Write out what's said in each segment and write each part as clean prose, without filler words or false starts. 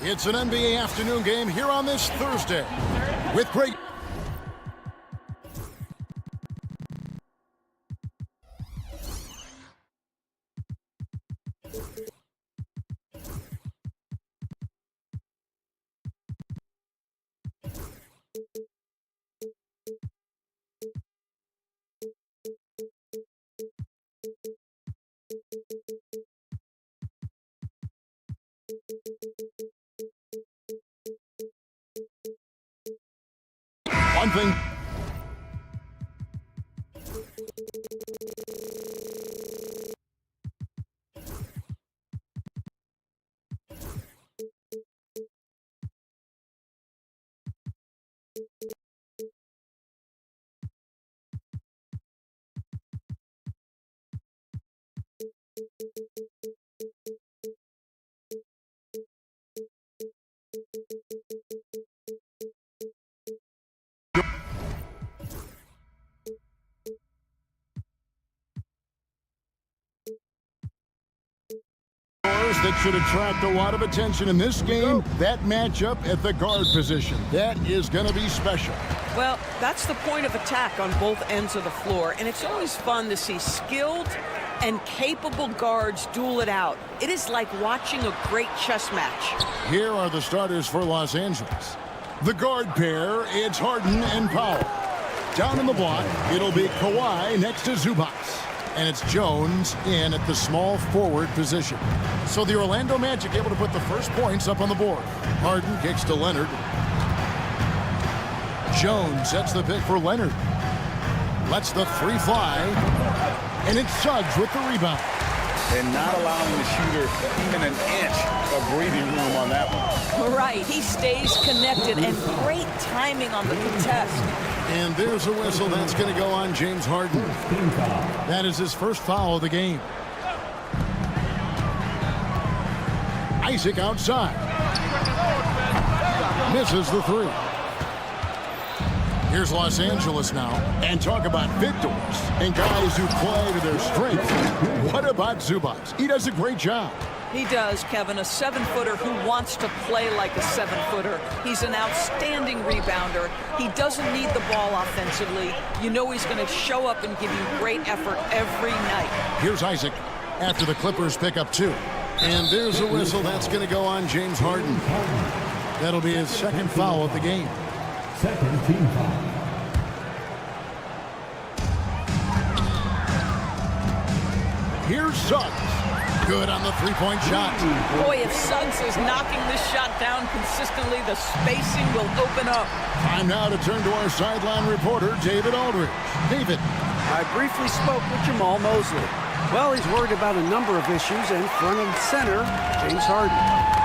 It's an NBA afternoon game here on this Thursday with great... One thing... that should attract a lot of attention in this game, that matchup at the guard position. That is going to be special. Well, that's the point of attack on both ends of the floor, and it's always fun to see skilled and capable guards duel it out. It is like watching a great chess match. Here are the starters for Los Angeles. The guard pair, it's Harden and Powell. Down in the block, it'll be Kawhi next to Zubac. And it's Jones in at the small forward position. So the Orlando Magic able to put the first points up on the board. Harden kicks to Leonard. Jones sets the pick for Leonard. Lets the three fly. And it's Suggs with the rebound. And not allowing the shooter even an inch of breathing room on that one. Right, he stays connected, and great timing on the contest. And there's a whistle. That's going to go on James Harden. That is his first foul of the game. Isaac outside. Misses the three. Here's Los Angeles now. And talk about victors and guys who play to their strength. What about Zubac? He does a great job. He does, Kevin, a 7-footer who wants to play like a 7-footer. He's an outstanding rebounder. He doesn't need the ball offensively. You know he's going to show up and give you great effort every night. Here's Isaac after the Clippers pick up 2. And there's a whistle. That's going to go on James Harden. That'll be his second foul of the game. Second team foul. Here's Suggs. Good on the three-point shot. Boy, if Suggs is knocking this shot down consistently, the spacing will open up. Time now to turn to our sideline reporter, David Aldridge. David. I briefly spoke with Jamal Mosley. Well, he's worried about a number of issues, and front and center, James Harden.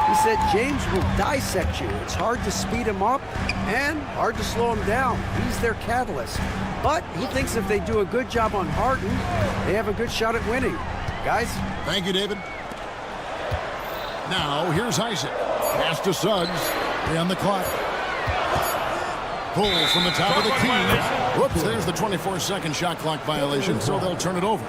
He said James will dissect you. It's hard to speed him up and hard to slow him down. He's their catalyst. But he thinks if they do a good job on Harden, they have a good shot at winning. Guys? Thank you, David. Now, here's Isaac. Pass to Suggs. 3 on the clock. Pull from the top of the key. Whoops, there's the 24-second shot clock violation, so they'll turn it over.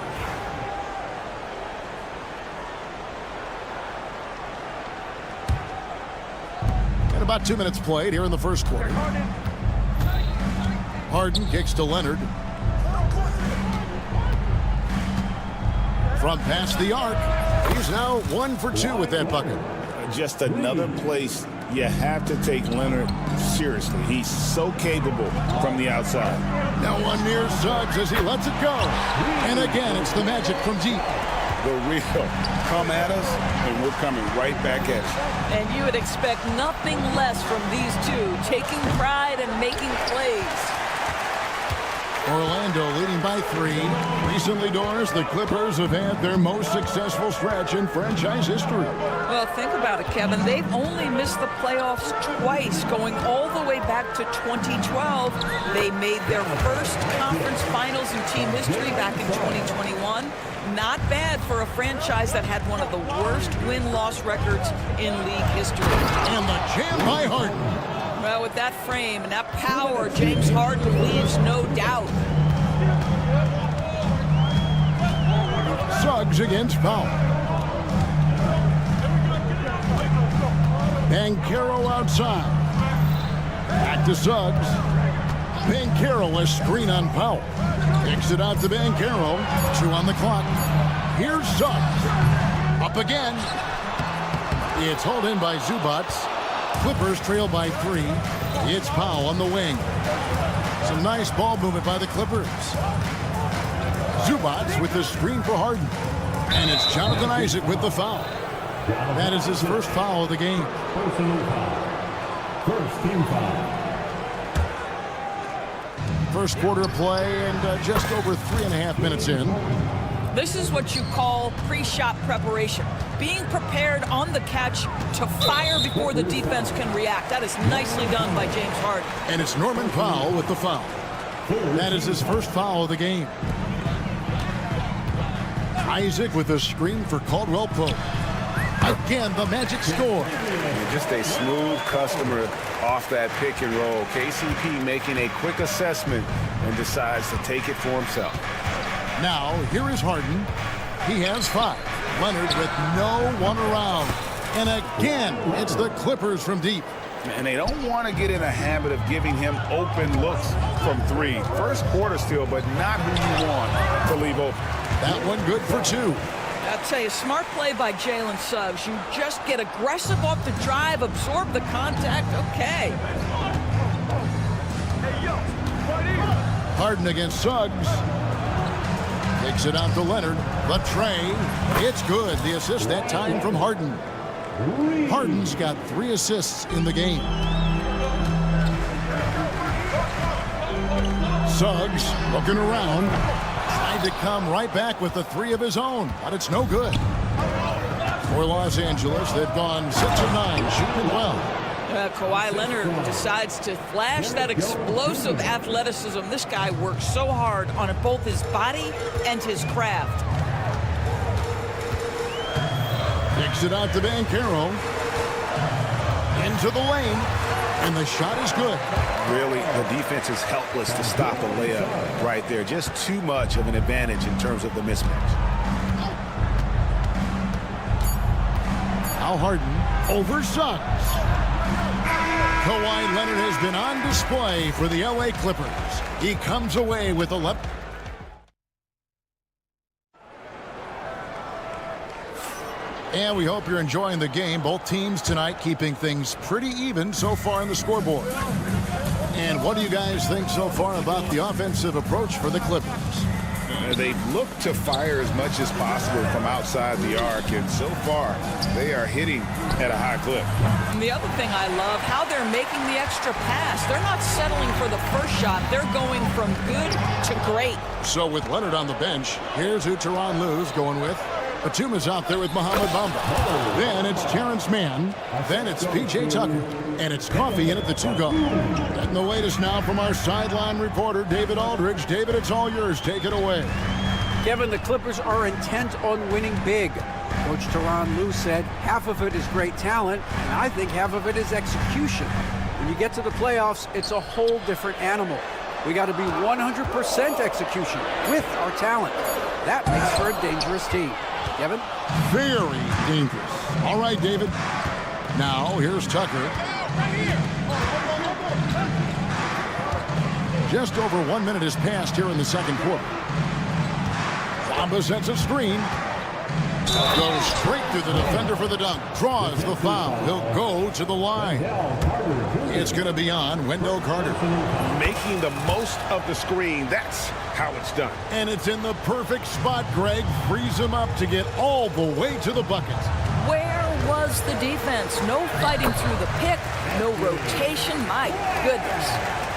And about 2 minutes played here in the first quarter. Harden kicks to Leonard. From past the arc, he's now 1 for 2 with that bucket. Just another place you have to take Leonard seriously. He's so capable from the outside. Now one near Suggs as he lets it go. And again, it's the Magic from deep. The real come at us, and we're coming right back at you. And you would expect nothing less from these two, taking pride and making plays. Orlando leading by 3. Recently, Doris, the Clippers have had their most successful stretch in franchise history. Well, think about it, Kevin. They've only missed the playoffs twice, going all the way back to 2012. They made their first conference finals in team history back in 2021. Not bad for a franchise that had one of the worst win-loss records in league history. And the jam by Harden. Well, with that frame and that power, James Harden leaves no doubt. Suggs against Powell. Banchero outside. Back to Suggs. Banchero, a screen on Powell. Kicks it out to Banchero. 2 on the clock. Here's Suggs. Up again. It's hauled in by Zubats. Clippers trail by 3. It's Powell on the wing. Some nice ball movement by the Clippers. Zubats with the screen for Harden. And it's Jonathan Isaac with the foul. That is his first foul of the game. Personal foul. First team foul. First quarter of play and just over 3.5 minutes in. This is what you call pre-shot preparation. Being prepared on the catch to fire before the defense can react. That is nicely done by James Harden. And it's Norman Powell with the foul. That is his first foul of the game. Isaac with a screen for Caldwell Pope. Again, the Magic score. Just a smooth customer off that pick and roll. KCP making a quick assessment and decides to take it for himself. Now, here is Harden. He has 5. Leonard with no one around. And again, it's the Clippers from deep. And they don't want to get in a habit of giving him open looks from 3. First quarter still, but not who you want to leave open. That one good for 2. I'll tell you, smart play by Jalen Suggs. You just get aggressive off the drive, absorb the contact. Okay. Harden against Suggs. Takes it out to Leonard. The tray. It's good. The assist that time from Harden. Harden's got 3 assists in the game. Suggs looking around. Tried to come right back with the 3 of his own, but it's no good. For Los Angeles, they've gone 6 of 9, shooting well. Kawhi Leonard decides to flash that explosive athleticism. This guy works so hard on both his body and his craft. Kicks it out to Banchero. Into the lane. And the shot is good. Really, the defense is helpless to stop a layup right there. Just too much of an advantage in terms of the mismatch. Now Harden over Suggs. Kawhi Leonard has been on display for the LA Clippers. He comes away with 11. And we hope you're enjoying the game. Both teams tonight keeping things pretty even so far on the scoreboard. And what do you guys think so far about the offensive approach for the Clippers? They look to fire as much as possible from outside the arc, and so far they are hitting at a high clip. And the other thing I love, how they're making the extra pass. They're not settling for the first shot. They're going from good to great. So with Leonard on the bench, here's who Tyronn Lue's going with. Batuma's out there with Mohamed Bamba. Then it's Terrence Mann. Then it's P.J. Tucker. And it's Coffey in at the 2 guard. And the latest now from our sideline reporter, David Aldridge. David, it's all yours. Take it away. Kevin, the Clippers are intent on winning big. Coach Tyronn Lue said half of it is great talent, and I think half of it is execution. When you get to the playoffs, it's a whole different animal. We got to be 100% execution with our talent. That makes for a dangerous team. Kevin? Very dangerous. All right, David. Now, here's Tucker. Just over 1 minute has passed here in the second quarter. Bamba sets a screen. Goes straight through the defender for the dunk. Draws the foul. He'll go to the line. It's going to be on Wendell Carter. Making the most of the screen. That's how it's done. And it's in the perfect spot. Greg frees him up to get all the way to the bucket. Where was the defense? No fighting through the pick, no rotation. My goodness.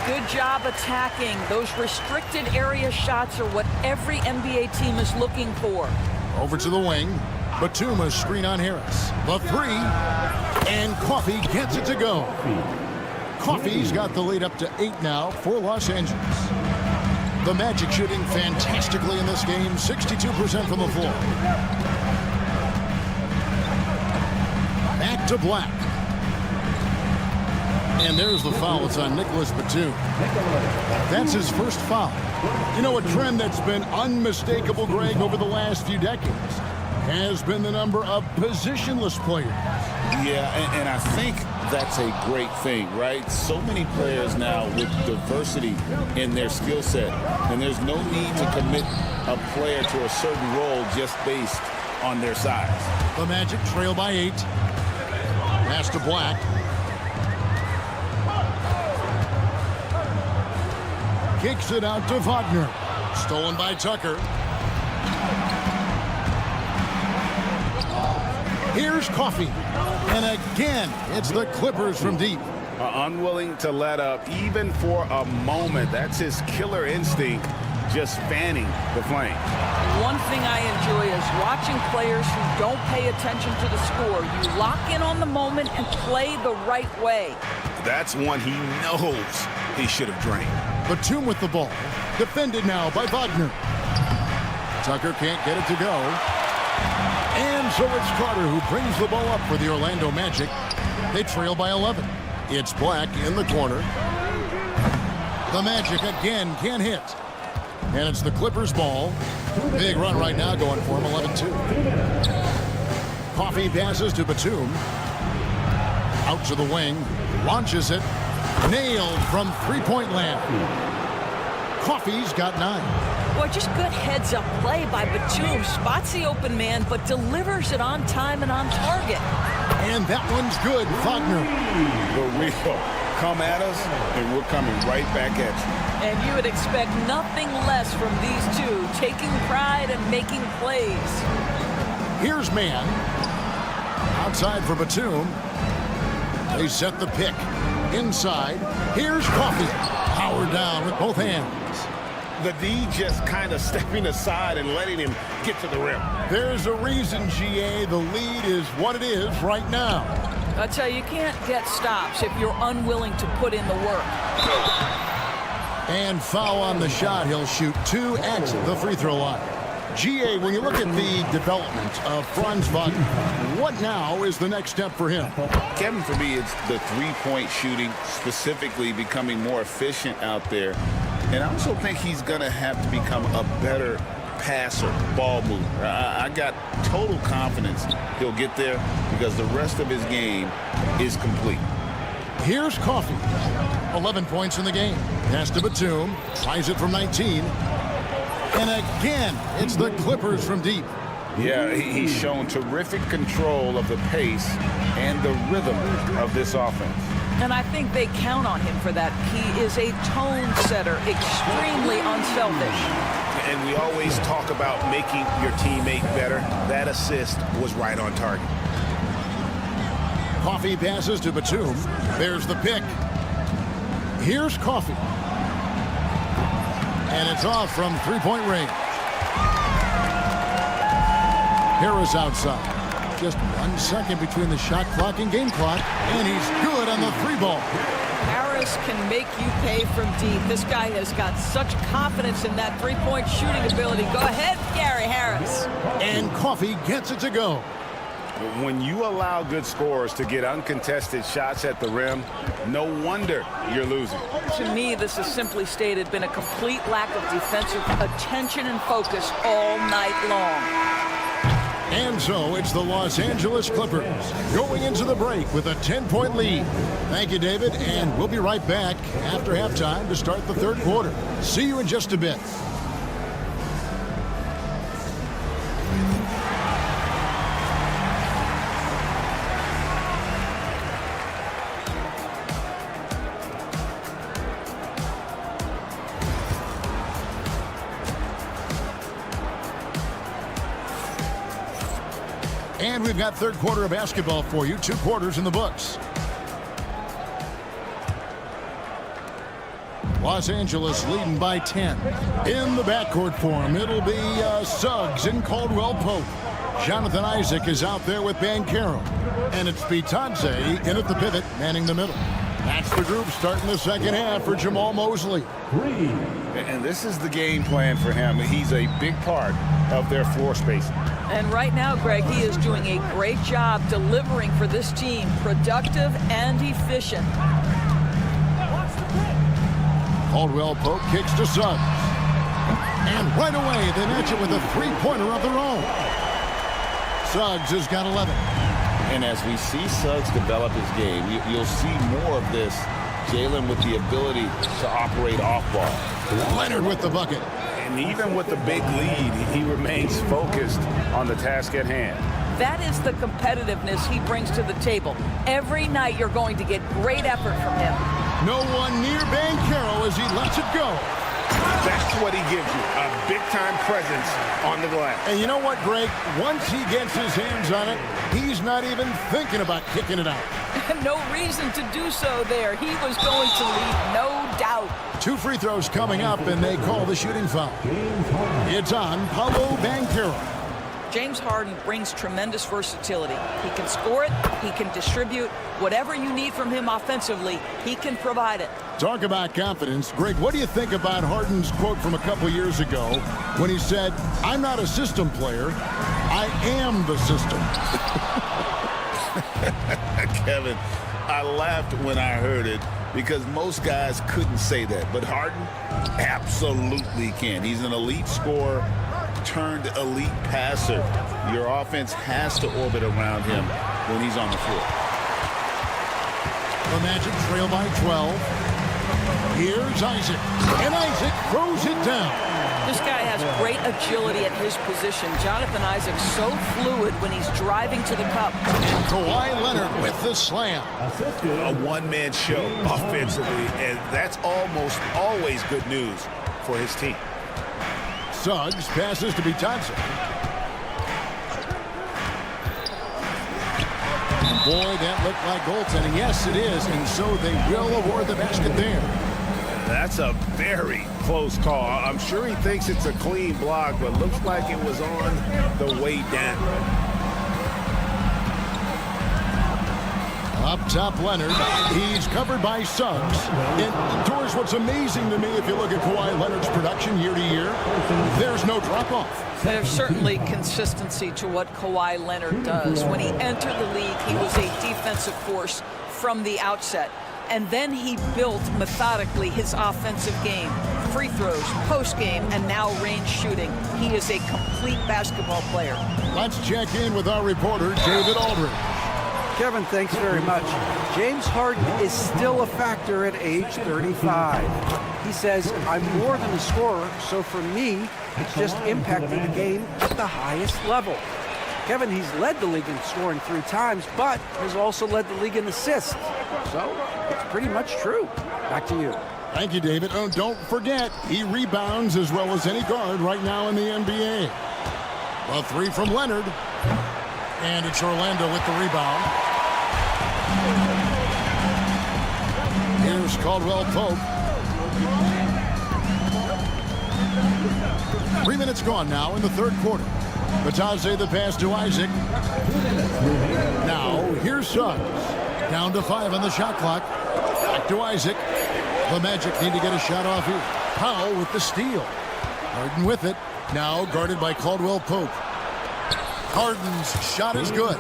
Good job attacking. Those restricted area shots are what every NBA team is looking for. Over to the wing. Batuma's screen on Harris. The 3. And Coffey gets it to go. Coffey's got the lead up to 8 now for Los Angeles. The Magic shooting fantastically in this game. 62% from the floor. Back to Black. And there's the foul. It's on Nicholas Batum. That's his first foul. You know, a trend that's been unmistakable, Greg, over the last few decades has been the number of positionless players Yeah, and I think that's a great thing, right? So many players now with diversity in their skill set, and there's no need to commit a player to a certain role just based on their size. The Magic trail by 8. Pass to Black. Kicks it out to Wagner. Stolen by Tucker. Here's Coffey. And again, it's the Clippers from deep. Unwilling to let up even for a moment. That's his killer instinct, just fanning the flame. One thing I enjoy is watching players who don't pay attention to the score. You lock in on the moment and play the right way. That's one he knows he should have drained. Batum with the ball. Defended now by Wagner. Tucker can't get it to go. And so it's Carter who brings the ball up for the Orlando Magic. They trail by 11. It's Black in the corner. The Magic again can't hit. And it's the Clippers ball. Big run right now going for him, 11-2. Coffey passes to Batum. Out to the wing. Launches it. Nailed from three-point land. Coffey's got 9. Boy, just good heads-up play by Batum. Spots the open man, but delivers it on time and on target. And that one's good. Wagner. The real come at us, and we're coming right back at you. And you would expect nothing less from these two, taking pride and making plays. Here's Man. Outside for Batum. They set the pick. Inside. Here's Coffey. Powered down with both hands. The D just kind of stepping aside and letting him get to the rim. There's a reason, GA. The lead is what it is right now. I tell you, you can't get stops if you're unwilling to put in the work. And foul on the shot. He'll shoot 2 at the free throw line. GA, when you look at the development of Franz Wagner, what now is the next step for him? Kevin, for me, it's the three-point shooting, specifically becoming more efficient out there. And I also think he's going to have to become a better passer, ball mover. I got total confidence he'll get there because the rest of his game is complete. Here's Coffey. 11 points in the game. Pass to Batum. Tries it from 19. And again, it's the Clippers from deep. Yeah, he's shown terrific control of the pace and the rhythm of this offense. And I think they count on him for that. He is a tone setter, extremely unselfish. And we always talk about making your teammate better. That assist was right on target. Coffey passes to Batum. There's the pick. Here's Coffey. And it's off from three-point range. Harris outside. Just 1 second between the shot clock and game clock. And he's good on the 3-ball. Harris can make you pay from deep. This guy has got such confidence in that three-point shooting ability. Go ahead, Gary Harris. And Coffey gets it to go. When you allow good scorers to get uncontested shots at the rim, no wonder you're losing. To me, this is simply stated been a complete lack of defensive attention and focus all night long. And so it's the Los Angeles Clippers going into the break with a 10-point lead. Thank you, David, and we'll be right back after halftime to start the third quarter. See you in just a bit. And we've got third quarter of basketball for you. 2 quarters in the books. Los Angeles leading by 10. In the backcourt for him, it'll be Suggs and Caldwell Pope. Jonathan Isaac is out there with Banchero. And it's Bitadze in at the pivot, manning the middle. That's the group starting the second half for Jamal Mosley. And this is the game plan for him. He's a big part of their floor spacing. And right now, Greg, he is doing a great job delivering for this team, productive and efficient. Caldwell Pope kicks to Suggs. And right away, they match it with a three-pointer of their own. Suggs has got 11. And as we see Suggs develop his game, you'll see more of this. Jalen with the ability to operate off ball. Leonard with the bucket. And even with the big lead, he remains focused on the task at hand. That is the competitiveness he brings to the table. Every night you're going to get great effort from him. No one near Banchero as he lets it go. That's what he gives you, a big-time presence on the glass. And you know what, Greg? Once he gets his hands on it, he's not even thinking about kicking it out. No reason to do so there. He was going to lead, no doubt. 2 free throws coming up, and they call the shooting foul. It's on Paolo Banchero. James Harden brings tremendous versatility. He can score it, he can distribute. Whatever you need from him offensively, he can provide it. Talk about confidence. Greg, what do you think about Harden's quote from a couple years ago when he said, "I'm not a system player, I am the system"? Kevin, I laughed when I heard it because most guys couldn't say that. But Harden absolutely can. He's an elite scorer turned elite passer. Your offense has to orbit around him when he's on the floor. The Magic trail by 12. Here's Isaac. And Isaac throws it down. This guy has great agility at his position. Jonathan Isaac's so fluid when he's driving to the cup. And Kawhi Leonard with the slam. A one-man show offensively, and that's almost always good news for his team. Suggs passes to Thompson. Boy, that looked like goaltending. Yes, it is, and so they will award the basket there. That's a very close call. I'm sure he thinks it's a clean block, but looks like it was on the way down. Up top, Leonard. He's covered by Suggs. And, Doris, what's amazing to me, if you look at Kawhi Leonard's production year to year, there's no drop-off. There's certainly consistency to what Kawhi Leonard does. When he entered the league, he was a defensive force from the outset. And then he built methodically his offensive game. Free throws, post-game, and now range shooting. He is a complete basketball player. Let's check in with our reporter, David Aldridge. Kevin, thanks very much. James Harden is still a factor at age 35. He says, "I'm more than a scorer, so for me, it's just impacting the game at the highest level." Kevin, he's led the league in scoring 3 times, but has also led the league in assists. So, it's pretty much true. Back to you. Thank you, David. Oh, don't forget, he rebounds as well as any guard right now in the NBA. A 3 from Leonard. And it's Orlando with the rebound. Here's Caldwell Pope. 3 minutes gone now in the third quarter. Batase the pass to Isaac. Now, here's Suggs. Down to 5 on the shot clock. Back to Isaac. The Magic need to get a shot off here. Powell with the steal. Harden with it. Now guarded by Caldwell Pope. Harden's shot is good.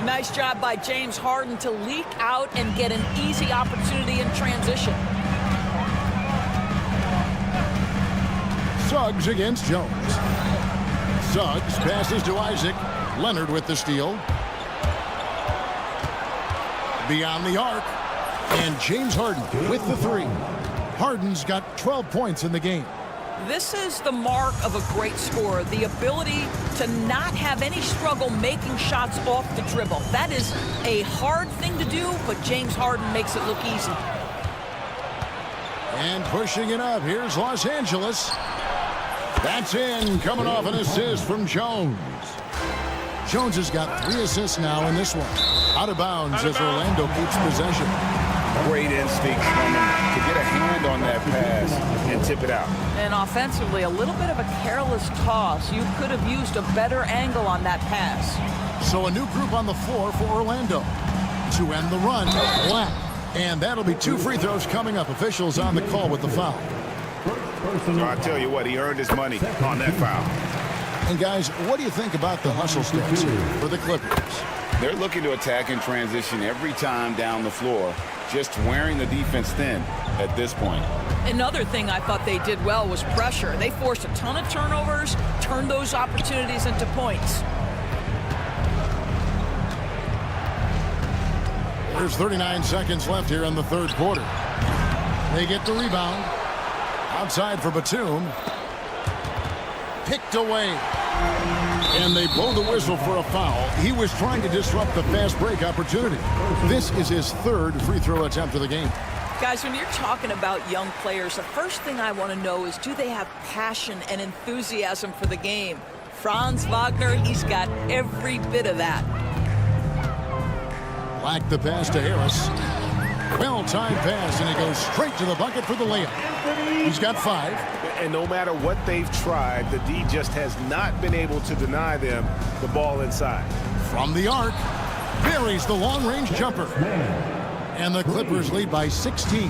Nice job by James Harden to leak out and get an easy opportunity in transition. Suggs against Jones. Suggs passes to Isaac. Leonard with the steal. Beyond the arc. And James Harden with the 3. Harden's got 12 points in the game. This is the mark of a great scorer, the ability to not have any struggle making shots off the dribble. That is a hard thing to do, but James Harden makes it look easy. And pushing it up, here's Los Angeles. That's in, coming off an assist from Jones. Jones has got 3 assists now in this one. Out of bounds as Orlando keeps possession. Great instincts from him to get a hand on that pass and tip it out. And offensively, a little bit of a careless toss. You could have used a better angle on that pass. So a new group on the floor for Orlando to end the run. Black. And that'll be 2 free throws coming up. Officials on the call with the foul. So I tell you what, he earned his money on that foul. And guys, what do you think about the hustle stance here for the Clippers? They're looking to attack in transition every time down the floor, just wearing the defense thin at this point. Another thing I thought they did well was pressure. They forced a ton of turnovers, turned those opportunities into points. There's 39 seconds left here in the third quarter. They get the rebound. Outside for Batum. Picked away. And they blow the whistle for a foul. He was trying to disrupt the fast break opportunity. This is his third free throw attempt of the game. Guys, when you're talking about young players, the first thing I want to know is, do they have passion and enthusiasm for the game? Franz Wagner, he's got every bit of that. Black the pass to Harris. Well-timed pass, and he goes straight to the bucket for the layup. He's got 5. And no matter what they've tried, the D just has not been able to deny them the ball inside. From the arc, buries the long-range jumper. And the Clippers lead by 16.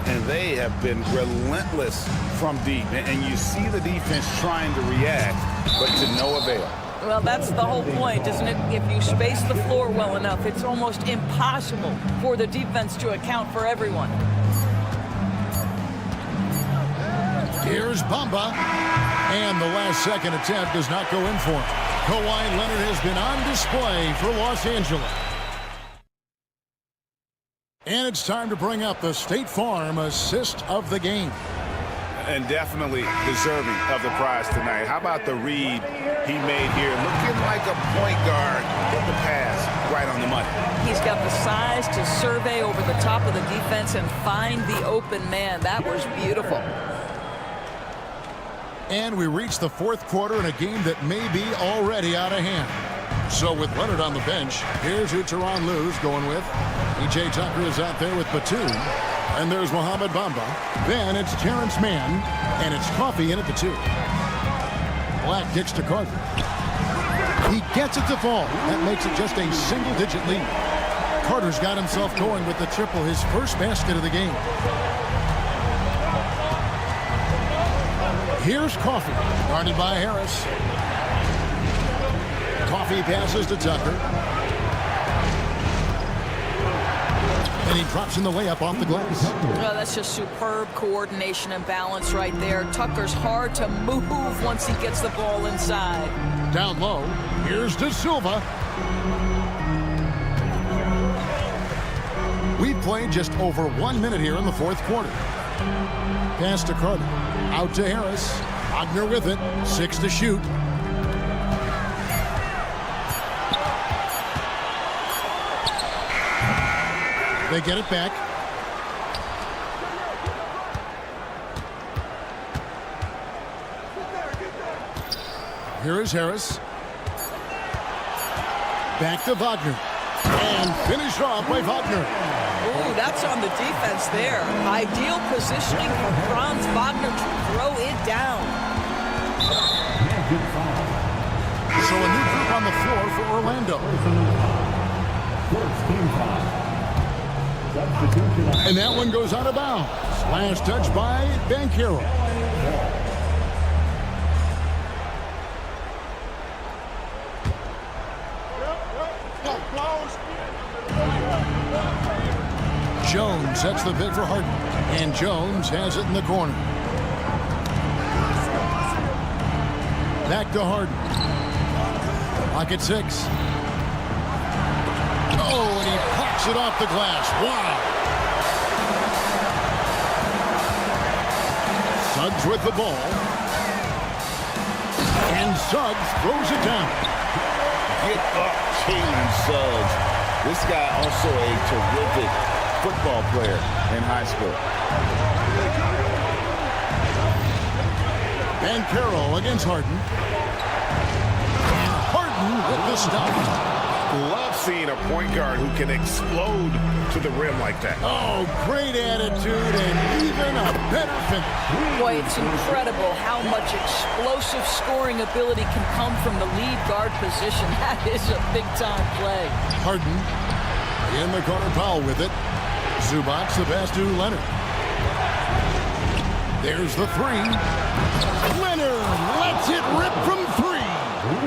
And they have been relentless from deep. And you see the defense trying to react, but to no avail. Well, that's the whole point, isn't it? If you space the floor well enough, it's almost impossible for the defense to account for everyone. Here's Bamba. And the last-second attempt does not go in for him. Kawhi Leonard has been on display for Los Angeles. And it's time to bring up the State Farm assist of the game. And definitely deserving of the prize tonight. How about the read he made here? Looking like a point guard with the pass right on the money. He's got the size to survey over the top of the defense and find the open man. That was beautiful. And we reach the fourth quarter in a game that may be already out of hand. So with Leonard on the bench, here's who Tyronn Lue's going with. E.J. Tucker is out there with Batum. And there's Mohamed Bamba. Then it's Terrence Mann. And it's Coffey in at the 2. Black kicks to Carter. He gets it to fall. That makes it just a single-digit lead. Carter's got himself going with the triple, his first basket of the game. Here's Coffey, guarded by Harris. Coffey passes to Tucker. And he drops in the layup off the glass. Well, that's just superb coordination and balance right there. Tucker's hard to move once he gets the ball inside. Down low, here's De Silva. We've played just over 1 minute here in the fourth quarter. Pass to Carter. Out to Harris. Wagner with it. 6 to shoot. They get it back. Here is Harris. Back to Wagner. And finished off by Wagner. Ooh, that's on the defense there. Ideal positioning for Franz Wagner to throw it down. So a new group on the floor for Orlando. And that one goes out of bounds. Last touch by Banchero. Jones sets the pick for Harden. And Jones has it in the corner. Back to Harden. Pocket 6. Oh, and he pops it off the glass. Wow. Suggs with the ball. And Suggs throws it down. Get up, Jalen Suggs. This guy also a terrific football player in high school. Banchero against Harden. And Harden with the stop. Love seeing a point guard who can explode to the rim like that. Oh, great attitude and even a better finish. Boy, it's incredible how much explosive scoring ability can come from the lead guard position. That is a big-time play. Harden in the corner, Powell with it. Zubac, the pass to Leonard. There's the 3. Leonard lets it rip from 3.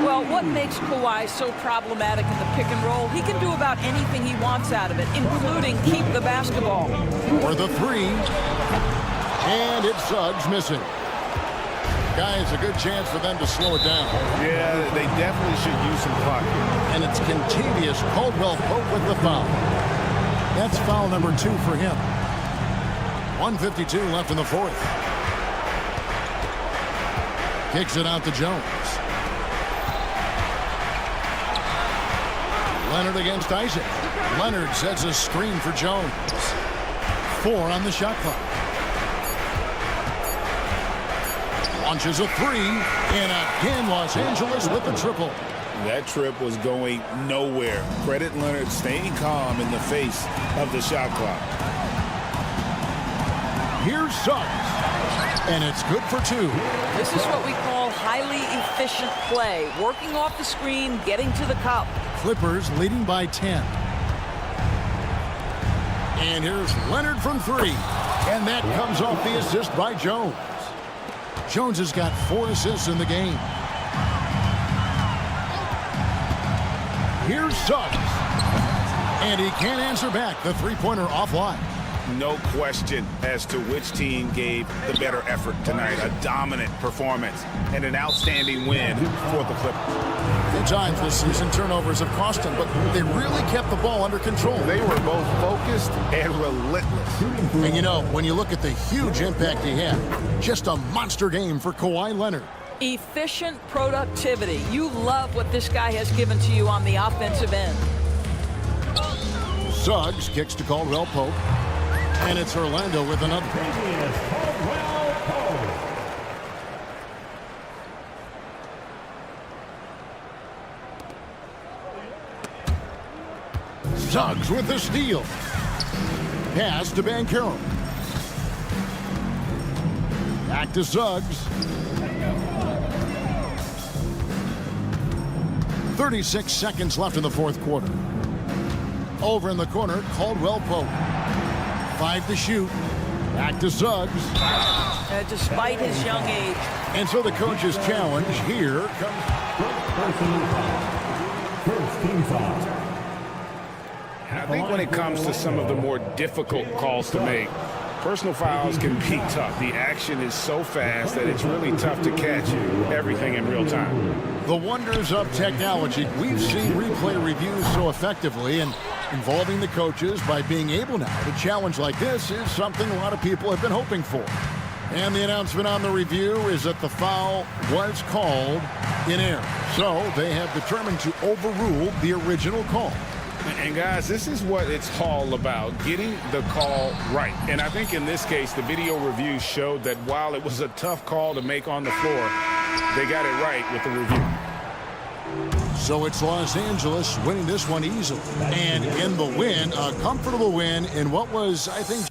Well, what makes Kawhi so problematic in the pick and roll? He can do about anything he wants out of it, including keep the basketball. For the 3. And it's Suggs missing. Guys, a good chance for them to slow it down. Yeah, they definitely should use some clock here. And it's Contavious Caldwell-Pope with the foul. That's foul number 2 for him. 1:52 left in the fourth. Kicks it out to Jones. Leonard against Isaac. Leonard sets a screen for Jones. 4 on the shot clock. Launches a 3, and again Los Angeles with the triple. That trip was going nowhere. Credit Leonard staying calm in the face of the shot clock. Here's Suggs, and it's good for 2. This is what we call highly efficient play. Working off the screen, getting to the cup. Clippers leading by 10. And here's Leonard from 3. And that comes off the assist by Jones. Jones has got 4 assists in the game. Here's Suggs. And he can't answer back. The three-pointer offline. No question as to which team gave the better effort tonight. A dominant performance and an outstanding win for the Clippers. At times this season, turnovers have cost them, but they really kept the ball under control. They were both focused and relentless. And you know, when you look at the huge impact he had, just a monster game for Kawhi Leonard. Efficient productivity. You love what this guy has given to you on the offensive end. Suggs kicks to Caldwell Pope. And it's Orlando with another. Suggs with the steal. Pass to Banchero. Back to Suggs. 36 seconds left in the fourth quarter. Over in the corner, Caldwell Pope. 5 to shoot. Back to Suggs. Despite his young age. And so the coach's challenge here comes. First team foul. I think when it comes to some of the more difficult calls to make, personal fouls can be tough. The action is so fast that it's really tough to catch everything in real time. The wonders of technology. We've seen replay reviews so effectively, and involving the coaches by being able now to challenge like this is something a lot of people have been hoping for. And the announcement on the review is that the foul was called in error. So they have determined to overrule the original call. And guys, this is what it's all about, getting the call right. And I think in this case, the video review showed that while it was a tough call to make on the floor, they got it right with the review. So it's Los Angeles winning this one easily. And in the win, a comfortable win in what was, I think,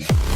play.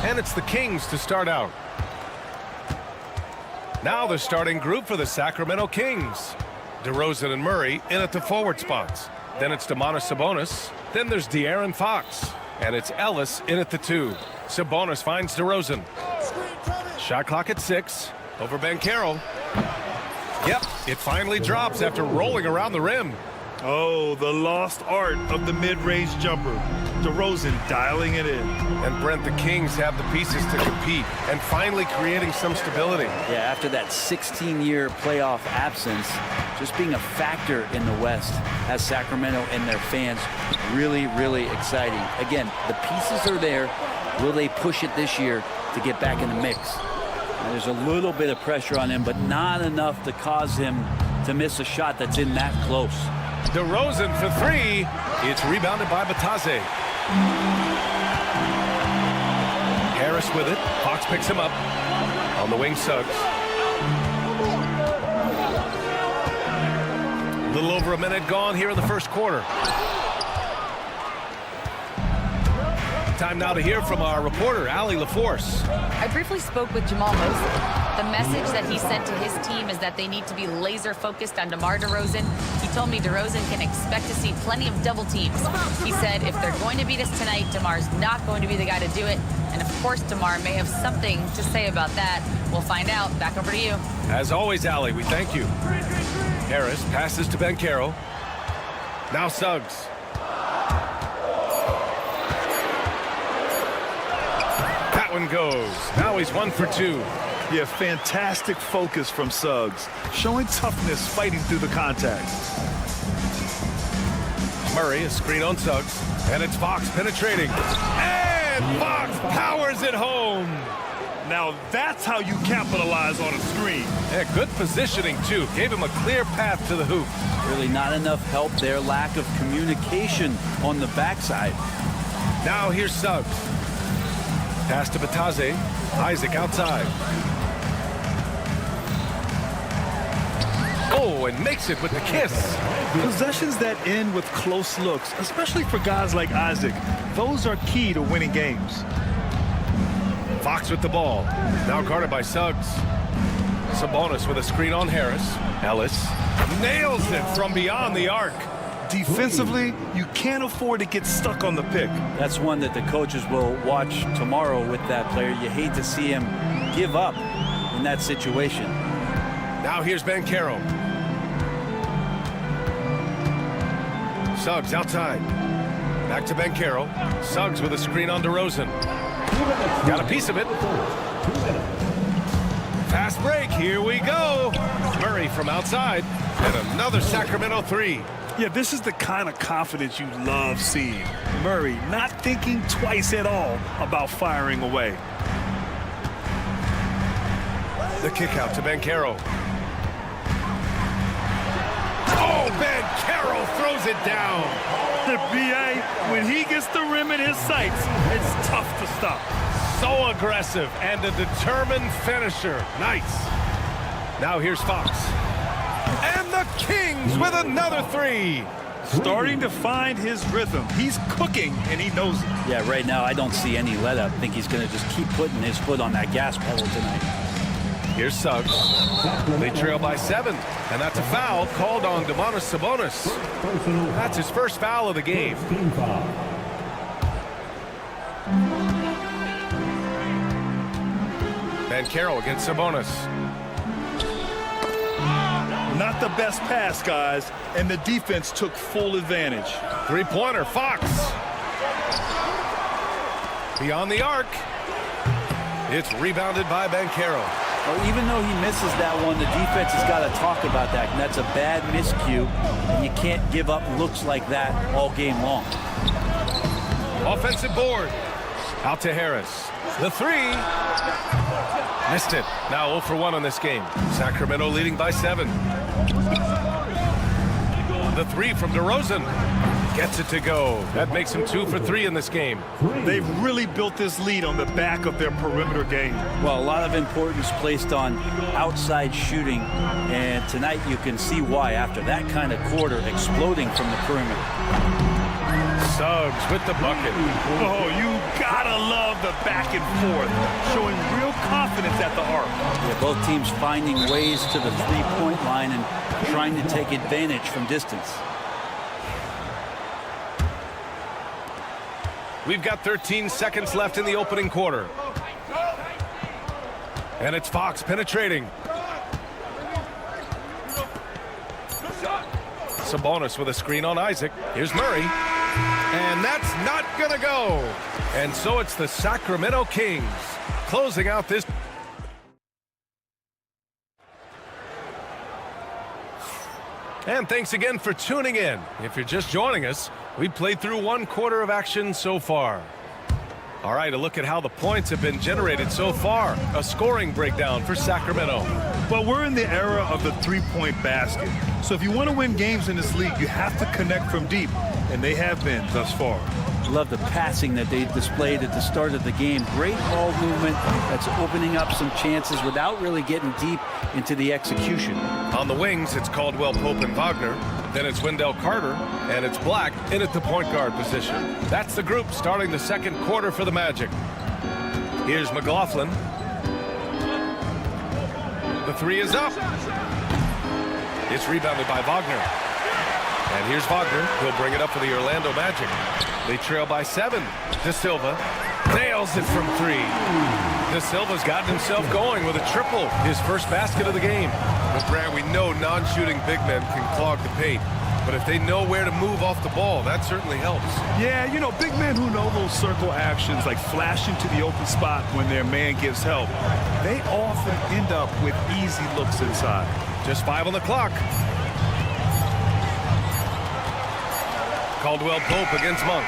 And it's the Kings to start out. Now the starting group for the Sacramento Kings. DeRozan and Murray in at the forward spots. Then it's Domantas Sabonis. Then there's De'Aaron Fox. And it's Ellis in at the 2. Sabonis finds DeRozan. Shot clock at 6. Over Banchero. Yep, it finally drops after rolling around the rim. Oh, the lost art of the mid-range jumper. DeRozan dialing it in. And Brent, the Kings have the pieces to compete and finally creating some stability. Yeah, after that 16-year playoff absence, just being a factor in the West has Sacramento and their fans really, really exciting. Again, the pieces are there. Will they push it this year to get back in the mix? And there's a little bit of pressure on him, but not enough to cause him to miss a shot that's in that close. DeRozan for 3. It's rebounded by Batase. Harris with it. Fox picks him up. On the wing, Suggs. A little over a minute gone here in the first quarter. Time now to hear from our reporter, Allie LaForce. I briefly spoke with Jamal Mosley. The message that he sent to his team is that they need to be laser focused on DeMar DeRozan. He told me DeRozan can expect to see plenty of double teams. He said if they're going to beat us tonight, DeMar's not going to be the guy to do it. And of course, DeMar may have something to say about that. We'll find out. Back over to you. As always, Allie, we thank you. Harris passes to Banchero. Now Suggs. That one goes. Now he's 1 for 2. Yeah, fantastic focus from Suggs. Showing toughness, fighting through the contact. Murray, a screen on Suggs. And it's Fox penetrating. And Fox powers it home. Now that's how you capitalize on a screen. Yeah, good positioning, too. Gave him a clear path to the hoop. Really not enough help there. Lack of communication on the backside. Now here's Suggs. Pass to Batase. Isaac outside. Oh, and makes it with the kiss. Possessions that end with close looks, especially for guys like Isaac, those are key to winning games. Fox with the ball. Now guarded by Suggs. Sabonis with a screen on Harris. Ellis nails it from beyond the arc. Defensively, you can't afford to get stuck on the pick. That's one that the coaches will watch tomorrow with that player. You hate to see him give up in that situation. Now here's Banchero. Suggs outside. Back to Banchero. Suggs with a screen on DeRozan. Got a piece of it. Fast break. Here we go. Murray from outside. And another Sacramento 3. Yeah, this is the kind of confidence you love seeing. Murray not thinking twice at all about firing away. The kick out to Banchero. Oh, Banchero throws it down. The BA, when he gets the rim in his sights, it's tough to stop. So aggressive and a determined finisher. Nice. Now here's Fox. And the Kings with another 3. Starting to find his rhythm. He's cooking, and he knows it. Yeah, right now I don't see any let up. I think he's going to just keep putting his foot on that gas pedal tonight. Here's Suggs. They trail by 7, and that's a foul called on Domantas Sabonis. That's his first foul of the game. Banchero against Sabonis. Not the best pass, guys, and the defense took full advantage. Three-pointer, Fox. Beyond the arc. It's rebounded by Banchero. Well, even though he misses that one, the defense has got to talk about that, and that's a bad miscue, and you can't give up looks like that all game long. Offensive board. Out to Harris. The 3. Missed it. Now 0 for 1 on this game. Sacramento leading by 7. The 3 from DeRozan. Gets it to go. That makes him 2 for 3 in this game. They've really built this lead on the back of their perimeter game. Well, a lot of importance placed on outside shooting, and tonight you can see why after that kind of quarter exploding from the perimeter. Suggs with the bucket. Oh, you gotta love the back and forth, showing real confidence at the arc. Yeah, both teams finding ways to the three-point line and trying to take advantage from distance. We've got 13 seconds left in the opening quarter. And it's Fox penetrating. Sabonis with a screen on Isaac. Here's Murray. And that's not going to go. And so it's the Sacramento Kings closing out this. And thanks again for tuning in. If you're just joining us, we played through 1 quarter of action so far. All right, a look at how the points have been generated so far. A scoring breakdown for Sacramento. But we're in the era of the three-point basket. So if you want to win games in this league, you have to connect from deep, and they have been thus far. Love the passing that they displayed at the start of the game. Great ball movement that's opening up some chances without really getting deep into the execution. On the wings, it's Caldwell Pope and Wagner. Then it's Wendell Carter, and it's Black in at the point guard position. That's the group starting the second quarter for the Magic. Here's McLaughlin. The 3 is up. It's rebounded by Wagner. And here's Wagner. He'll bring it up for the Orlando Magic. They trail by 7. De Silva nails it from 3. De Silva's gotten himself going with a triple, his first basket of the game. But Brad, we know non-shooting big men can clog the paint. But if they know where to move off the ball, that certainly helps. Yeah, you know, big men who know those circle actions, like flashing to the open spot when their man gives help, they often end up with easy looks inside. Just 5 on the clock. Caldwell Pope against Monk.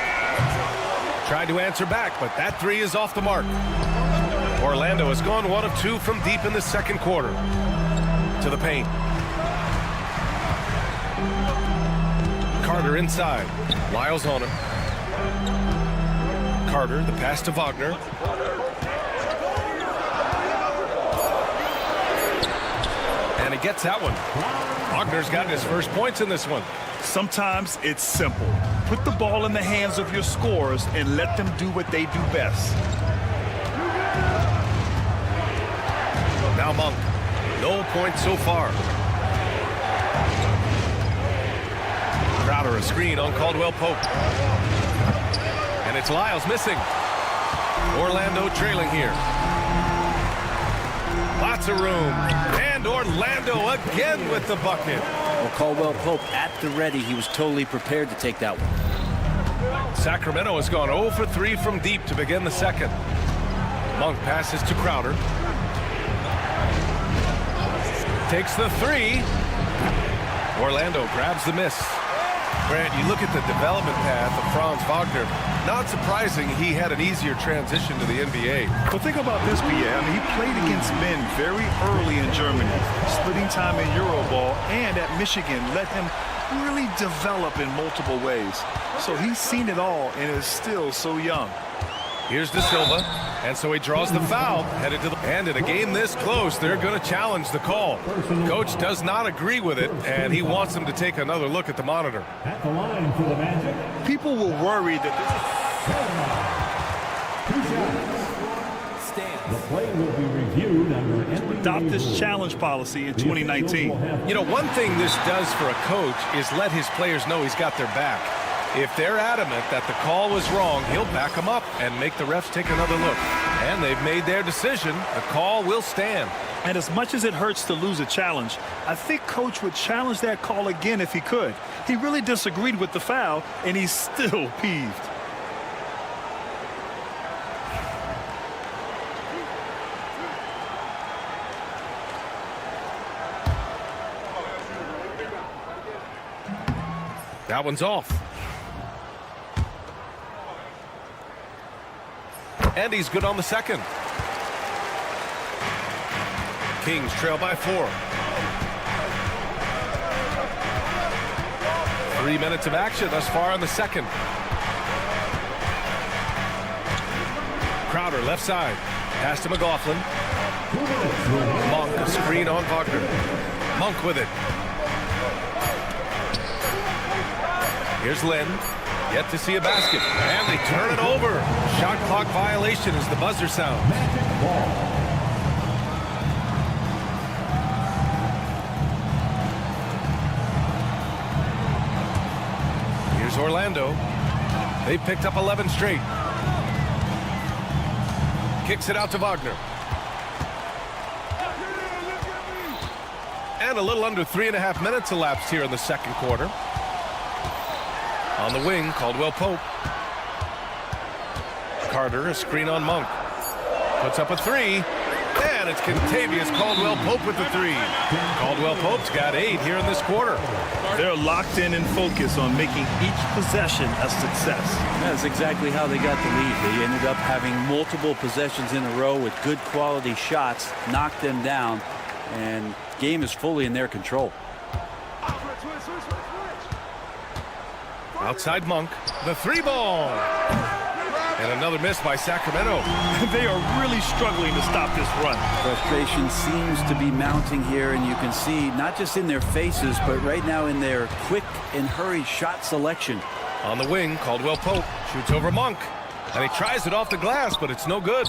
Tried to answer back, but that 3 is off the mark. Orlando has gone 1 of 2 from deep in the second quarter. To the paint. Carter inside. Lyles on him. Carter, the pass to Wagner. And he gets that one. Wagner's gotten his first points in this one. Sometimes it's simple. Put the ball in the hands of your scorers and let them do what they do best. Now Monk. No points so far. Crowder a screen on Caldwell Pope. And it's Lyles missing. Orlando trailing here. Lots of room. And Orlando again with the bucket. Well, Caldwell Pope at the ready. He was totally prepared to take that one. Sacramento has gone 0 for 3 from deep to begin the second. Monk passes to Crowder. Takes the 3. Orlando grabs the miss. Grant, you look at the development path of Franz Wagner. Not surprising he had an easier transition to the NBA. But think about this, BA. I mean, he played against men very early in Germany, splitting time in Euroball, and at Michigan let him really develop in multiple ways. So he's seen it all and is still so young. Here's De Silva, and so he draws the foul, headed to the... And in a game this close, they're going to challenge the call. Coach does not agree with it, and he wants them to take another look at the monitor. At the line for the Magic. People were worried that The play will be reviewed under adopt this challenge policy in 2019. You know, one thing this does for a coach is let his players know he's got their back. If they're adamant that the call was wrong, he'll back them up and make the refs take another look. And they've made their decision. The call will stand. And as much as it hurts to lose a challenge, I think Coach would challenge that call again if he could. He really disagreed with the foul, and he's still peeved. That one's off. And he's good on the second. Kings trail by 4. 3 minutes of action thus far in the second. Crowder left side. Pass to McLaughlin. Monk, a screen on Wagner. Monk with it. Here's Lynn. Yet to see a basket. And they turn it over. Shot clock violation as the buzzer sounds. Here's Orlando. They picked up 11 straight. Kicks it out to Wagner. And a little under 3.5 minutes elapsed here in the second quarter. On the wing, Caldwell Pope. Carter, a screen on Monk. Puts up a three. And it's Contavious Caldwell Pope with the three. Caldwell Pope's got 8 here in this quarter. They're locked in and focused on making each possession a success. That's exactly how they got the lead. They ended up having multiple possessions in a row with good quality shots, knocked them down, and game is fully in their control. Outside Monk, the 3 ball. And another miss by Sacramento. They are really struggling to stop this run. Frustration seems to be mounting here, and you can see not just in their faces, but right now in their quick and hurried shot selection. On the wing, Caldwell Pope shoots over Monk. And he tries it off the glass, but it's no good.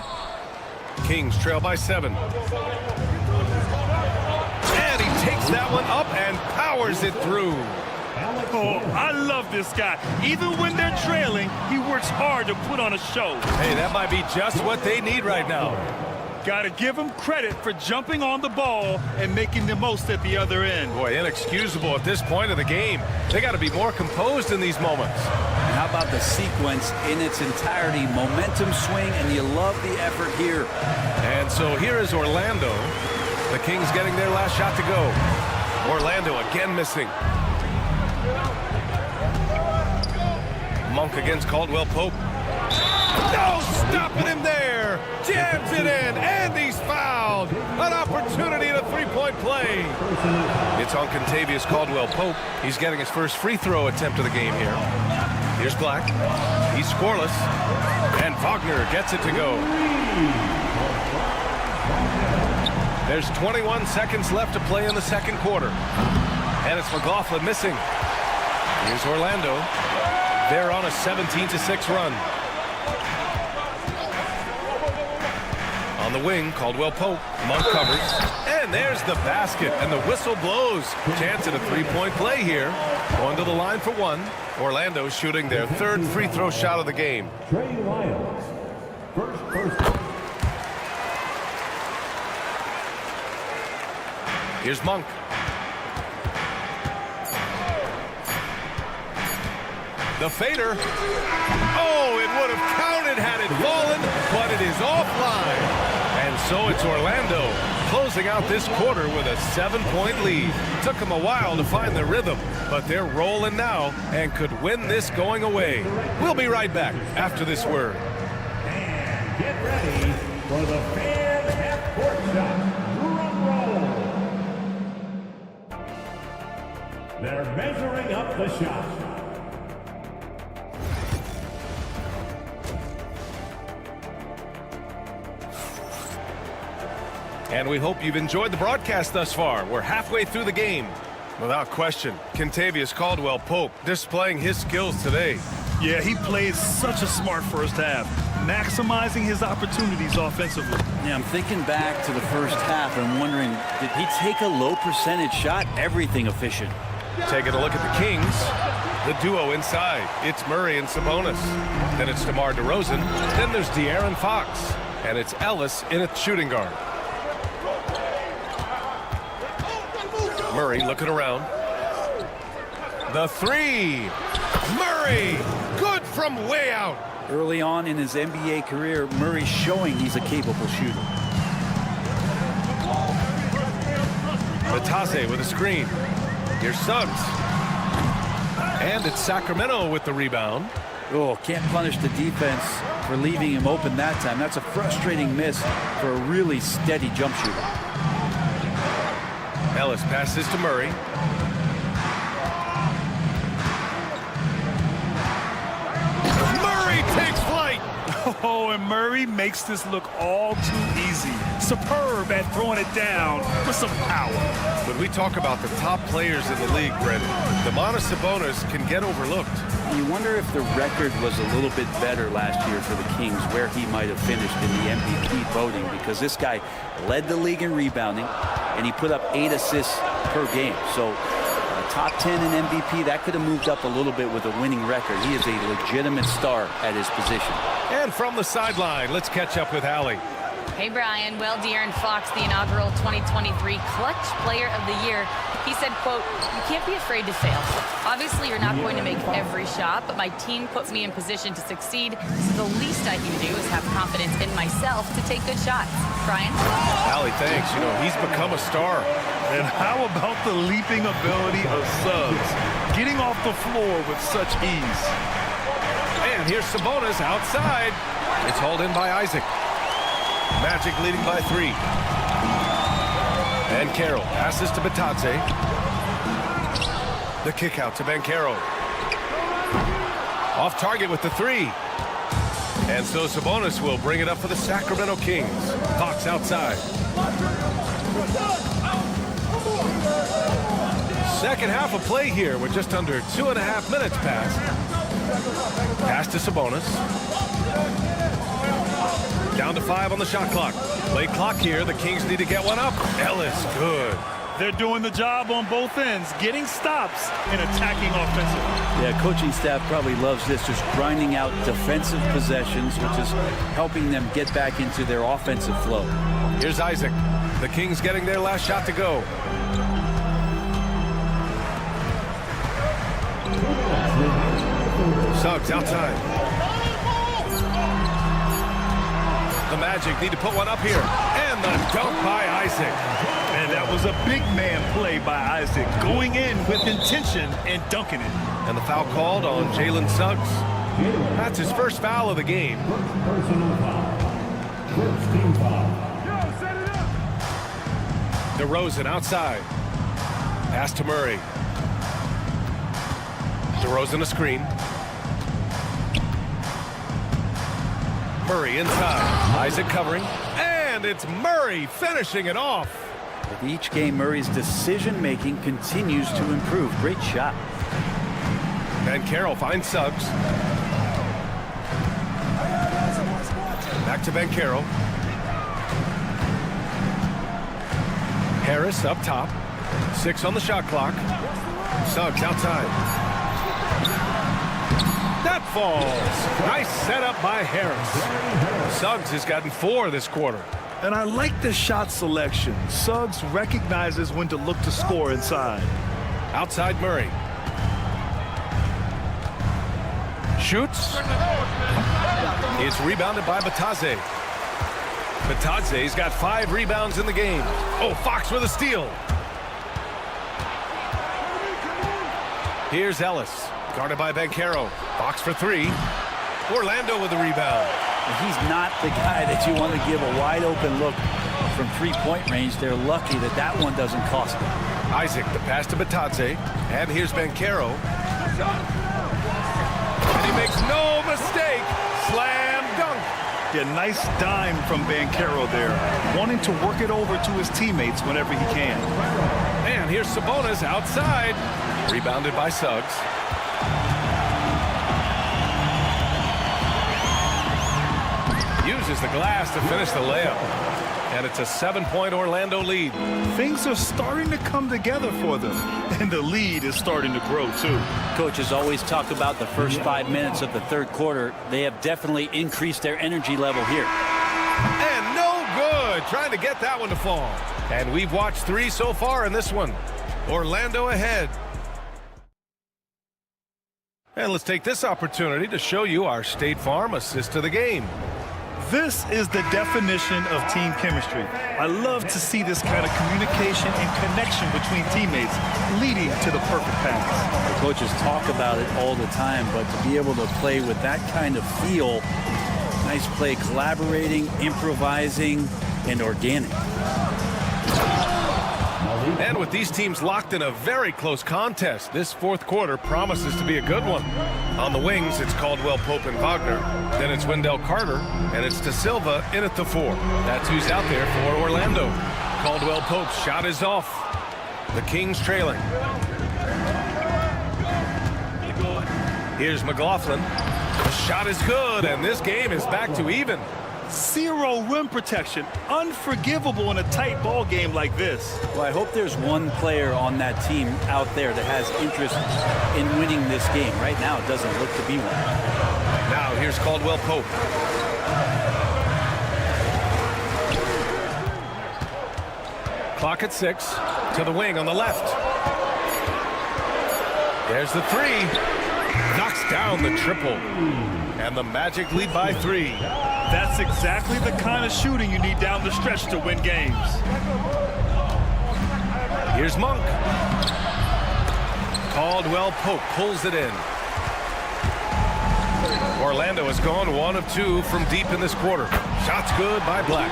Kings trail by 7. And he takes that one up and powers it through. Oh, I love this guy. Even when they're trailing, he works hard to put on a show. Hey, that might be just what they need right now. Got to give him credit for jumping on the ball and making the most at the other end. Boy, inexcusable at this point of the game. They got to be more composed in these moments. And how about the sequence in its entirety? Momentum swing, and you love the effort here. And so here is Orlando. The Kings getting their last shot to go. Orlando again missing. Monk against Caldwell Pope. No, stopping him there. Jams it in, and he's fouled. An opportunity at a three-point play. It's on Contavious Caldwell Pope. He's getting his first free throw attempt of the game here. Here's Black. He's scoreless. And Wagner gets it to go. There's 21 seconds left to play in the second quarter. And it's McLaughlin missing. Here's Orlando. They're on a 17-6 run. On the wing, Caldwell Pope. Monk covers. And there's the basket. And the whistle blows. Chance at a three-point play here. Going to the line for 1. Orlando shooting their 3rd free throw shot of the game. Trey Lyles. First. Here's Monk. The fader. Oh, it would have counted had it fallen, but it is offline. And so it's Orlando closing out this quarter with a 7-point lead. Took them a while to find their rhythm, but they're rolling now and could win this going away. We'll be right back after this word. And get ready for the fan half-court shot drum roll. They're measuring up the shot. And we hope you've enjoyed the broadcast thus far. We're halfway through the game. Without question, Kentavious Caldwell-Pope displaying his skills today. Yeah, he played such a smart first half, maximizing his opportunities offensively. Yeah, I'm thinking back to the first half and wondering, did he take a low percentage shot? Everything efficient. Taking a look at the Kings, the duo inside. It's Murray and Sabonis. Then it's DeMar DeRozan. Then there's De'Aaron Fox. And it's Ellis in at shooting guard. Murray looking around. The three. Murray, good from way out. Early on in his NBA career, Murray's showing he's a capable shooter. Batase with a screen. Here's Suggs. And it's Sacramento with the rebound. Oh, can't punish the defense for leaving him open that time. That's a frustrating miss for a really steady jump shooter. Ellis passes to Murray. Murray takes flight. Oh, and Murray makes this look all too easy. Superb at throwing it down with some power. When we talk about the top players in the league, Brendan, Domantas Sabonis can get overlooked. You wonder if the record was a little bit better last year for the Kings, where he might have finished in the MVP voting, because this guy led the league in rebounding, and he put up 8 assists per game. So top 10 in MVP, that could have moved up a little bit with a winning record. He is a legitimate star at his position. And from the sideline, let's catch up with Allie. Hey, Brian. Well, De'Aaron Fox, the inaugural 2023 Clutch Player of the Year, he said, quote, "You can't be afraid to fail. Obviously, you're not going to make every shot, but my team puts me in position to succeed, so the least I can do is have confidence in myself to take good shots." Brian? Allie, thanks. You know, he's become a star. And how about the leaping ability of Suggs, getting off the floor with such ease? And here's Sabonis outside. It's hauled in by Isaac. Magic leading by 3. And Carroll passes to Batadze. The kick out to Banchero. Off target with the 3. And so Sabonis will bring it up for the Sacramento Kings. Fox outside. Second half of play here. We're just under 2.5 minutes past. Pass to Sabonis. Down to 5 on the shot clock. Late clock here. The Kings need to get one up. Ellis, good. They're doing the job on both ends, getting stops and attacking offensively. Yeah, coaching staff probably loves this, just grinding out defensive possessions, which is helping them get back into their offensive flow. Here's Isaac. The Kings getting their last shot to go. Suggs outside. The Magic need to put one up here. And the dunk by Isaac. And that was a big man play by Isaac, going in with intention and dunking it. And the foul called on Jalen Suggs. That's his first foul of the game. DeRozan outside. Pass to Murray. DeRozan a screen. Murray inside. Isaac covering. And it's Murray finishing it off. With each game, Murray's decision-making continues to improve. Great shot. And Carroll finds Suggs. Back to Banchero. Harris up top. 6 on the shot clock. Suggs outside. That falls. Nice setup by Harris. Suggs has gotten 4 this quarter. And I like the shot selection. Suggs recognizes when to look to score inside. Outside Murray. Shoots. It's rebounded by Batadze. Batadze's got 5 rebounds in the game. Oh, Fox with a steal. Here's Ellis. Guarded by Banchero. Fox for 3. Orlando with the rebound. He's not the guy that you want to give a wide open look from 3-point range. They're lucky that that one doesn't cost them. Isaac, the pass to Batadze. And here's Banchero. And he makes no mistake. Slam dunk. Yeah, nice dime from Banchero there, wanting to work it over to his teammates whenever he can. And here's Sabonis outside. Rebounded by Suggs. Uses the glass to finish the layup. And it's a 7-point Orlando lead. Things are starting to come together for them, and the lead is starting to grow too. Coaches always talk about the first 5 minutes of the third quarter. They have definitely increased their energy level here. And no good. Trying to get that one to fall. And we've watched 3 so far in this one. Orlando ahead. And let's take this opportunity to show you our State Farm assist to the game. This is the definition of team chemistry. I love to see this kind of communication and connection between teammates leading to the perfect pass. The coaches talk about it all the time, but to be able to play with that kind of feel, nice play, collaborating, improvising, and organic. And with these teams locked in a very close contest, this fourth quarter promises to be a good one. On the wings, it's Caldwell Pope and Wagner. Then it's Wendell Carter, and it's De Silva in at the 4. That's who's out there for Orlando. Caldwell Pope's shot is off. The Kings trailing. Here's McLaughlin. The shot is good, and this game is back to even. 0 rim protection. Unforgivable in a tight ball game like this. Well, I hope there's one player on that team out there that has interest in winning this game. Right now, it doesn't look to be one. Now, here's Caldwell Pope. Clock at 6. To the wing on the left. There's the 3. Knocks down the triple. And the Magic lead by 3. That's exactly the kind of shooting you need down the stretch to win games. Here's Monk. Caldwell Pope pulls it in. Orlando has gone 1 of 2 from deep in this quarter. Shots good by Black.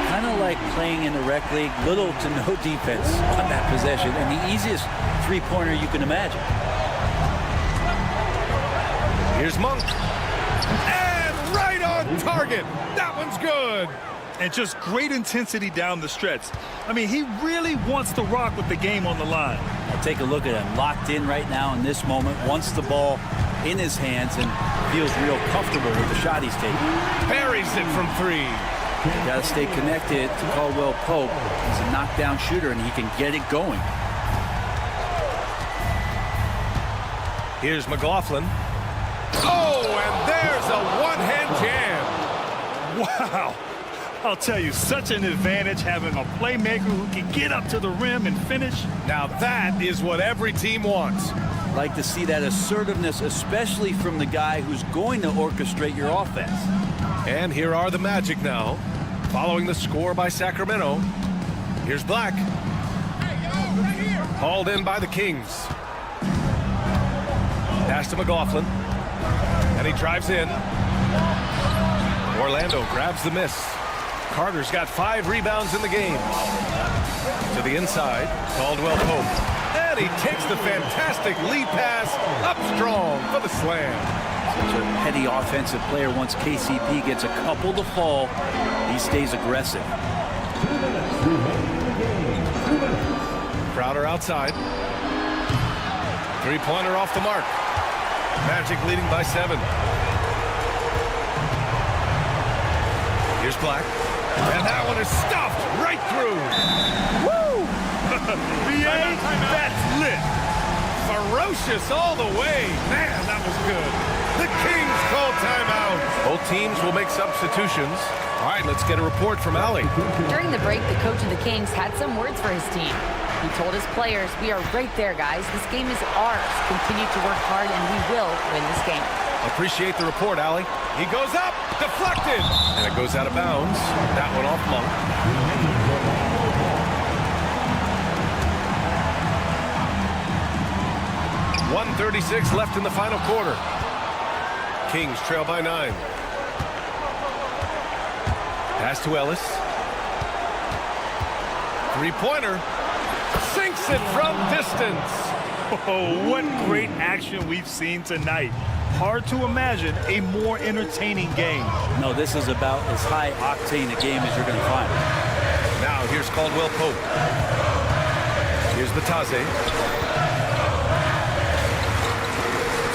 Kind of like playing in the rec league, little to no defense on that possession, and the easiest three-pointer you can imagine. Here's Monk. And right on target. That one's good. And just great intensity down the stretch. I mean, he really wants to rock with the game on the line. I'll take a look at him. Locked in right now in this moment. Wants the ball in his hands and feels real comfortable with the shot he's taking. Buries it from 3. You got to stay connected to Caldwell Pope. He's a knockdown shooter, and he can get it going. Here's McLaughlin. Oh, and there's a one-hand jam. Wow. I'll tell you, such an advantage having a playmaker who can get up to the rim and finish. Now that is what every team wants. Like to see that assertiveness, especially from the guy who's going to orchestrate your offense. And here are the Magic now, following the score by Sacramento. Here's Black. Hauled in by the Kings. Pass to McLaughlin. And he drives in. Orlando grabs the miss. Carter's got 5 rebounds in the game. To the inside, Caldwell Pope. And he takes the fantastic lead pass up strong for the slam. Such a heady offensive player. Once KCP gets a couple to fall, he stays aggressive. Crowder outside. Three-pointer off the mark. Magic leading by 7. Here's Black. And that one is stuffed right through. Woo! BA, that's lit. Ferocious all the way. Man, that was good. The Kings call timeout. Both teams will make substitutions. All right, let's get a report from Allie. During the break, the coach of the Kings had some words for his team. He told his players, "We are right there, guys. This game is ours. Continue to work hard, and we will win this game." Appreciate the report, Allie. He goes up, deflected, and it goes out of bounds. That one off Monk. 1:36 left in the final quarter. Kings trail by 9. Pass to Ellis. Three-pointer. Sinks it from distance. Oh, what great action we've seen tonight. Hard to imagine a more entertaining game. No, this is about as high octane a game as you're going to find. Now here's Caldwell Pope. Here's Batadze.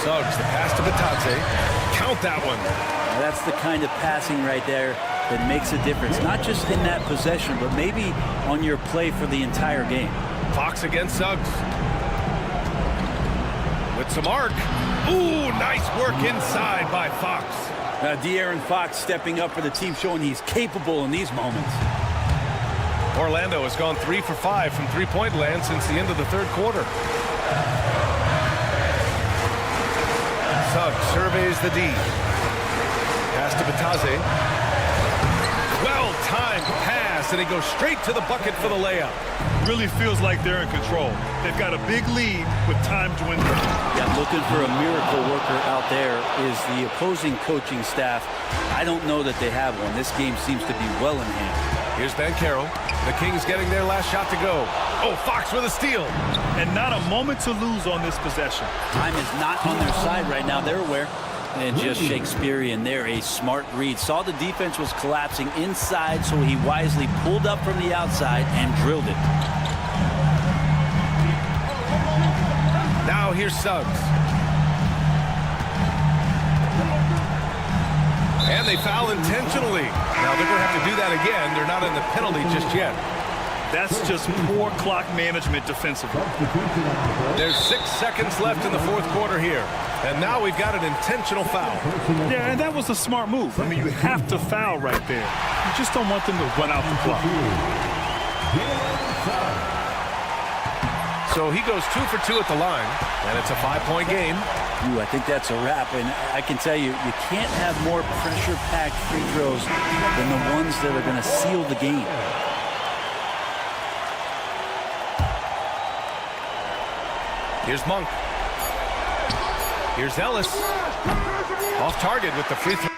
Suggs, the pass to Batadze. Count that one. Now, that's the kind of passing right there that makes a difference. Not just in that possession, but maybe on your play for the entire game. Fox against Suggs. With some arc. Ooh, nice work inside by Fox. Now, De'Aaron Fox stepping up for the team, showing he's capable in these moments. Orlando has gone 3 for 5 from three-point land since the end of the third quarter. Suggs surveys the D. Pass to Batadze. Well-timed pass, and he goes straight to the bucket for the layup. Really feels like they're in control. They've got a big lead with time dwindling. Yeah, looking for a miracle worker out there is the opposing coaching staff. I don't know that they have one. This game seems to be well in hand. Here's Banchero. The Kings getting their last shot to go. Oh, Fox with a steal. And not a moment to lose on this possession. Time is not on their side right now. They're aware. And just Shakespearean there, a smart read. Saw the defense was collapsing inside, so he wisely pulled up from the outside and drilled it. Now here's Suggs. And they foul intentionally. Now they're going to have to do that again. They're not in the penalty just yet. That's just poor clock management defensively. There's 6 seconds left in the fourth quarter here. And now we've got an intentional foul. Yeah, and that was a smart move. I mean, you have to foul right there. You just don't want them to run out the clock. So he goes 2 for 2 at the line, and it's a 5-point game. Ooh, I think that's a wrap, and I can tell you, you can't have more pressure-packed free throws than the ones that are going to seal the game. Here's Monk. Here's Ellis. Off target with the free throw.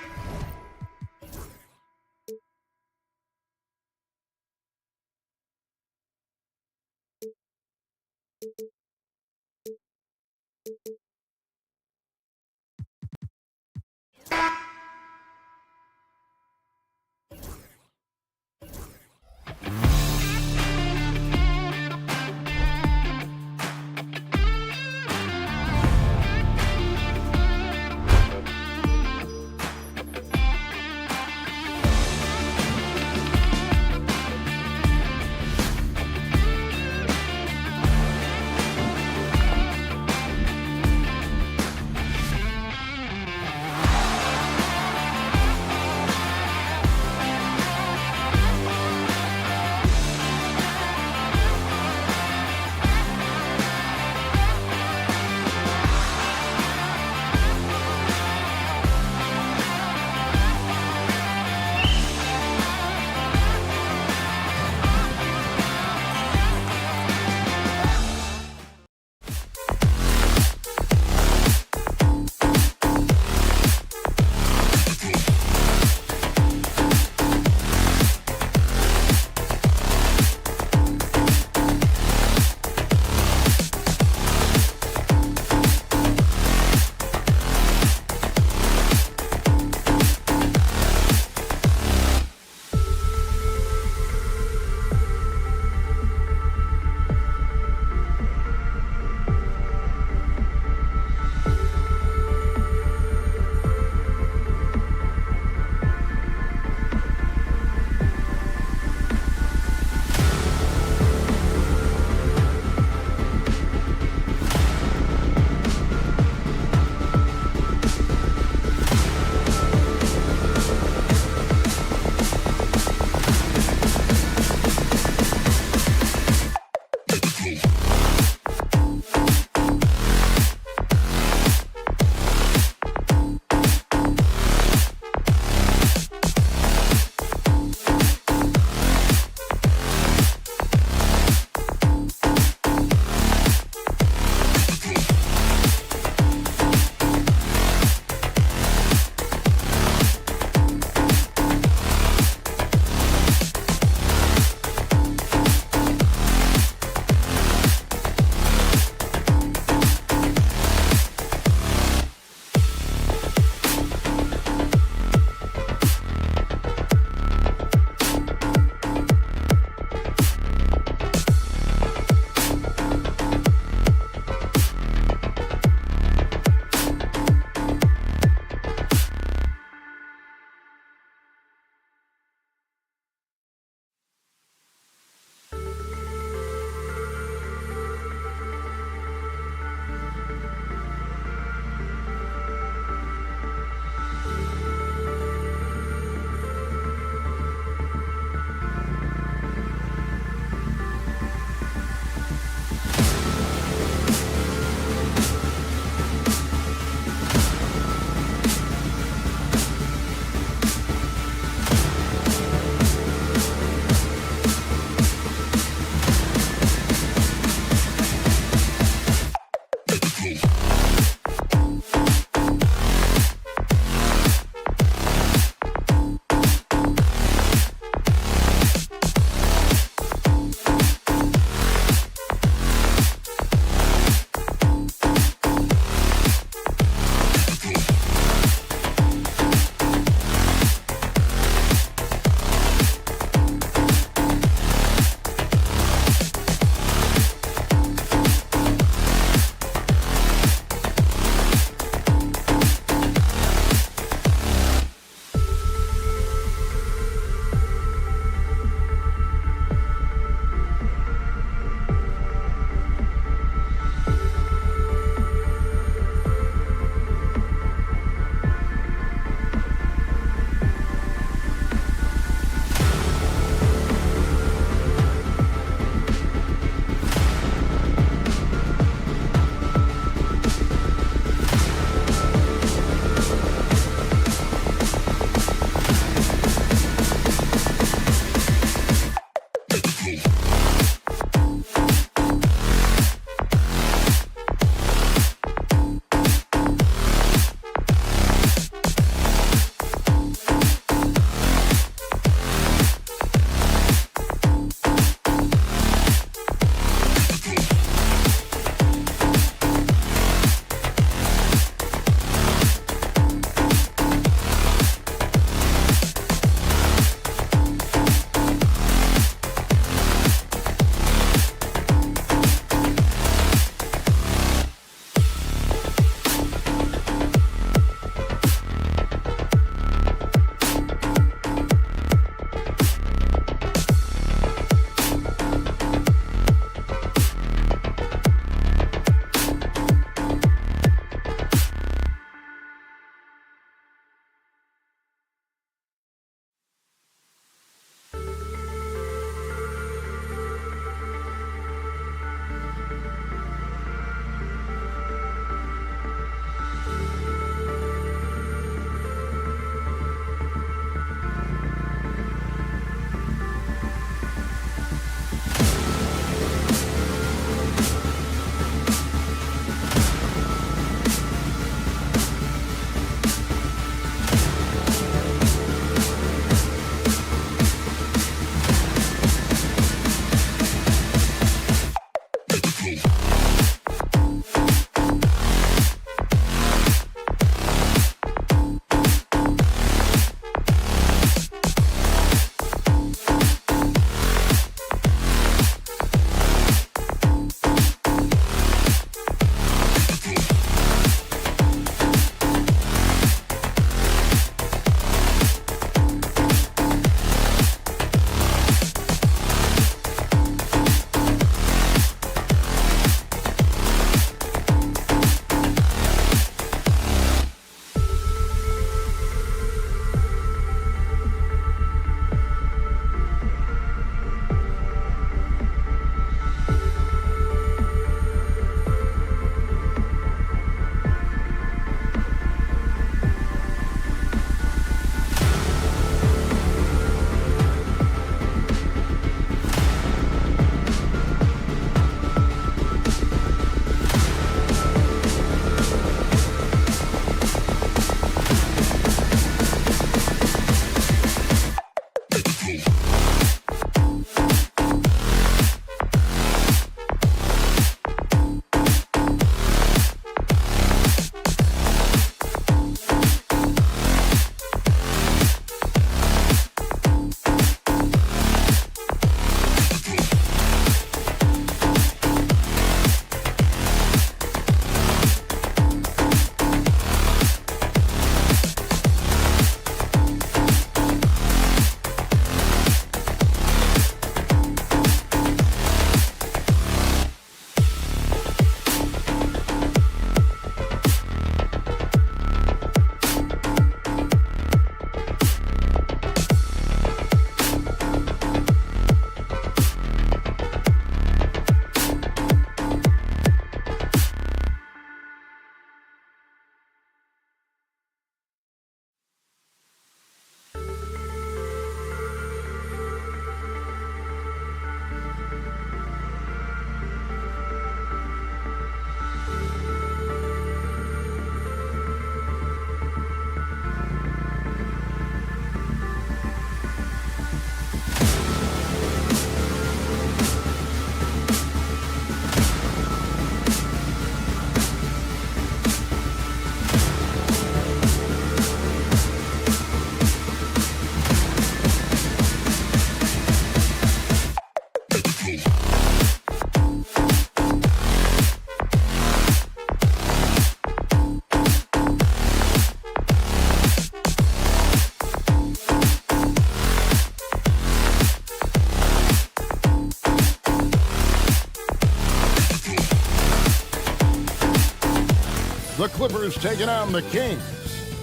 The Clippers taking on the Kings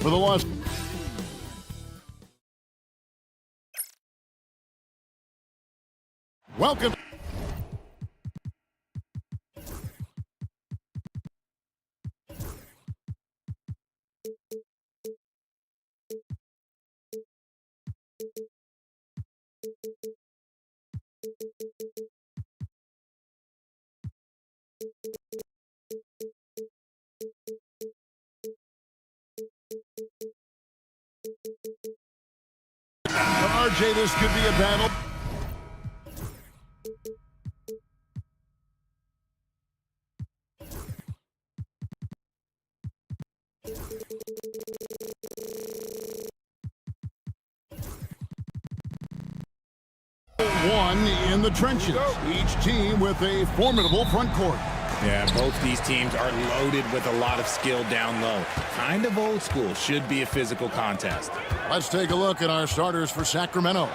for the loss. Welcome. RJ, this could be a battle. One in the trenches, each team with a formidable front court. Yeah, both these teams are loaded with a lot of skill down low. Kind of old school. Should be a physical contest. Let's take a look at our starters for Sacramento.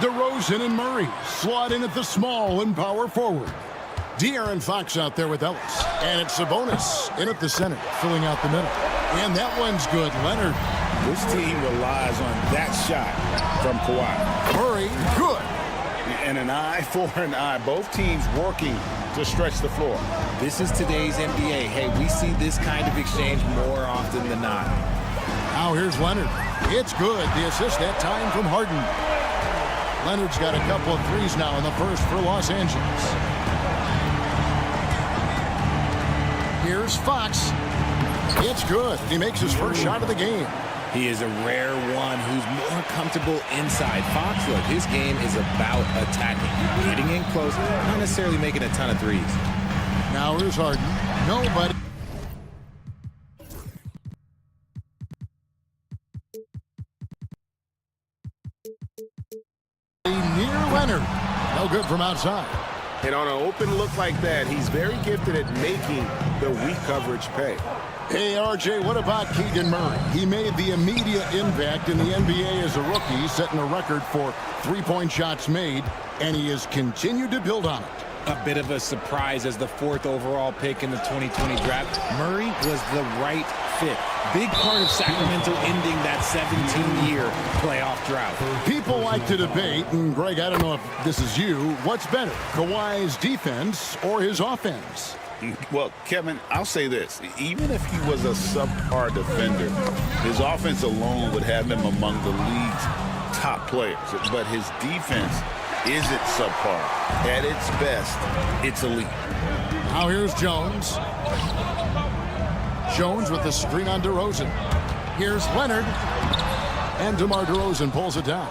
DeRozan and Murray slot in at the small and power forward. De'Aaron Fox out there with Ellis. And it's Sabonis in at the center, filling out the middle. And that one's good, Leonard. This team relies on that shot from Kawhi. Murray, good. And an eye for an eye. Both teams working to stretch the floor. This is today's NBA. Hey, we see this kind of exchange more often than not. Now here's Leonard. It's good. The assist that time from Harden. Leonard's got a couple of threes now in the first for Los Angeles. Here's Fox. It's good. He makes his first shot of the game. He is a rare one who's more comfortable inside. Fox, look, his game is about attacking, getting in close, not necessarily making a ton of threes. Now here's Harden. Nobody. Near Leonard. No good from outside. And on an open look like that, he's very gifted at making the weak coverage pay. Hey, RJ, what about Keegan Murray? He made the immediate impact in the NBA as a rookie, setting a record for three-point shots made, and he has continued to build on it. A bit of a surprise as the 4th overall pick in the 2020 draft. Murray was the right fit. Big part of Sacramento ending that 17-year playoff drought. People like to debate, and Greg, I don't know if this is you, what's better, Kawhi's defense or his offense? Well, Kevin, I'll say this. Even if he was a subpar defender, his offense alone would have him among the league's top players. But his defense isn't subpar. At its best, it's elite. Now here's Jones. Jones with the screen on DeRozan. Here's Leonard. And DeMar DeRozan pulls it down.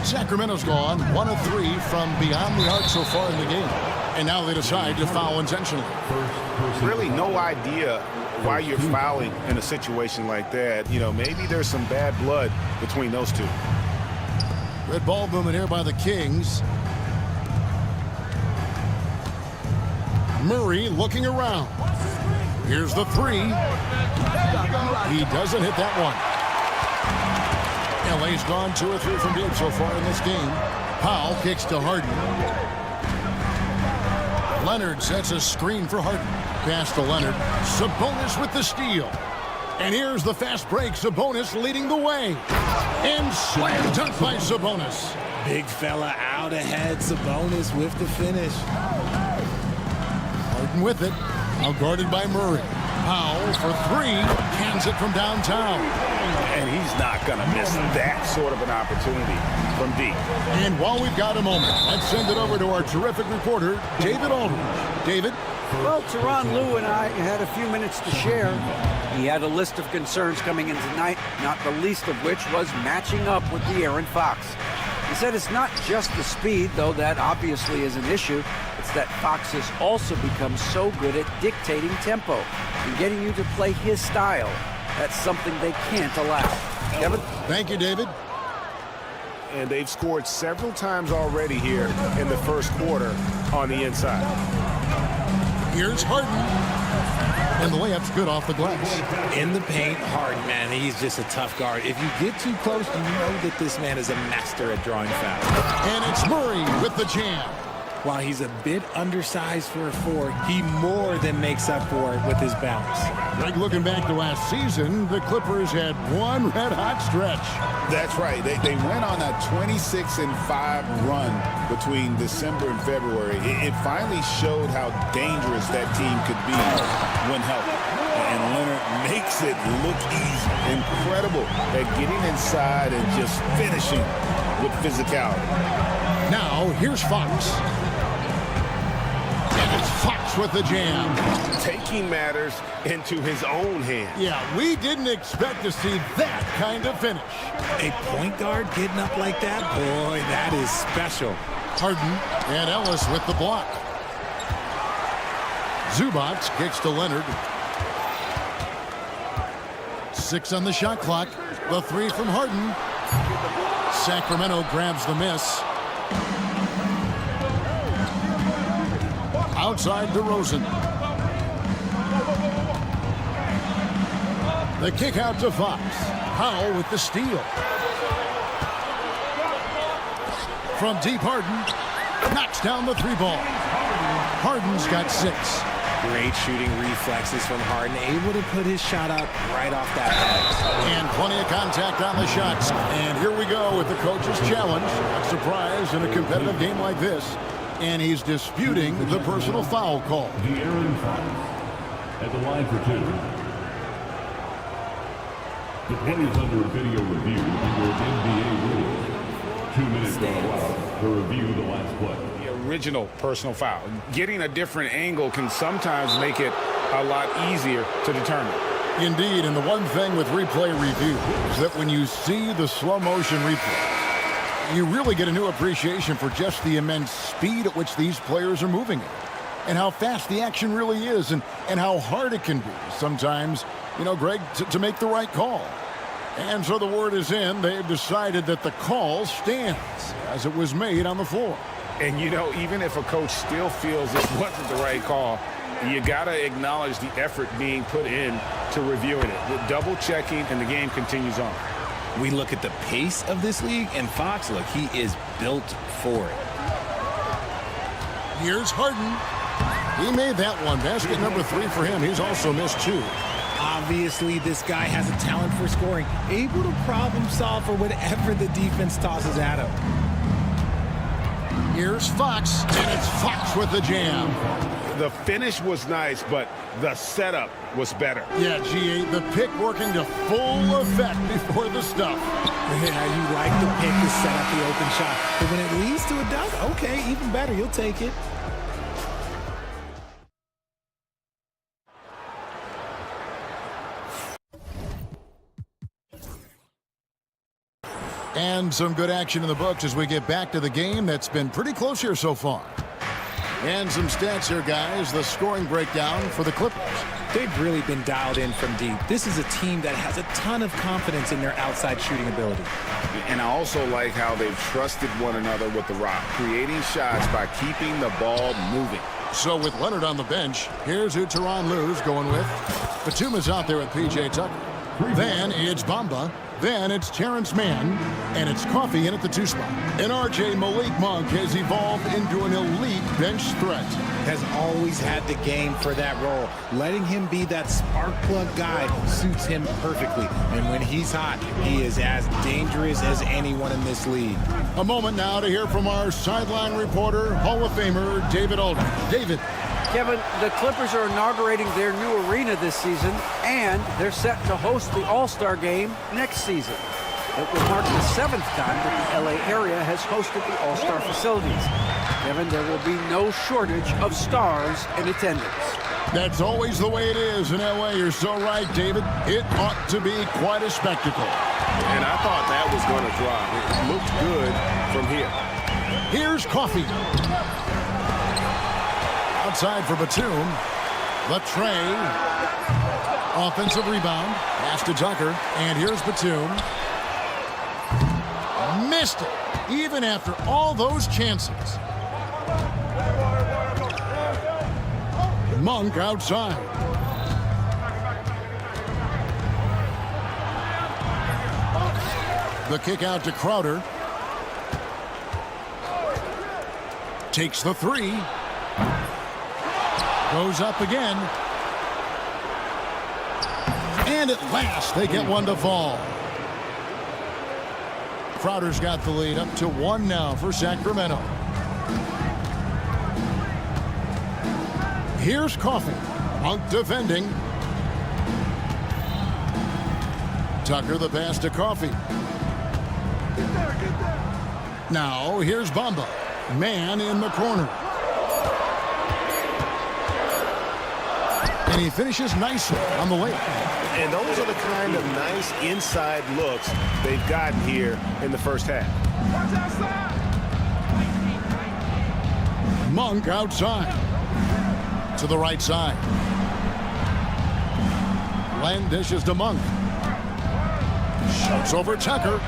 Sacramento's gone 1 of 3 from beyond the arc so far in the game. And now they decide to foul intentionally. Really no idea why you're fouling in a situation like that. You know, maybe there's some bad blood between those two. Red ball movement here by the Kings. Murray looking around. Here's the 3. He doesn't hit that one. LA's gone 2 or 3 from deep so far in this game. Powell kicks to Harden. Leonard sets a screen for Harden. Pass to Leonard. Sabonis with the steal. And here's the fast break. Sabonis leading the way. And slam dunk by Sabonis. Big fella out ahead. Sabonis with the finish. Harden with it. Now guarded by Murray. Powell for 3. Cans it from downtown. And he's not going to miss that sort of an opportunity from deep. And while we've got a moment, let's send it over to our terrific reporter, David Aldridge. David? Well, Teron Lou and I had a few minutes to share. He had a list of concerns coming in tonight, not the least of which was matching up with De'Aaron Fox. He said it's not just the speed, though that obviously is an issue. It's that Fox has also become so good at dictating tempo and getting you to play his style. That's something they can't allow. Kevin? Thank you, David. And they've scored several times already here in the first quarter on the inside. Here's Harden. And the layup's good off the glass. In the paint, Harden, man, he's just a tough guard. If you get too close, you know that this man is a master at drawing fouls. And it's Murray with the jam. While he's a bit undersized for a 4, he more than makes up for it with his bounce. Greg, looking back to last season, the Clippers had one red-hot stretch. That's right. They went on a 26-5 run between December and February. It finally showed how dangerous that team could be when healthy. And Leonard makes it look easy. Incredible at getting inside and just finishing with physicality. Now, here's Fox. And it's Fox with the jam. Taking matters into his own hands. Yeah, we didn't expect to see that kind of finish. A point guard getting up like that? Boy, that is special. Harden and Ellis with the block. Zubac kicks to Leonard. 6 on the shot clock. The 3 from Harden. Sacramento grabs the miss. Outside DeRozan. The kick out to Fox. Powell with the steal. From deep, Harden knocks down the 3 ball. Harden's got 6. Great shooting reflexes from Harden, able to put his shot up right off that edge. And plenty of contact on the shots. And here we go with the coach's challenge. A surprise in a competitive game like this. And he's disputing the personal foul call. De'Aaron Fox at the line for 2. The play is under video review under NBA rules. 2 minutes are allowed to review the last play. The original personal foul. Getting a different angle can sometimes make it a lot easier to determine. Indeed, and the one thing with replay review is that when you see the slow motion replay, you really get a new appreciation for just the immense speed at which these players are moving and how fast the action really is and how hard it can be sometimes, you know, Greg, to make the right call. And so the word is in. They've decided that the call stands as it was made on the floor. And, you know, even if a coach still feels this wasn't the right call, you got to acknowledge the effort being put in to reviewing it. With double checking, and the game continues on. We look at the pace of this league, and Fox, look, he is built for it. Here's Harden. He made that one. Basket number 3 for him. He's also missed 2. Obviously, this guy has a talent for scoring, able to problem solve for whatever the defense tosses at him. Here's Fox, and it's Fox with the jam. The finish was nice, but the setup was better. Yeah, G8, the pick working to full effect before the stuff. Yeah, you like the pick to set up the open shot. But when it leads to a dunk, okay, even better, you'll take it. And some good action in the books as we get back to the game that's been pretty close here so far. And some stats here, guys. The scoring breakdown for the Clippers. They've really been dialed in from deep. This is a team that has a ton of confidence in their outside shooting ability. And I also like how they've trusted one another with the rock, creating shots by keeping the ball moving. So with Leonard on the bench, here's who Tyronn Lue's going with. Batum is out there with P.J. Tucker. Then it's Bamba. Then it's Terrence Mann, and it's Coffee in at the 2 spot. And R.J. Malik Monk has evolved into an elite bench threat. Has always had the game for that role. Letting him be that spark plug guy suits him perfectly. And when he's hot, he is as dangerous as anyone in this league. A moment now to hear from our sideline reporter, Hall of Famer David Alden. David. Kevin, the Clippers are inaugurating their new arena this season, and they're set to host the All-Star Game next season. It will mark the 7th time that the LA area has hosted the All-Star facilities. Kevin, there will be no shortage of stars in attendance. That's always the way it is in LA. You're so right, David. It ought to be quite a spectacle. And I thought that was going to drop. It looked good from here. Here's Coffee. Outside for Batum. The tray. Offensive rebound. Pass to Tucker. And here's Batum. Missed it. Even after all those chances. Monk outside. The kick out to Crowder. Takes the three. Goes up again. And at last, they get one to fall. Crowder's got the lead up to 1 now for Sacramento. Here's Coffey. Monk defending. Tucker the pass to Coffey. Now here's Bamba. Man in the corner. And he finishes nicely on the layup. And those are the kind of nice inside looks they've gotten here in the first half. Monk outside. To the right side. Len dishes to Monk. Shoots over Tucker.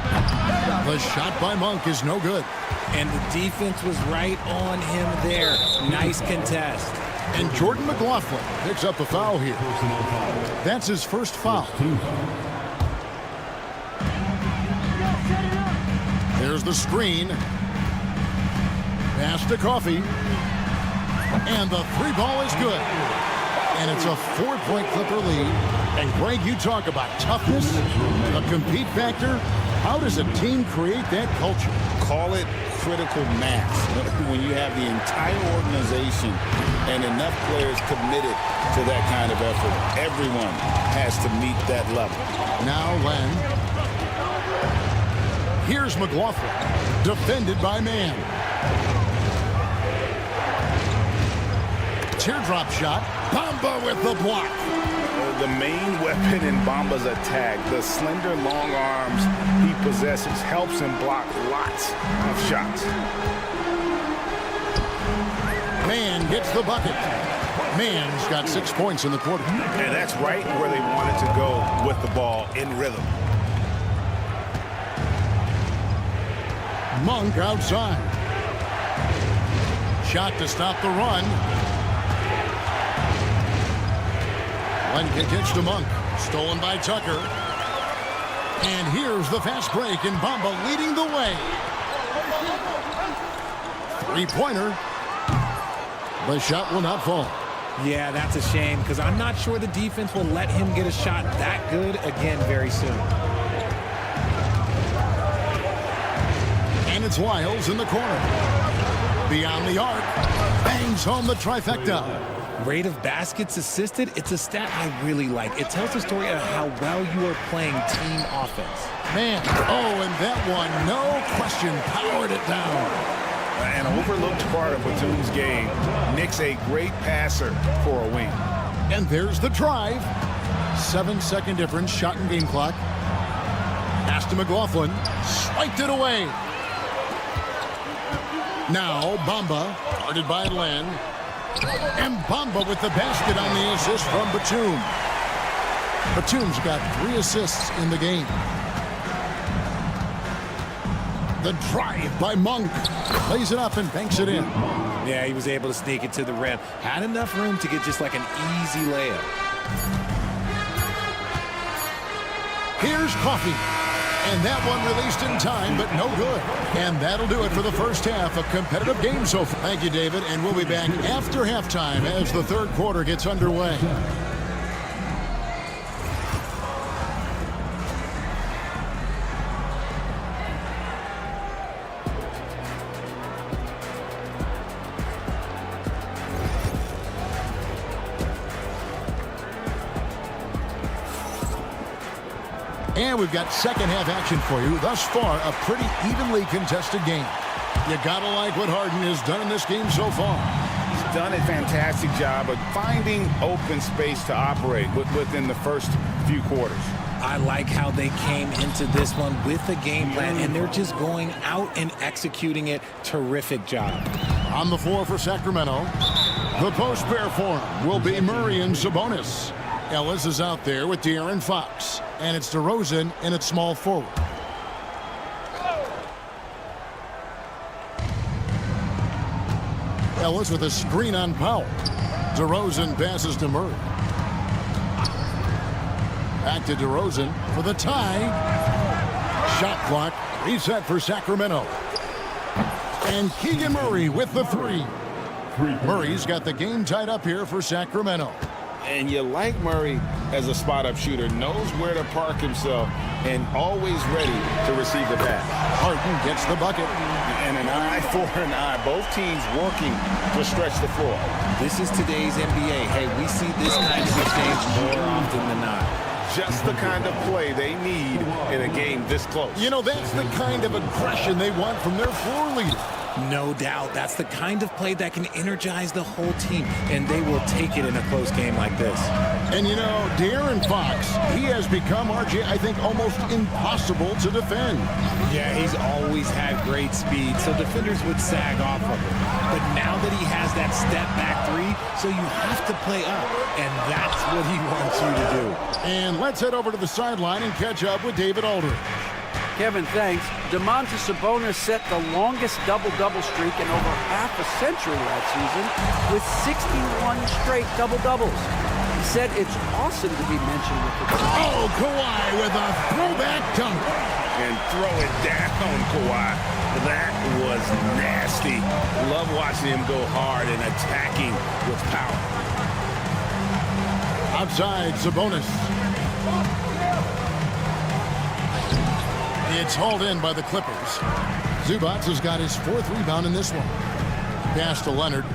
The shot by Monk is no good. And the defense was right on him there. Nice contest. And Jordan McLaughlin picks up a foul here. That's his first foul. There's the screen. Pass to Coffey. And the three ball is good. And it's a 4-point Clipper lead. And Greg, you talk about toughness, a compete factor. How does a team create that culture? Call it critical mass. When you have the entire organization and enough players committed to that kind of effort, everyone has to meet that level. Now Len. Here's McLaughlin, defended by Man. Teardrop shot. Bamba with the block. The main weapon in Bamba's attack, the slender long arms he possesses, helps him block lots of shots. Man gets the bucket. Man's got 6 points in the quarter. And that's right where they wanted to go with the ball, in rhythm. Monk outside. Shot to stop the run. Len kicks to Monk. Stolen by Tucker. And here's the fast break, and Bamba leading the way. Three-pointer. The shot will not fall. Yeah, that's a shame because I'm not sure the defense will let him get a shot that good again very soon. And it's Wiles in the corner. Beyond the arc. Bangs home the trifecta. Rate of baskets assisted, it's a stat I really like. It tells the story of how well you are playing team offense. Man, oh, and that one, no question, powered it down. An overlooked part of Batum's game. Nick's a great passer for a wing. And there's the drive. 7-second difference, shot and game clock. Pass to McLaughlin, swiped it away. Now Bamba, guarded by Len. And Bamba with the basket on the assist from Batum. Batum's got 3 assists in the game. The drive by Monk. Lays it up and banks it in. Yeah, he was able to sneak it to the rim. Had enough room to get just like an easy layup. Here's Coffey. And that one released in time, but no good. And that'll do it for the first half. A competitive game so far. Thank you, David. And we'll be back after halftime as the third quarter gets underway. And we've got second half action for you. Thus far, a pretty evenly contested game. You gotta like what Harden has done in this game so far. He's done a fantastic job of finding open space to operate within the first few quarters. I like how they came into this one with a game plan, and they're just going out and executing it. Terrific job. On the floor for Sacramento, the post pair form will be Murray and Sabonis. Ellis is out there with De'Aaron Fox. And it's DeRozan in its small forward. Ellis with a screen on Powell. DeRozan passes to Murray. Back to DeRozan for the tie. Shot clock reset for Sacramento. And Keegan Murray with the three. Murray's got the game tied up here for Sacramento. And you like Murray as a spot-up shooter, knows where to park himself, and always ready to receive the pass. Harden gets the bucket. And an eye for an eye. Both teams working to stretch the floor. This is today's NBA. Hey, we see this kind of exchange more often than not. Just the kind of play they need in a game this close. You know, that's the kind of aggression they want from their floor leader. No doubt. That's the kind of play that can energize the whole team, and they will take it in a close game like this. And, you know, De'Aaron Fox, he has become, RJ, I think, almost impossible to defend. Yeah, he's always had great speed, so defenders would sag off of him. But now that he has that step-back three, so you have to play up, and that's what he wants you to do. And let's head over to the sideline and catch up with David Aldridge. Kevin, thanks. Domantas Sabonis set the longest double-double streak in over half a century last season with 61 straight double-doubles. He said it's awesome to be mentioned with the team. Oh, Kawhi with a throwback dunk. And throw it down, Kawhi. That was nasty. Love watching him go hard and attacking with power. Outside, Sabonis. It's hauled in by the Clippers. Zubac has got his fourth rebound in this one. Pass to Leonard.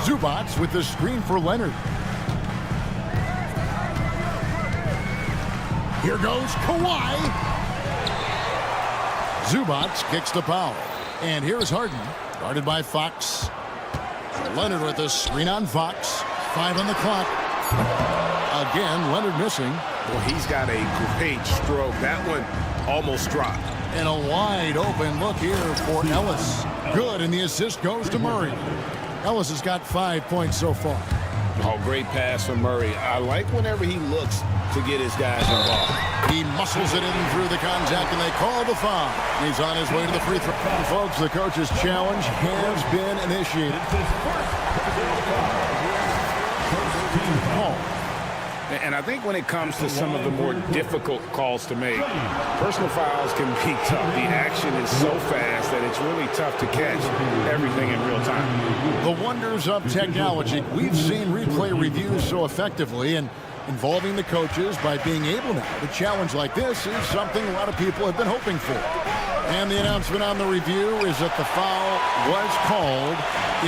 Zubac with the screen for Leonard. Here goes Kawhi. Zubac kicks the foul. And here's Harden, guarded by Fox. Leonard with the screen on Fox. 5 on the clock. Again, Leonard missing. Well, he's got a great stroke. That one almost dropped. And a wide open look here for Ellis. Good, and the assist goes to Murray. Ellis has got 5 points so far. Oh, great pass from Murray. I like whenever he looks to get his guys involved. He muscles it in through the contact, and they call the foul. He's on his way to the free throw. Folks, the coach's challenge has been initiated. And I think when it comes to some of the more difficult calls to make, personal fouls can be tough. The action is so fast that it's really tough to catch everything in real time. The wonders of technology. We've seen replay reviews so effectively, and involving the coaches by being able now to challenge like this is something a lot of people have been hoping for. And the announcement on the review is that the foul was called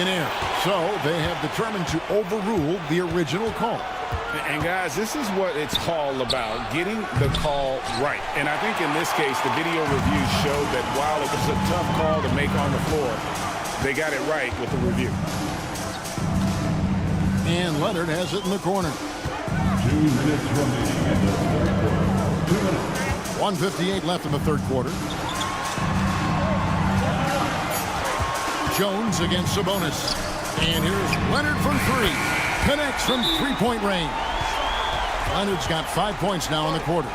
in error. So they have determined to overrule the original call. And guys, this is what it's all about, getting the call right. And I think in this case, the video review showed that while it was a tough call to make on the floor, they got it right with the review. And Leonard has it in the corner. 2 minutes remaining in the third quarter. 2 minutes. 1:58 left in the third quarter. Jones against Sabonis. And here's Leonard from three. Connects from three-point range. Leonard's got 5 points now in the quarter.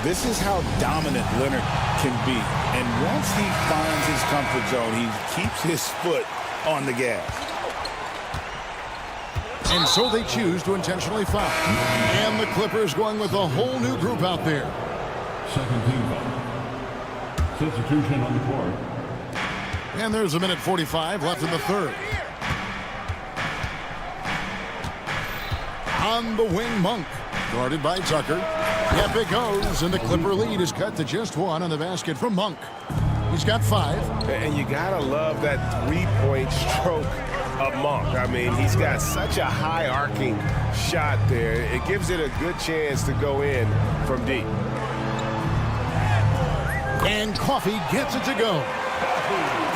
This is how dominant Leonard can be. And once he finds his comfort zone, he keeps his foot on the gas. And so they choose to intentionally foul. And the Clippers going with a whole new group out there. Second team foul. Substitution on the court. And there's 1:45 left in the third. On the wing, Monk, guarded by Tucker. Yep, it goes, and the Clipper lead is cut to just 1 on the basket from Monk. He's got 5. And you gotta love that three-point stroke of Monk. I mean, he's got such a high arcing shot there. It gives it a good chance to go in from deep. And Coffee gets it to go.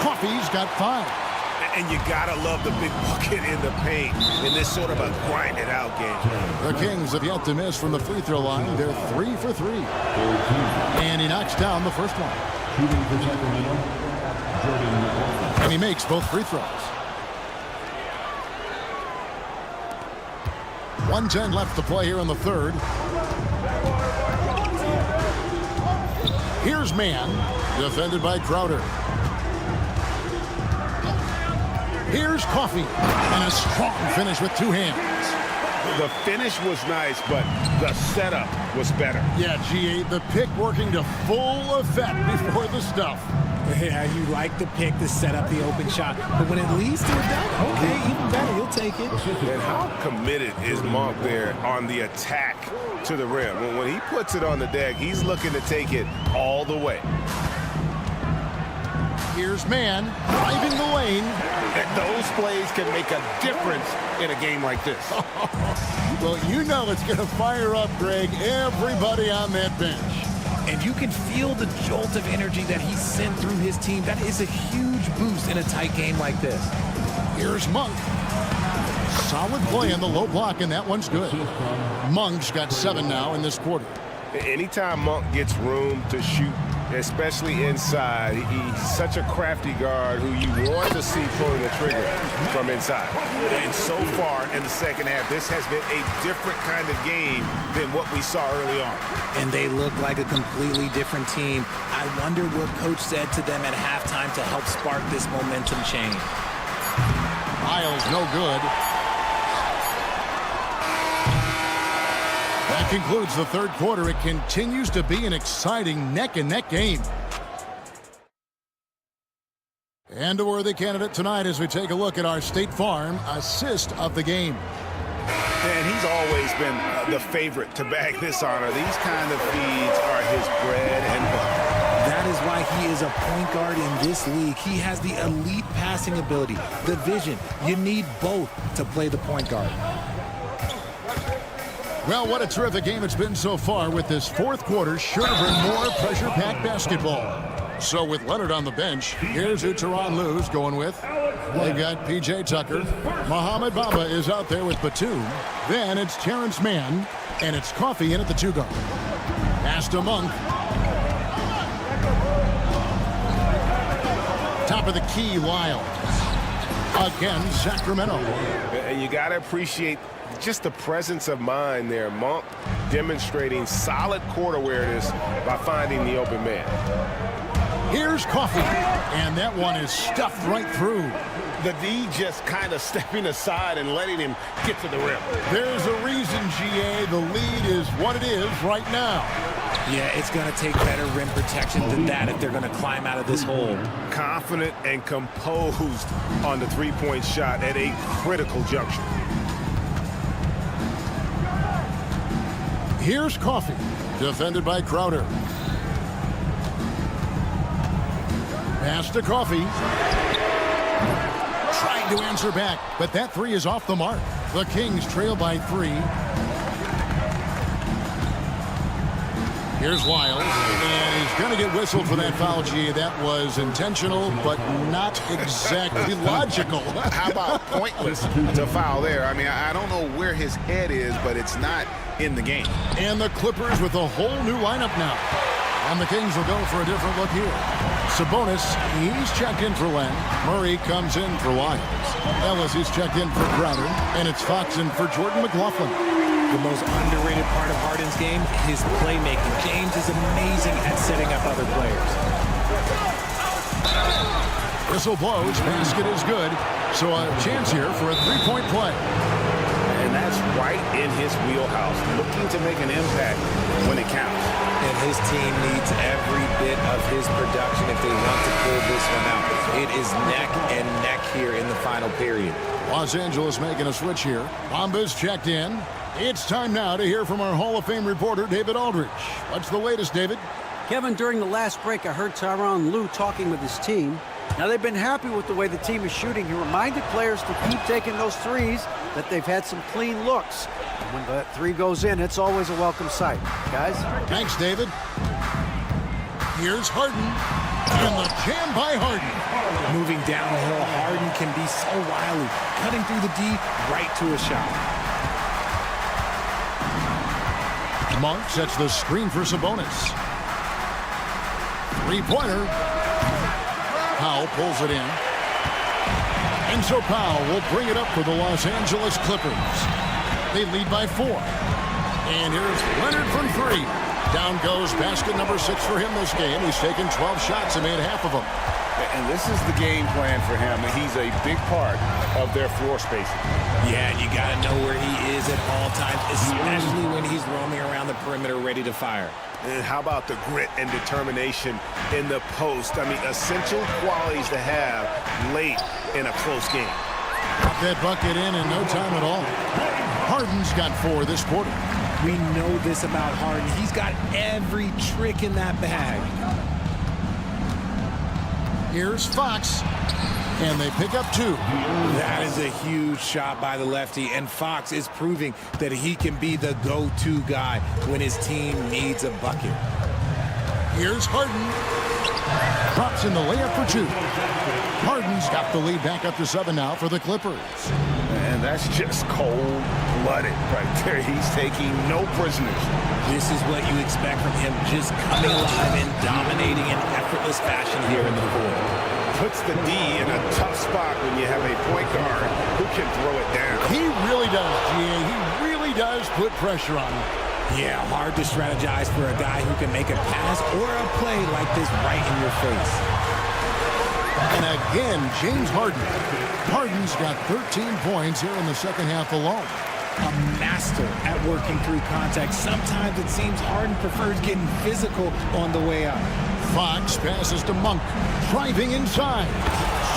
Coffee's got 5. And you gotta love the big bucket in the paint in this sort of a grinded-out game. The Kings have yet to miss from the free throw line. They're 3 for 3. And he knocks down the first one. Shooting for Sacramento, Jordan. And he makes both free throws. 1:10 left to play here in the third. Here's Mann, defended by Crowder. Here's Coffee, and a strong finish with 2 hands. The finish was nice, but the setup was better. Yeah, GA, the pick working to full effect before the stuff. Yeah, you like the pick to set up the open shot, but when it leads to a dunk, okay, even better, you'll take it. And how committed is Monk there on the attack to the rim? When he puts it on the deck, he's looking to take it all the way. Here's Mann driving the lane. Those plays can make a difference in a game like this. Well, you know it's going to fire up, Greg, everybody on that bench. And you can feel the jolt of energy that he sent through his team. That is a huge boost in a tight game like this. Here's Monk. Solid play in the low block, and that one's good. Monk's got 7 now in this quarter. Anytime Monk gets room to shoot, especially inside, he's such a crafty guard who you want to see pulling the trigger from inside. And so far in the second half, this has been a different kind of game than what we saw early on. And they look like a completely different team. I wonder what Coach said to them at halftime to help spark this momentum change. Miles, no good. That concludes the third quarter. It continues to be an exciting neck-and-neck game. And a worthy candidate tonight as we take a look at our State Farm assist of the game. And he's always been the favorite to bag this honor. These kind of feeds are his bread and butter. That is why he is a point guard in this league. He has the elite passing ability, the vision. You need both to play the point guard. Well, what a terrific game it's been so far, with this fourth quarter sure to bring more pressure-packed basketball. So with Leonard on the bench, here's who Tyronn Lue's going with. They've got P.J. Tucker. Mohamed Bamba is out there with Batum. Then it's Terrence Mann, and it's Coffey in at the 2-guard. Pass to Monk. Top of the key, Lyles. Again, Sacramento. You got to appreciate just the presence of mind there. Monk demonstrating solid court awareness by finding the open man. Here's Coffey, and that one is stuffed right through. The D just kind of stepping aside and letting him get to the rim. There's a reason, GA, the lead is what it is right now. Yeah, it's going to take better rim protection than that if they're going to climb out of this hole. Confident and composed on the three-point shot at a critical juncture. Here's Coffey, defended by Crowder. Pass to Coffey. Trying to answer back, but that three is off the mark. The Kings trail by 3. Here's Lyles, and he's going to get whistled for that foul, G. That was intentional, but not exactly logical. How about pointless to foul there? I mean, I don't know where his head is, but it's not in the game. And the Clippers with a whole new lineup now. And the Kings will go for a different look here. Sabonis, he's checked in for Len. Murray comes in for Lyles. Ellis is checked in for Crowder. And it's Fox in for Jordan McLaughlin. The most underrated part of Harden's game, his playmaking. James is amazing at setting up other players. Whistle blows, basket is good. So a chance here for a three-point play. And that's right in his wheelhouse, looking to make an impact when it counts. And his team needs every bit of his production if they want to pull this one out. It is neck and neck here in the final period. Los Angeles making a switch here. Bamba's checked in. It's time now to hear from our Hall of Fame reporter, David Aldridge. What's the latest, David? Kevin, during the last break, I heard Tyronn Lue talking with his team. Now, they've been happy with the way the team is shooting. He reminded players to keep taking those threes, that they've had some clean looks. And when that three goes in, it's always a welcome sight. Guys? Thanks, David. Here's Harden. And the jam by Harden. Moving downhill, Harden can be so wily. Cutting through the D, right to a shot. Monk sets the screen for Sabonis. Three-pointer. Powell pulls it in. And so Powell will bring it up for the Los Angeles Clippers. They lead by 4. And here's Leonard from 3. Down goes basket number 6 for him this game. He's taken 12 shots and made half of them. And this is the game plan for him, and he's a big part of their floor spacing. Yeah, you got to know where he is at all times, especially when he's roaming around the perimeter ready to fire. And how about the grit and determination in the post? I mean, essential qualities to have late in a close game. Got that bucket in no time at all. Harden's got 4 this quarter. We know this about Harden. He's got every trick in that bag. Here's Fox, and they pick up 2. That is a huge shot by the lefty, and Fox is proving that he can be the go-to guy when his team needs a bucket. Here's Harden. Drops in the layup for 2. Harden's got the lead back up to 7 now for the Clippers. And that's just cold-blooded right there. He's taking no prisoners. This is what you expect from him, just coming alive and dominating in effortless fashion here in the fourth. Puts the D in a tough spot when you have a point guard who can throw it down. He really does, GA. He really does put pressure on him. Yeah, hard to strategize for a guy who can make a pass or a play like this right in your face. And again, James Harden. Harden's got 13 points here in the second half alone. A master at working through contact. Sometimes it seems Harden prefers getting physical on the way up. Fox passes to Monk, driving inside.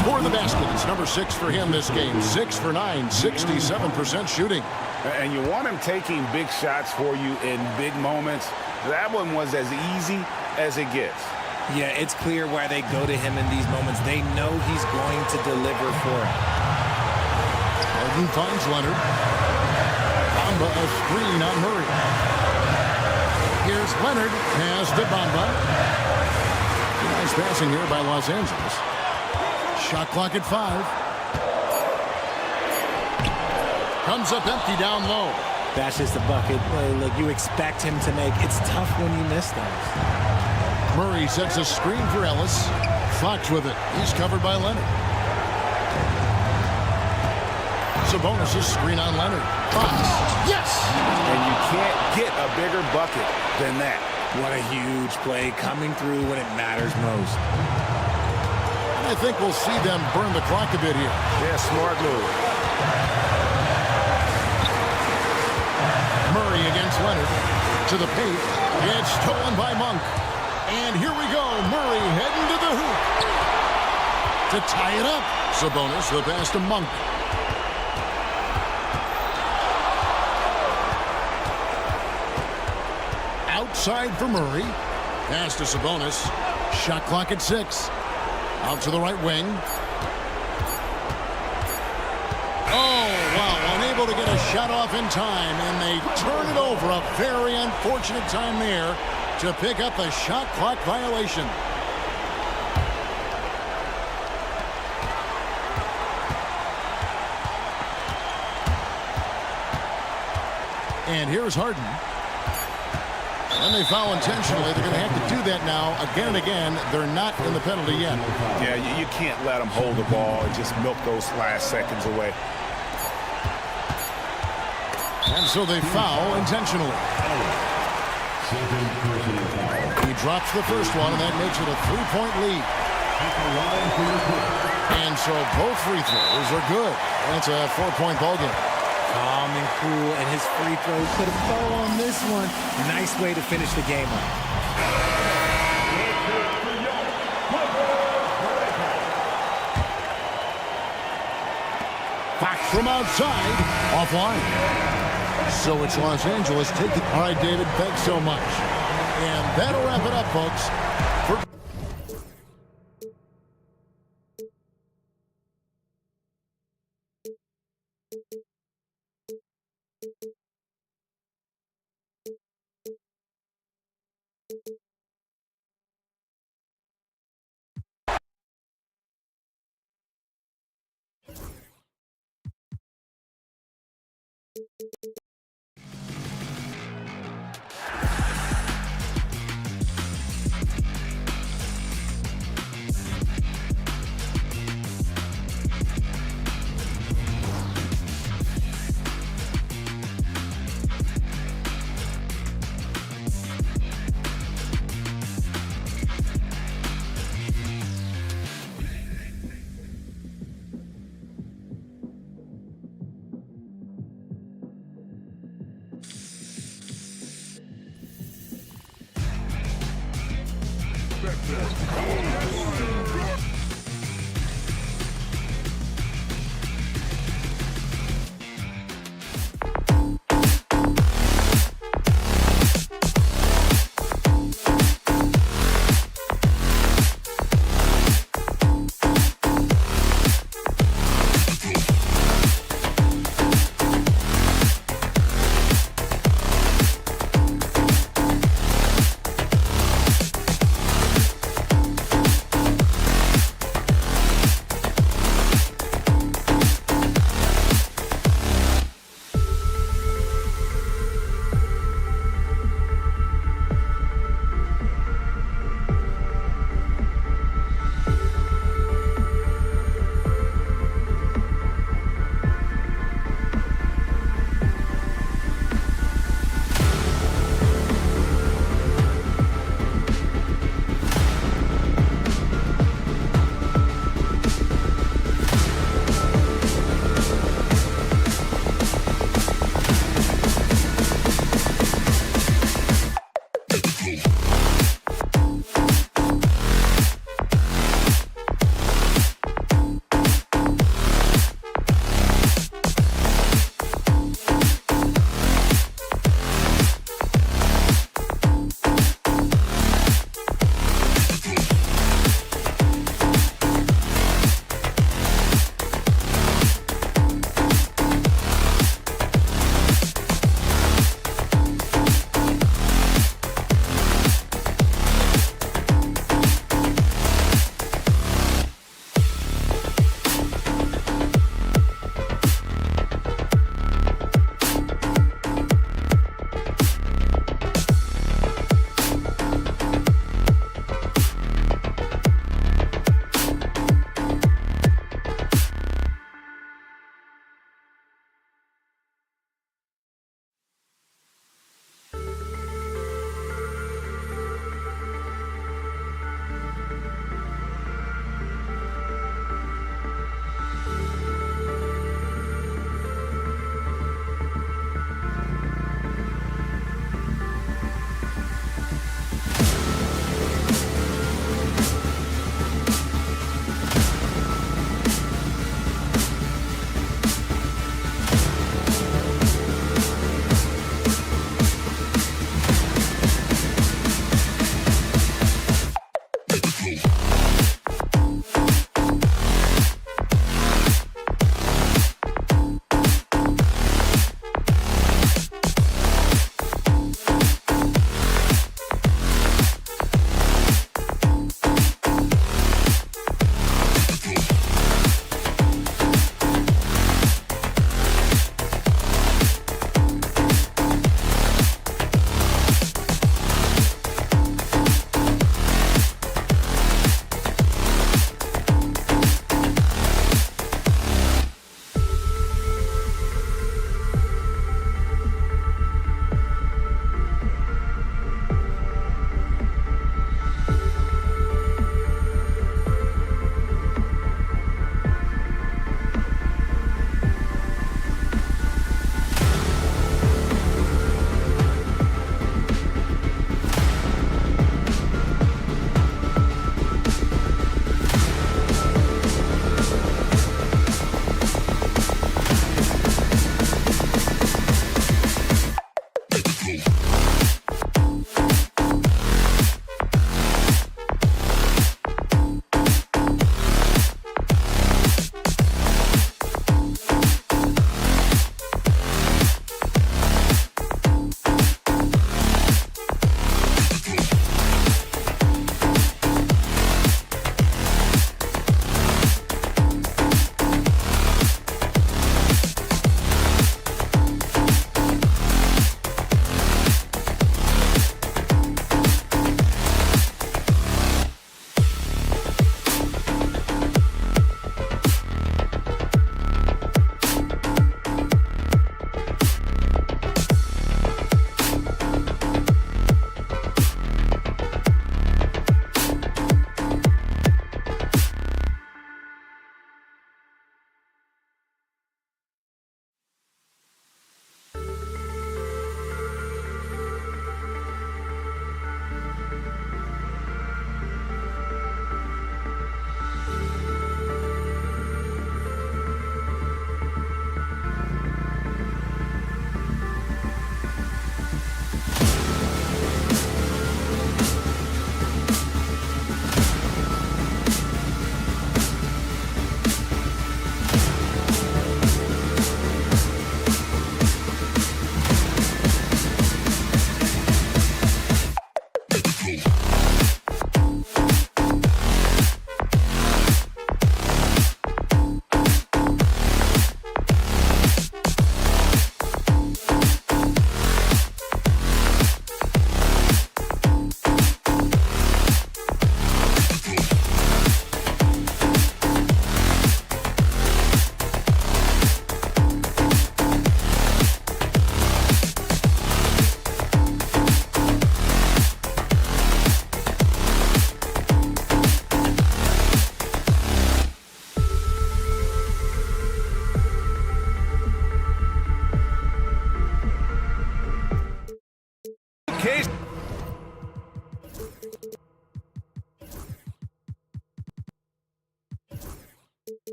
Score the basket. It's number 6 for him this game. 6 for 9, 67% shooting. And you want him taking big shots for you in big moments. That one was as easy as it gets. Yeah, it's clear why they go to him in these moments. They know he's going to deliver for it. Harden finds Leonard. Bamba a screen on Murray. Here's Leonard. Pass to Bamba. Nice passing here by Los Angeles. Shot clock at 5. Comes up empty down low. That's just a bucket. Look, you expect him to make. It's tough when you miss those. Murray sets a screen for Ellis. Fox with it. He's covered by Leonard. Sabonis' screen on Leonard. Fox. Yes! And you can't get a bigger bucket than that. What a huge play coming through when it matters most. I think we'll see them burn the clock a bit here. Yeah, smart move. Murray against Leonard. To the paint. It's stolen by Monk. And here we go. Murray heading to the hoop. To tie it up. Sabonis, the pass to Monk. Outside for Murray. Pass to Sabonis. Shot clock at 6. Out to the right wing. Oh, wow. Unable to get a shot off in time, and they turn it over. A very unfortunate time there to pick up a shot clock violation. And here's Harden. And they foul intentionally. They're going to have to do that now again and again. They're not in the penalty yet. Yeah, you can't let them hold the ball and just milk those last seconds away. And so they foul intentionally. He drops the first one, and that makes it a 3-point lead. And so both free throws are good. That's a 4-point ball game. Calm and cool, and his free throw put a bow on this one. Nice way to finish the game up. Back from outside, offline. So it's Los Angeles taking. All right, David, thanks so much. And that'll wrap it up, folks.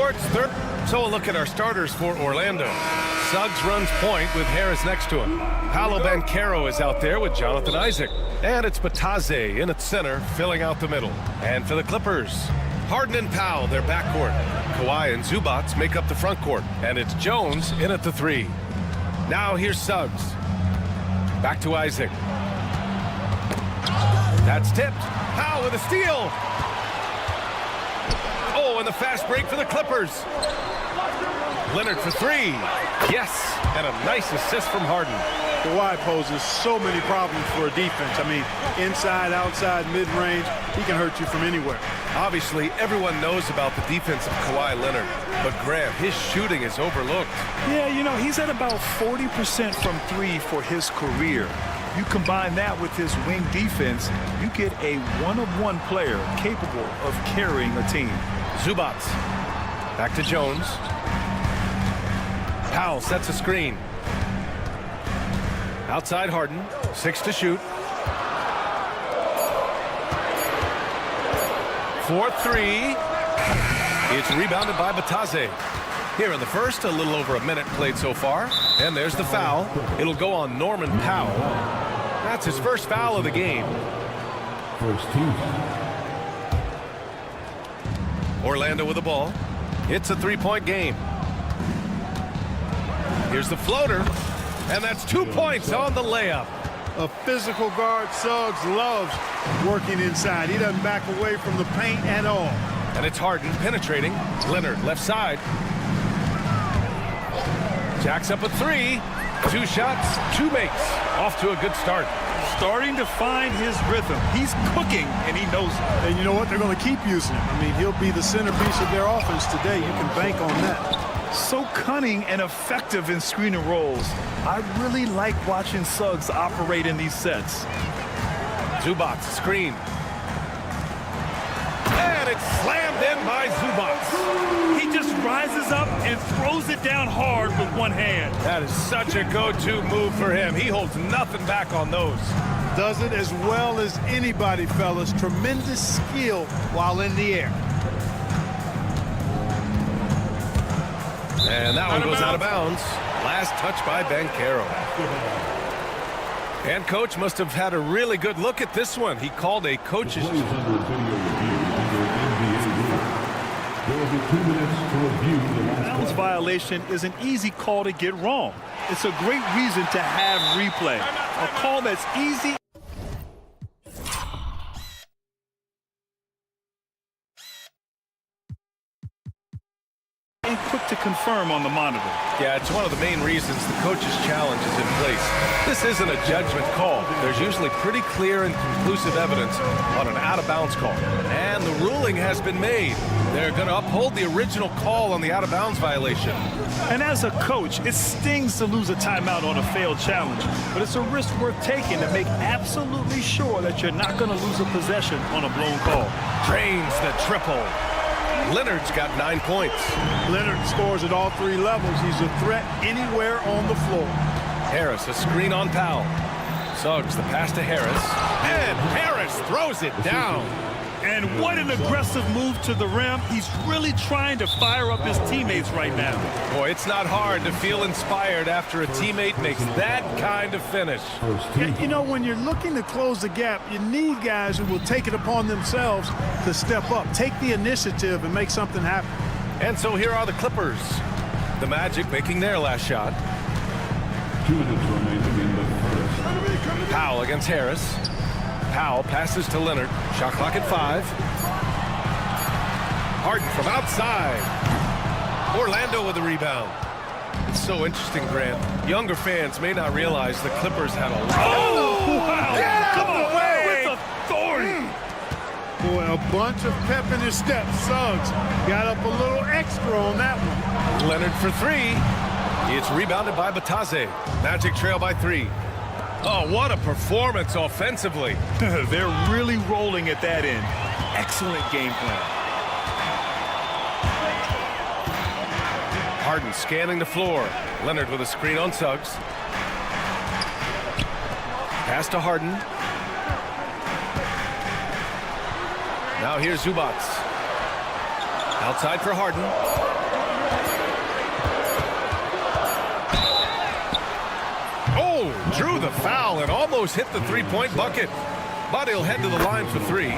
Sports third. So a look at our starters for Orlando. Suggs runs point with Harris next to him. Paolo Banchero is out there with Jonathan Isaac. And it's Bataze in at center, filling out the middle. And for the Clippers, Harden and Powell, their backcourt. Kawhi and Zubac make up the front court. And it's Jones in at the 3. Now here's Suggs. Back to Isaac. That's tipped. Powell with a steal. Oh, and the fast break for the Clippers. Leonard for 3. Yes, and a nice assist from Harden. Kawhi poses so many problems for a defense. I mean, inside, outside, mid-range, he can hurt you from anywhere. Obviously, everyone knows about the defense of Kawhi Leonard, but Graham, his shooting is overlooked. Yeah, you know, he's at about 40% from 3 for his career. You combine that with his wing defense, you get a one-of-one player capable of carrying a team. Zubac. Back to Jones. Powell sets a screen. Outside Harden. 6 to shoot. 4-3. It's rebounded by Bataze. Here in the first, a little over a minute played so far. And there's the foul. It'll go on Norman Powell. That's his first foul of the game. First team. Orlando with the ball. It's a 3-point game. Here's the floater. And that's 2 points on the layup. A physical guard, Suggs loves working inside. He doesn't back away from the paint at all. And it's Harden penetrating. Leonard left side. Jacks up a 3. 2 shots, 2 makes. Off to a good start. Starting to find his rhythm. He's cooking, and he knows it. And you know what? They're going to keep using him. I mean, he'll be the centerpiece of their offense today. You can bank on that. So cunning and effective in screen and rolls. I really like watching Suggs operate in these sets. Zubac screen. And it's slammed in by Zubac. He just rises up and throws it down hard with one hand. That is such a go-to move for him. He holds nothing back on those. Does it as well as anybody, fellas. Tremendous skill while in the air. And that one goes out of bounds. Last touch by Banchero. And coach must have had a really good look at this one. He called a coach's... Under video review under NBA rules. There will be 2 minutes to review the last Bounds violation is an easy call to get wrong. It's a great reason to have replay. A call that's easy. And quick to confirm on the monitor. Yeah, it's one of the main reasons the coach's challenge is in place. This isn't a judgment call. There's usually pretty clear and conclusive evidence on an out-of-bounds call. And the ruling has been made. They're going to uphold the original call on the out-of-bounds violation. And as a coach, it stings to lose a timeout on a failed challenge. But it's a risk worth taking to make absolutely sure that you're not going to lose a possession on a blown call. Drains the triple. Leonard's got 9 points. Leonard scores at all 3 levels. He's a threat anywhere on the floor. Harris, a screen on Powell. Suggs, the pass to Harris. And Harris throws it down. And what an aggressive move to the rim. He's really trying to fire up his teammates right now. Boy, it's not hard to feel inspired after a teammate makes that kind of finish. Yeah, you know, when you're looking to close the gap, you need guys who will take it upon themselves to step up, take the initiative, and make something happen. And so here are the Clippers. The Magic making their last shot. 2 minutes remaining in the first. Powell against Harris. Powell passes to Leonard. Shot clock at 5. Harden from outside. Orlando with the rebound. It's so interesting, Grant. Younger fans may not realize the Clippers had a lot. Oh, wow. Get out of the way! With authority. Boy, a bunch of pep in his step. Suggs got up a little extra on that one. Leonard for 3. It's rebounded by Bataze. Magic trail by 3. Oh, what a performance offensively. They're really rolling at that end. Excellent game plan. Harden scanning the floor. Leonard with a screen on Suggs. Pass to Harden. Now here's Zubac. Outside for Harden. foul and almost hit the three-point bucket. But he'll head to the line for three.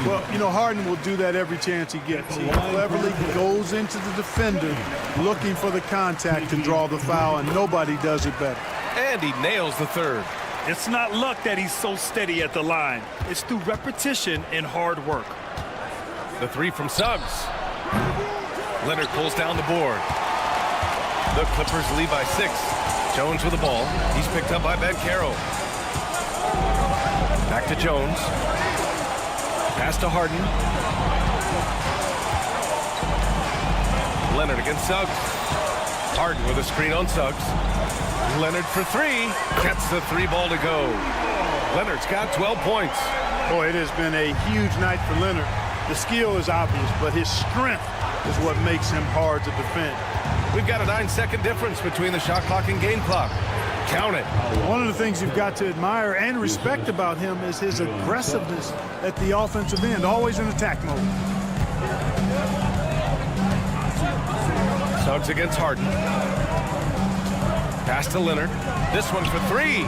Well, you know, Harden will do that every chance he gets. He cleverly goes into the defender looking for the contact to draw the foul, and nobody does it better. And he nails the third. It's not luck that he's so steady at the line. It's through repetition and hard work. The three from Suggs. Leonard pulls down the board. The Clippers lead by 6. Jones with the ball. He's picked up by Banchero. Back to Jones. Pass to Harden. Leonard against Suggs. Harden with a screen on Suggs. Leonard for three. Gets the three ball to go. Leonard's got 12 points. Boy, it has been a huge night for Leonard. The skill is obvious, but his strength is what makes him hard to defend. We've got a 9-second difference between the shot clock and game clock. Count it. One of the things you've got to admire and respect about him is his aggressiveness at the offensive end, always in attack mode. Suggs against Harden. Pass to Leonard. This one for three.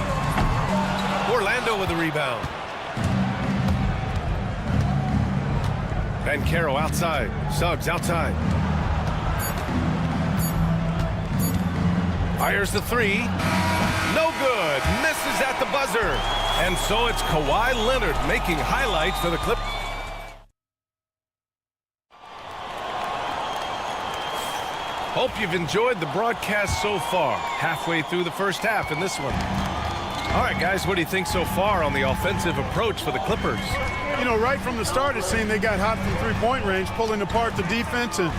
Orlando with the rebound. Banchero outside. Suggs outside. Fires the three. No good. Misses at the buzzer. And so it's Kawhi Leonard making highlights for the Clippers. Hope you've enjoyed the broadcast so far. Halfway through the first half in this one. All right, guys, what do you think so far on the offensive approach for the Clippers? You know, right from the start, it seemed they got hot from three-point range, pulling apart the defense and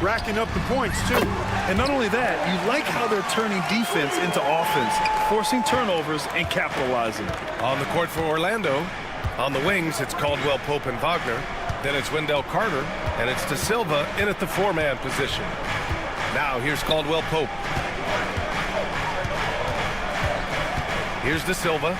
racking up the points, too. And not only that, you like how they're turning defense into offense, forcing turnovers and capitalizing. On the court for Orlando. On the wings, it's Caldwell Pope and Wagner. Then it's Wendell Carter, and it's De Silva in at the four-man position. Now here's Caldwell Pope. Here's De Silva.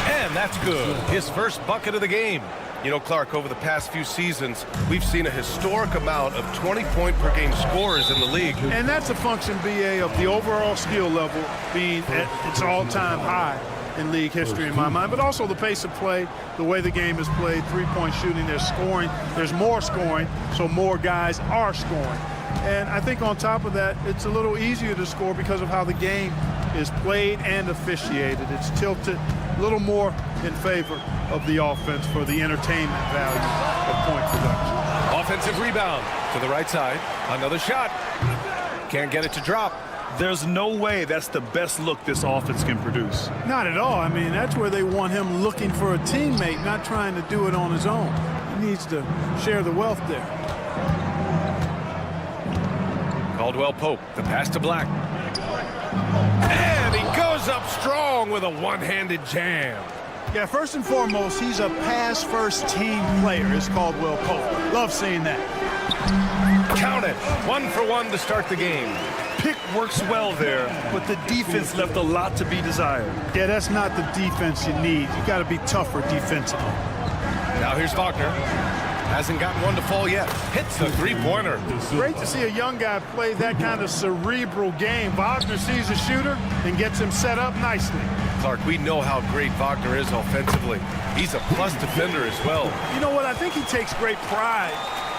And that's good. His first bucket of the game. You know, Clark, over the past few seasons, we've seen a historic amount of 20-point-per-game scorers in the league. And that's a function, BA, of the overall skill level being at its all-time high in league history in my mind, but also the pace of play, the way the game is played, three-point shooting, there's scoring, there's more scoring, so more guys are scoring. And I think on top of that, it's a little easier to score because of how the game is played and officiated. It's tilted a little more in favor of the offense for the entertainment value of point production. Offensive rebound to the right side. Another shot. Can't get it to drop. There's no way that's the best look this offense can produce. Not at all. I mean, that's where they want him looking for a teammate, not trying to do it on his own. He needs to share the wealth there. Caldwell Pope, the pass to Black. And he goes up strong with a one-handed jam. Yeah, first and foremost, he's a pass-first team player, is Caldwell Pope. Love seeing that. Count it. 1 for 1 to start the game. Pick works well there, but the defense left a lot to be desired. Yeah, that's not the defense you need. You got to be tougher defensively. Now here's Wagner. Hasn't gotten one to fall yet. Hits the three-pointer. Great to see a young guy play that kind of cerebral game. Wagner sees a shooter and gets him set up nicely. Clark, we know how great Wagner is offensively. He's a plus defender as well. You know what? I think he takes great pride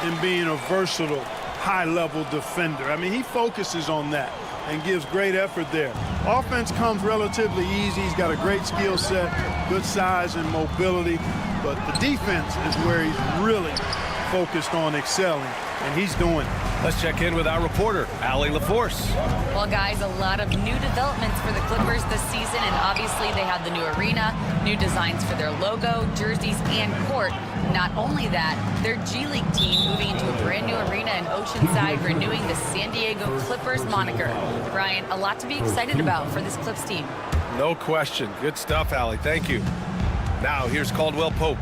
in being a versatile, high-level defender. I mean, he focuses on that and gives great effort there. Offense comes relatively easy. He's got a great skill set, good size and mobility. But the defense is where he's really focused on excelling, and he's doing it. Let's check in with our reporter, Allie LaForce. Well, guys, a lot of new developments for the Clippers this season, and obviously they have the new arena, new designs for their logo, jerseys, and court. Not only that, their G League team moving into a brand new arena in Oceanside, renewing the San Diego Clippers moniker. Brian, a lot to be excited about for this Clips team. No question. Good stuff, Allie. Thank you. Now here's Caldwell Pope.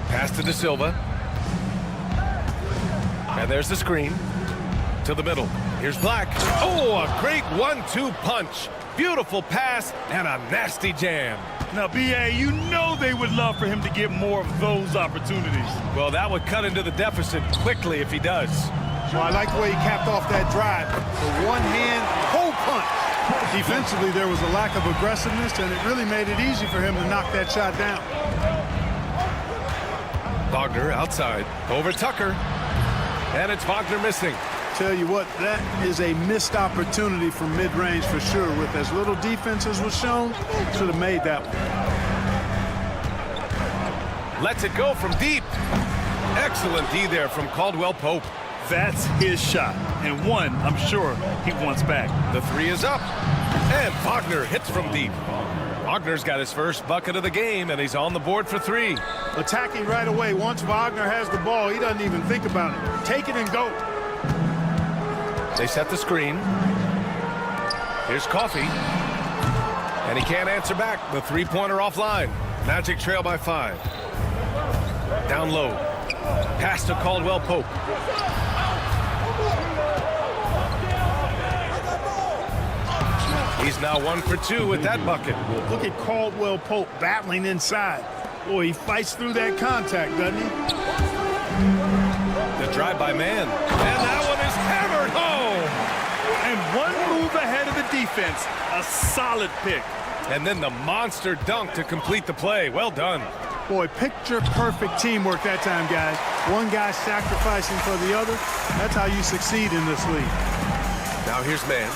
Pass to De Silva. And there's the screen. To the middle. Here's Black. Oh, a great 1-2 punch. Beautiful pass and a nasty jam. Now, B.A., you know they would love for him to get more of those opportunities. Well, that would cut into the deficit quickly if he does. Well, I like the way he capped off that drive. The one-hand hole punch. Defensively, there was a lack of aggressiveness, and it really made it easy for him to knock that shot down. Wagner outside. Over Tucker. And it's Wagner missing. Tell you what, that is a missed opportunity from mid-range for sure. With as little defense as was shown, should have made that one. Lets it go from deep. Excellent D there from Caldwell Pope. That's his shot, and one I'm sure he wants back. The three is up, and Wagner hits from deep. Wagner's got his first bucket of the game, and he's on the board for three. Attacking right away. Once Wagner has the ball, he doesn't even think about it. Take it and go. They set the screen. Here's Coffey, and he can't answer back. The three-pointer offline. Magic trail by 5. Down low. Pass to Caldwell Pope. He's now 1 for 2 with that bucket. Look at Caldwell Pope battling inside. Boy, he fights through that contact, doesn't he? The drive by man. And that one is hammered home. And one move ahead of the defense. A solid pick. And then the monster dunk to complete the play. Well done. Boy, picture-perfect teamwork that time, guys. One guy sacrificing for the other. That's how you succeed in this league. Now here's man.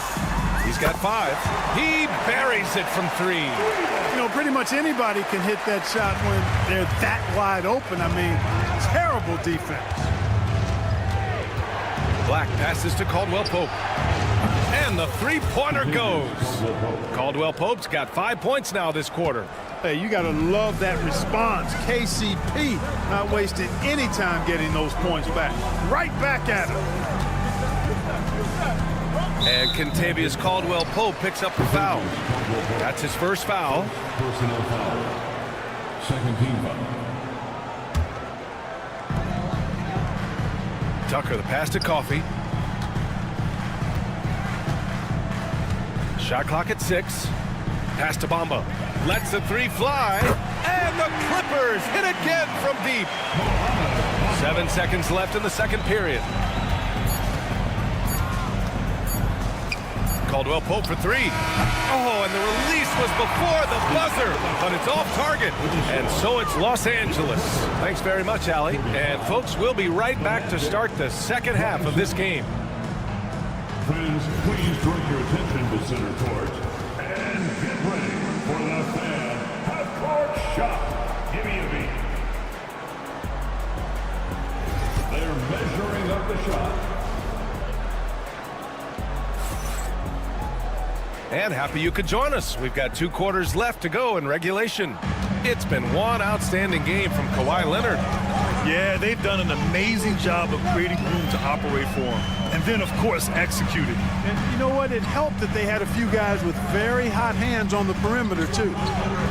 He's got 5. He buries it from 3. You know, pretty much anybody can hit that shot when they're that wide open. I mean, terrible defense. Black passes to Caldwell Pope. And the three-pointer goes. Caldwell Pope's got 5 points now this quarter. Hey, you got to love that response. KCP not wasting any time getting those points back. Right back at him. And Kentavious Caldwell Pope picks up the foul. That's his first foul. Personal foul. Second team foul. Tucker, the pass to Coffey. Shot clock at 6. Pass to Bamba. Lets the three fly. And the Clippers hit again from deep. 7 seconds left in the second period. Caldwell Pope for 3. Oh, and the release was before the buzzer, but it's off target. And so it's Los Angeles. Thanks very much, Allie. And folks, we'll be right back to start the second half of this game. Fans, please direct your attention to center court. And get ready for the fan half-court shot. Give me a beat. They're measuring up the shot. And happy you could join us. We've got 2 quarters left to go in regulation. It's been one outstanding game from Kawhi Leonard. Yeah, they've done an amazing job of creating room to operate for him. And then, of course, executed. And you know what? It helped that they had a few guys with very hot hands on the perimeter, too.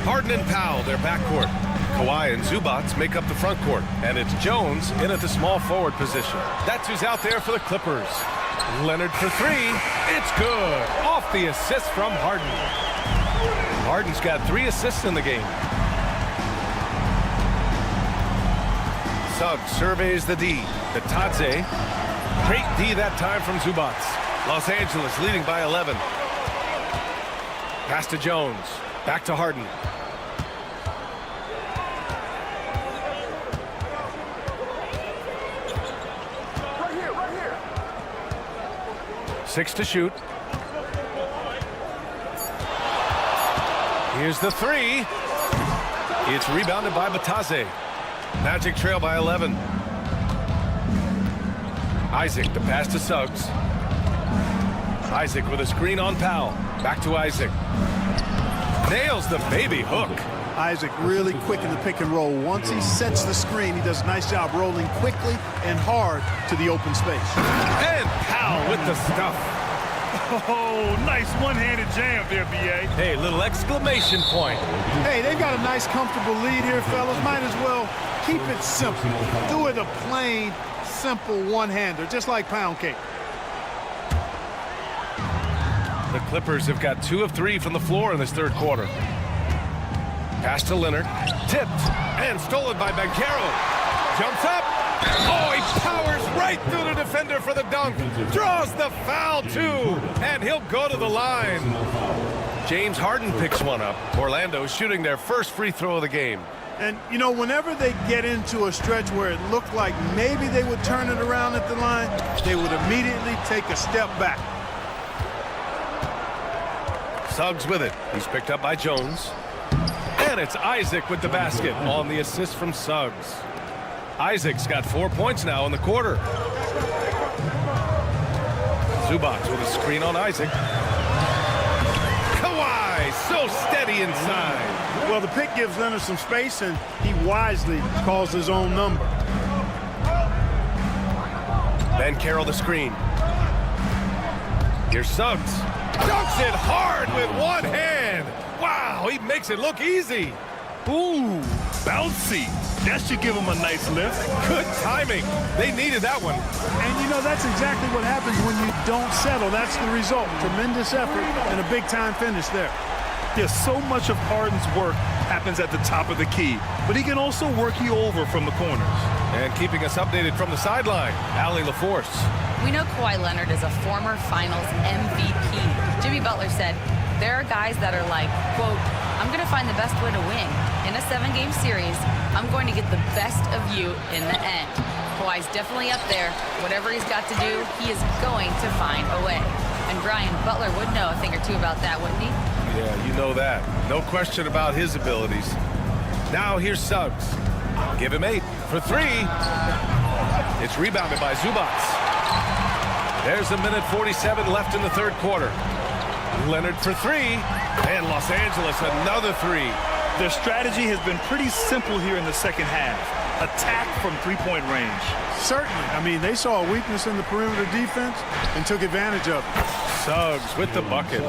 Harden and Powell, their backcourt. Kawhi and Zubats make up the front court. And it's Jones in at the small forward position. That's who's out there for the Clippers. Leonard for 3. It's good. Off the assist from Harden. Harden's got 3 assists in the game. Suggs surveys the D. The Tadze. Great D that time from Zubats. Los Angeles leading by 11. Pass to Jones. Back to Harden. Right here. 6 to shoot. Here's the 3. It's rebounded by Bataze. Magic trail by 11. Isaac, the pass to Suggs. Isaac with a screen on Powell. Back to Isaac. Nails the baby hook. Isaac really quick in the pick and roll. Once he sets the screen, he does a nice job rolling quickly and hard to the open space. And Powell with the stuff. Oh, nice one-handed jam there, B.A. Hey, little exclamation point. Hey, they've got a nice, comfortable lead here, fellas. Might as well keep it simple. Do it a plain, simple one-hander, just like pound cake. The Clippers have got 2 of 3 from the floor in this third quarter. Pass to Leonard. Tipped and stolen by Banchero. Jumps up. Oh, he powers right right through the defender for the dunk. Draws the foul, too, and he'll go to the line. James Harden picks one up. Orlando shooting their first free throw of the game. And, you know, whenever they get into a stretch where it looked like maybe they would turn it around at the line, they would immediately take a step back. Suggs with it. He's picked up by Jones. And it's Isaac with the basket on the assist from Suggs. Isaac's got 4 points now in the quarter. Zubac with a screen on Isaac. Kawhi, so steady inside. Well, the pick gives Leonard some space, and he wisely calls his own number. Ben Carroll the screen. Here's Suggs. Dunks it hard with one hand. Wow, he makes it look easy. Ooh, bouncy. That should give him a nice lift. Good timing. They needed that one. And, you know, that's exactly what happens when you don't settle. That's the result. Tremendous effort and a big-time finish there. Yeah, so much of Harden's work happens at the top of the key, but he can also work you over from the corners. And keeping us updated from the sideline, Allie LaForce. We know Kawhi Leonard is a former Finals MVP. Jimmy Butler said, there are guys that are like, quote, I'm going to find the best way to win. In a 7-game series, I'm going to get the best of you in the end. Kawhi's definitely up there. Whatever he's got to do, he is going to find a way. And Brian, Butler would know a thing or two about that, wouldn't he? Yeah, you know that. No question about his abilities. Now here's Suggs. Give him 8 for 3. It's rebounded by Zubac. There's a minute 47 left in the third quarter. Leonard for 3. And Los Angeles another 3. Their strategy has been pretty simple here in the second half. Attack from three-point range. Certainly. I mean, they saw a weakness in the perimeter defense and took advantage of it. Suggs with the bucket.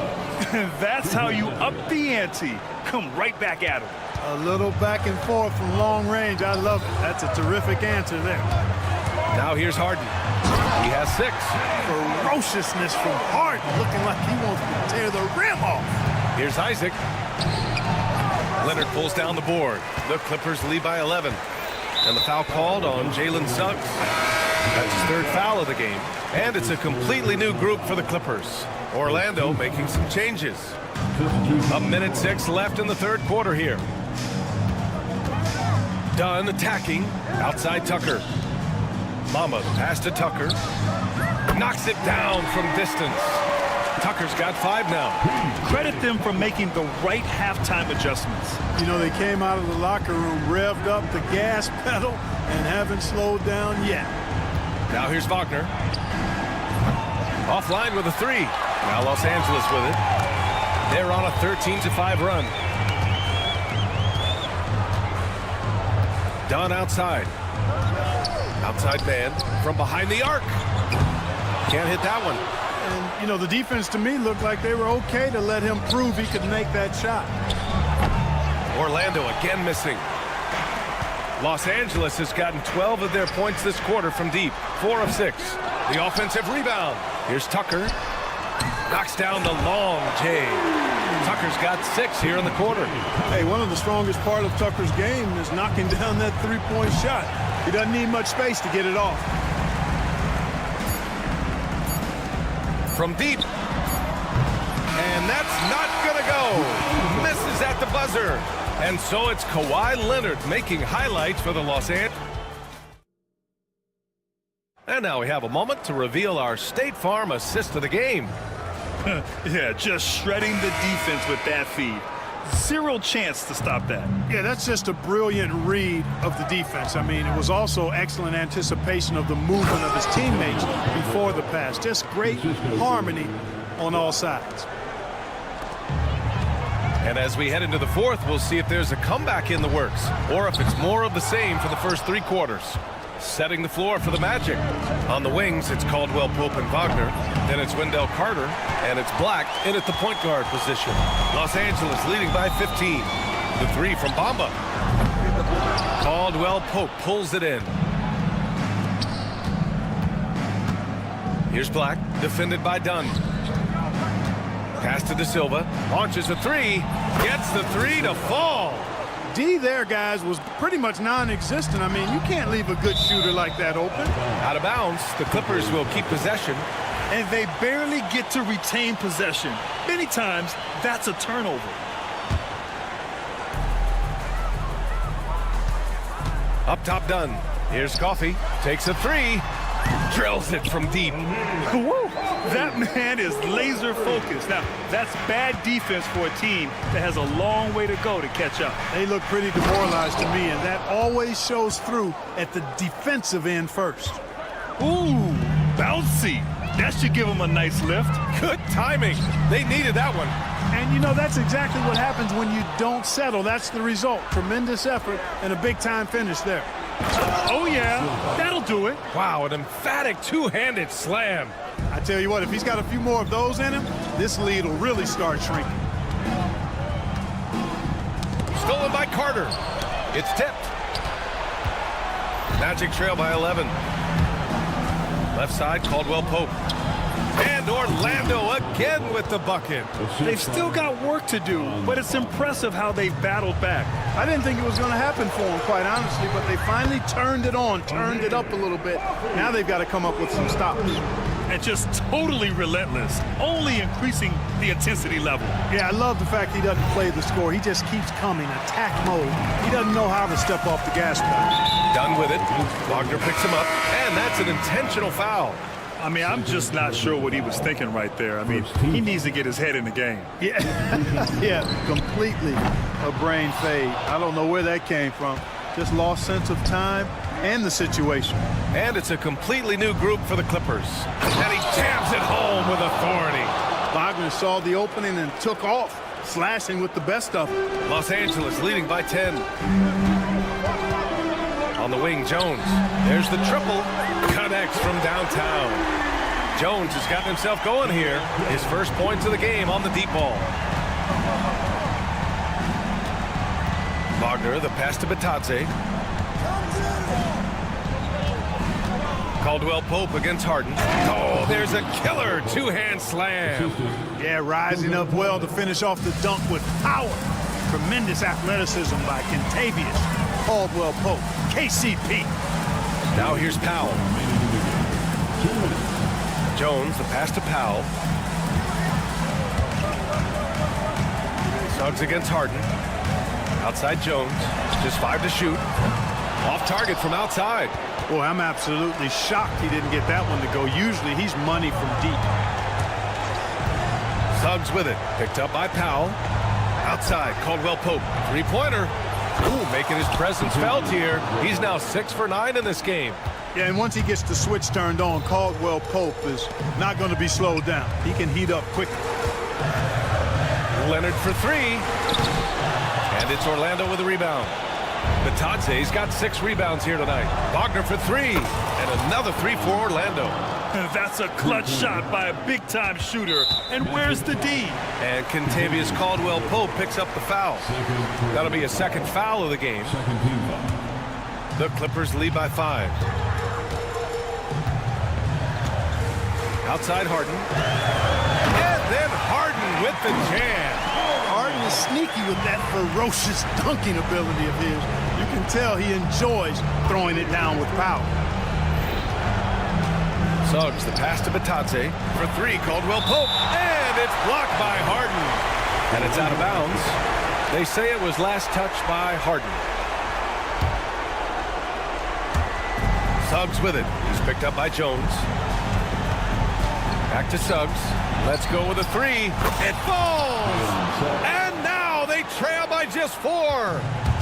That's how you up the ante. Come right back at him. A little back and forth from long range. I love it. That's a terrific answer there. Now here's Harden. He has 6. Ferociousness from Harden, looking like he wants to tear the rim off. Here's Isaac. Leonard pulls down the board. The Clippers lead by 11. And the foul called on Jalen Suggs. That's his 3rd foul of the game. And it's a completely new group for the Clippers. Orlando making some changes. A minute 6 left in the third quarter here. Dunn attacking. Outside Tucker. Mama pass to Tucker. Knocks it down from distance. Tucker's got 5 now. Credit them for making the right halftime adjustments. You know, they came out of the locker room, revved up the gas pedal, and haven't slowed down yet. Now here's Wagner. Offline with a 3. Now Los Angeles with it. They're on a 13-5 run. Dunn outside. Outside man from behind the arc. Can't hit that one. And, you know, the defense to me looked like they were okay to let him prove he could make that shot. Orlando again missing. Los Angeles has gotten 12 of their points this quarter from deep. 4 of 6. The offensive rebound. Here's Tucker. Knocks down the long J. Tucker's got 6 here in the quarter. Hey, one of the strongest part of Tucker's game is knocking down that 3-point shot. He doesn't need much space to get it off. From deep. And that's not gonna go. Misses at the buzzer. And so it's Kawhi Leonard making highlights for the Los Angeles. And now we have a moment to reveal our State Farm assist of the game. Yeah, just shredding the defense with that feed. 0 chance to stop that. Yeah, that's just a brilliant read of the defense. I mean, it was also excellent anticipation of the movement of his teammates before the pass. Just great harmony on all sides. And as we head into the fourth, we'll see if there's a comeback in the works or if it's more of the same for the first 3 quarters. Setting the floor for the Magic. On the wings, it's Caldwell Pope and Wagner. Then it's Wendell Carter, and it's Black in at the point guard position. Los Angeles leading by 15. The 3 from Bamba. Caldwell Pope pulls it in. Here's Black, defended by Dunn. Pass to De Silva, launches a 3, gets the 3 to fall. D there, guys, was pretty much non-existent. I mean, you can't leave a good shooter like that open. Out of bounds, the Clippers will keep possession. And they barely get to retain possession. Many times, that's a turnover. Up top done. Here's Coffey. Takes a three. Drills it from deep. Woo! That man is laser focused. Now, that's bad defense for a team that has a long way to go to catch up. They look pretty demoralized to me, and that always shows through at the defensive end first. Ooh, bouncy. That should give them a nice lift. Good timing. They needed that one. And, you know, that's exactly what happens when you don't settle. That's the result. Tremendous effort and a big-time finish there. Oh, yeah. That'll do it. Wow, an emphatic two-handed slam. I tell you what, if he's got a few more of those in him, this lead will really start shrinking. Stolen by Carter. It's tipped. Magic trail by 11. Left side, Caldwell Pope. And Orlando again with the bucket. They've still got work to do, but it's impressive how they've battled back. I didn't think it was going to happen for them, quite honestly, but they finally turned it on, turned it up a little bit. Now they've got to come up with some stops. And just totally relentless, only increasing the intensity level. Yeah, I love the fact he doesn't play the score. He just keeps coming, attack mode. He doesn't know how to step off the gas pedal. Done with it. Wagner picks him up, and that's an intentional foul. I mean, I'm just not sure what he was thinking right there. I mean, he needs to get his head in the game. Yeah, yeah, completely a brain fade. I don't know where that came from. Just lost sense of time and the situation. And it's a completely new group for the Clippers. And he jams it home with authority. Wagner saw the opening and took off, slashing with the best of them. Los Angeles leading by 10. On the wing, Jones. There's the triple. Connects from downtown. Jones has gotten himself going here. His first points of the game on the deep ball. Wagner, the pass to Batadze. Caldwell Pope against Harden. Oh, there's a killer two-hand slam. Yeah, rising up well to finish off the dunk with power. Tremendous athleticism by Kentavious Caldwell Pope, KCP. Now here's Powell. Jones, the pass to Powell. Suggs against Harden. Outside Jones. Just 5 to shoot. Off target from outside. Boy, I'm absolutely shocked he didn't get that one to go. Usually he's money from deep. Suggs with it. Picked up by Powell. Outside, Caldwell Pope. Three-pointer. Ooh, making his presence felt here. He's now 6 for 9 in this game. Yeah, and once he gets the switch turned on, Caldwell Pope is not going to be slowed down. He can heat up quickly. Leonard for 3. And it's Orlando with a rebound. Batadze's got 6 rebounds here tonight. Wagner for 3. And another 3 for Orlando. That's a clutch shot by a big-time shooter. And where's the D? And Kentavious Caldwell Pope picks up the foul. That'll be a second foul of the game. The Clippers lead by 5. Outside Harden. And then Harden with the jam. Harden is sneaky with that ferocious dunking ability of his. You can tell he enjoys throwing it down with power. Suggs, the pass to Batadze. For 3, Caldwell Pope. And it's blocked by Harden. And it's out of bounds. They say it was last touched by Harden. Suggs with it. He's picked up by Jones. Back to Suggs. Let's go with a 3. It falls! And now they trail by just 4.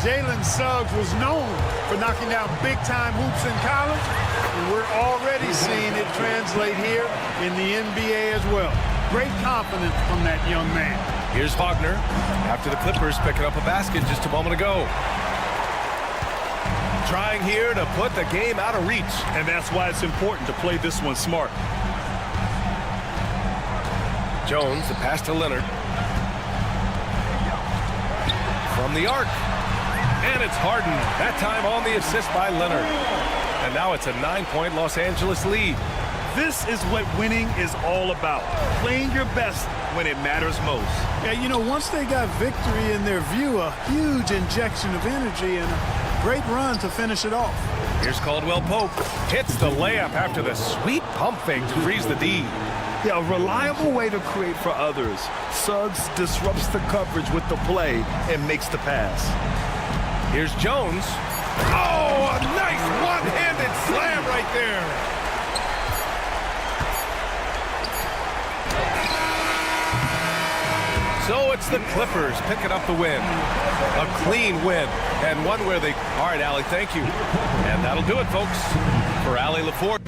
Jalen Suggs was known for knocking down big-time hoops in college, and we're already seeing it translate here in the NBA as well. Great confidence from that young man. Here's Wagner after the Clippers picking up a basket just a moment ago. Trying here to put the game out of reach. And that's why it's important to play this one smart. Jones, the pass to Leonard. From the arc. And it's Harden. That time on the assist by Leonard. And now it's a 9-point Los Angeles lead. This is what winning is all about. Playing your best when it matters most. Yeah, you know, once they got victory in their view, a huge injection of energy and a great run to finish it off. Here's Caldwell Pope. Hits the layup after the sweet pump fake to freeze the D. Yeah, a reliable way to create for others. Suggs disrupts the coverage with the play and makes the pass. Here's Jones. Oh, a nice one-handed slam right there. So it's the Clippers picking up the win. A clean win, and one where they... All right, Allie, thank you. And that'll do it, folks. For Allie LaForge.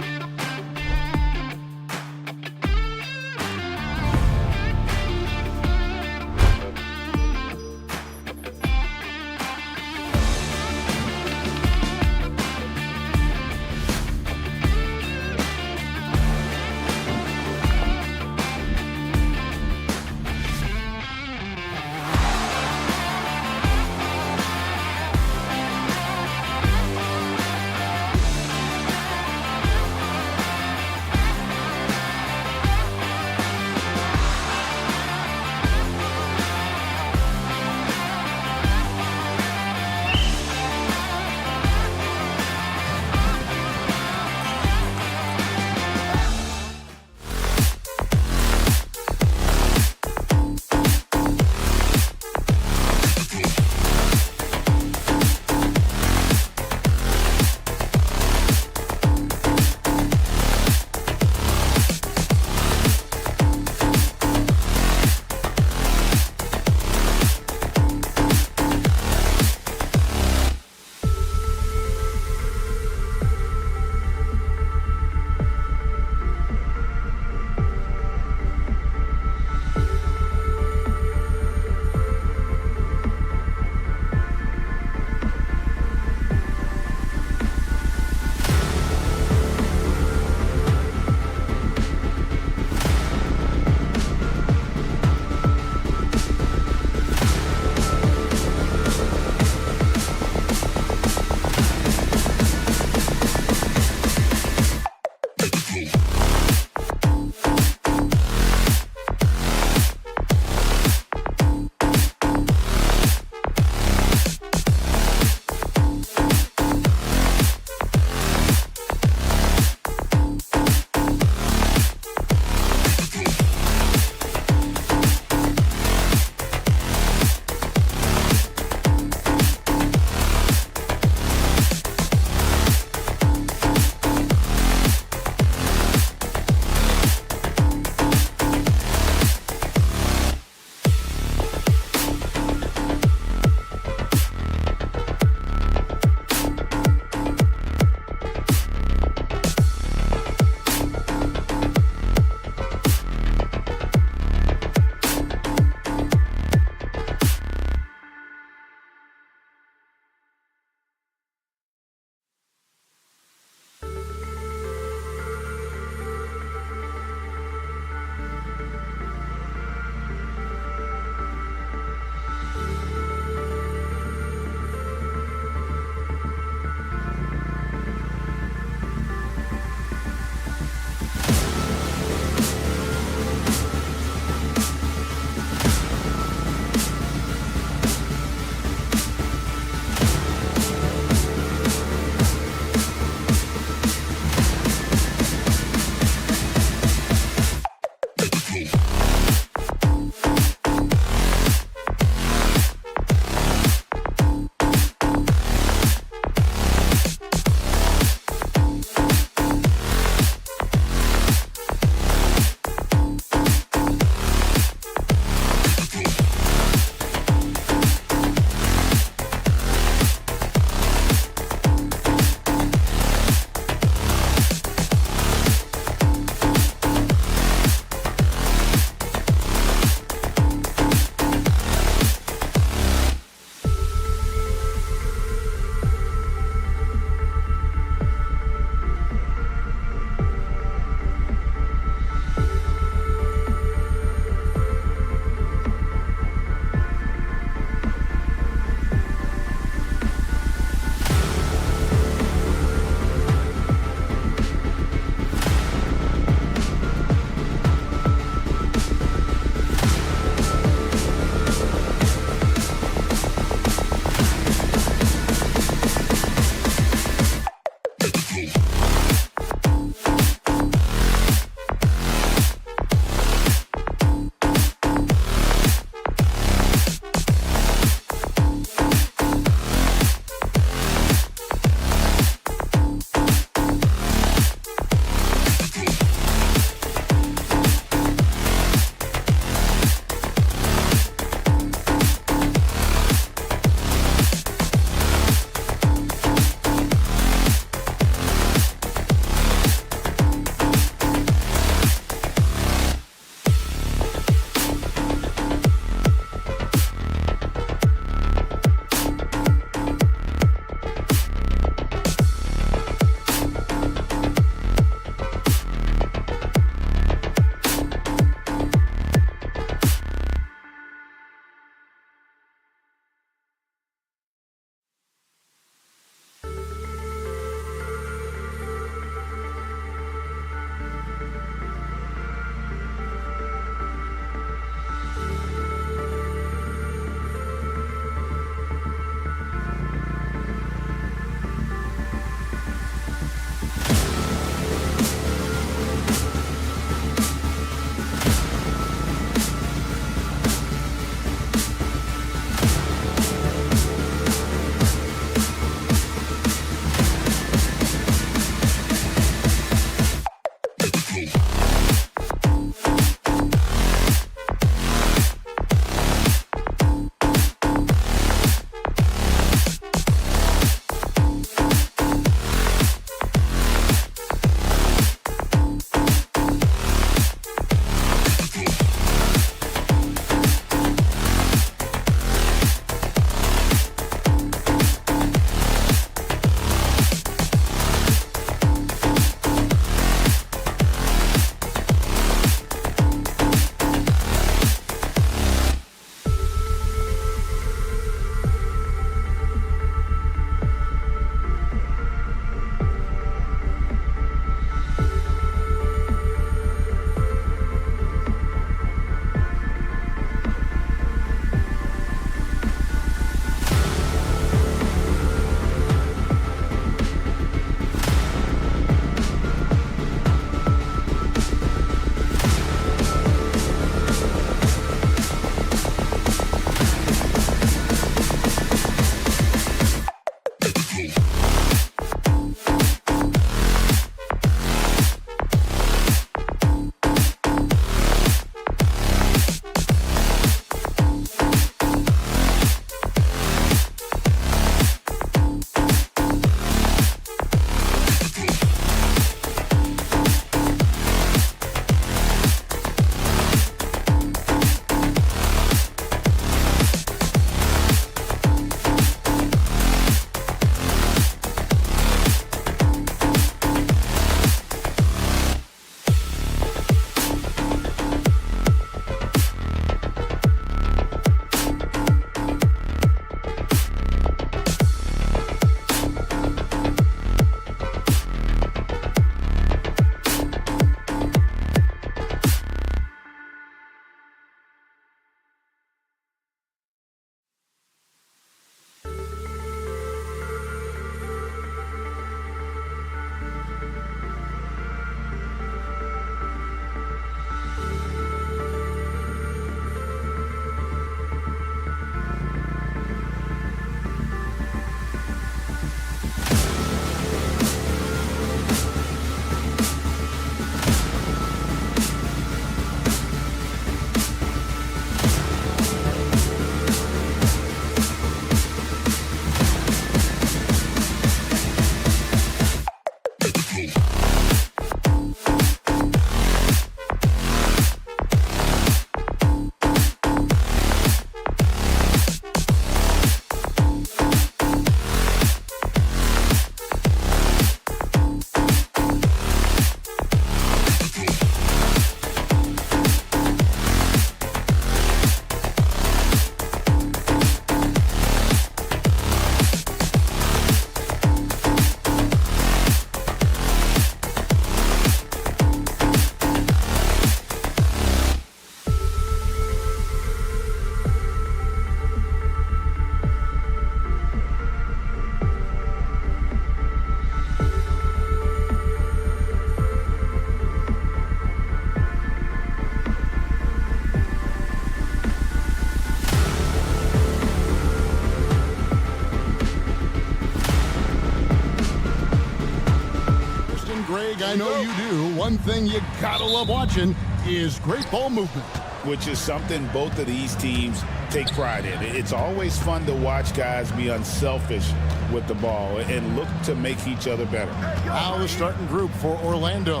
I know you do, one thing you gotta love watching is great ball movement. Which is something both of these teams take pride in. It's always fun to watch guys be unselfish with the ball and look to make each other better. Now the starting group for Orlando.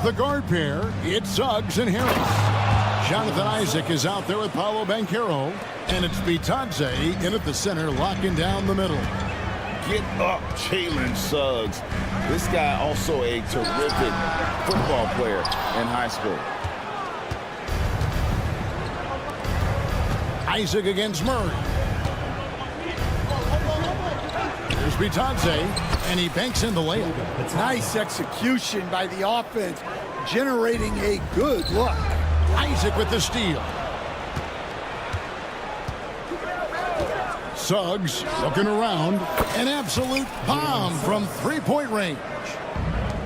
The guard pair, it's Suggs and Harris. Jonathan Isaac is out there with Paolo Banchero, and it's Bitadze in at the center, locking down the middle. Get up, Jalen Suggs. This guy also a terrific football player in high school. Isaac against Murray. There's Bitadze, and he banks in the layup. It's nice execution by the offense, generating a good look. Isaac with the steal. Suggs looking around. An absolute bomb from three-point range.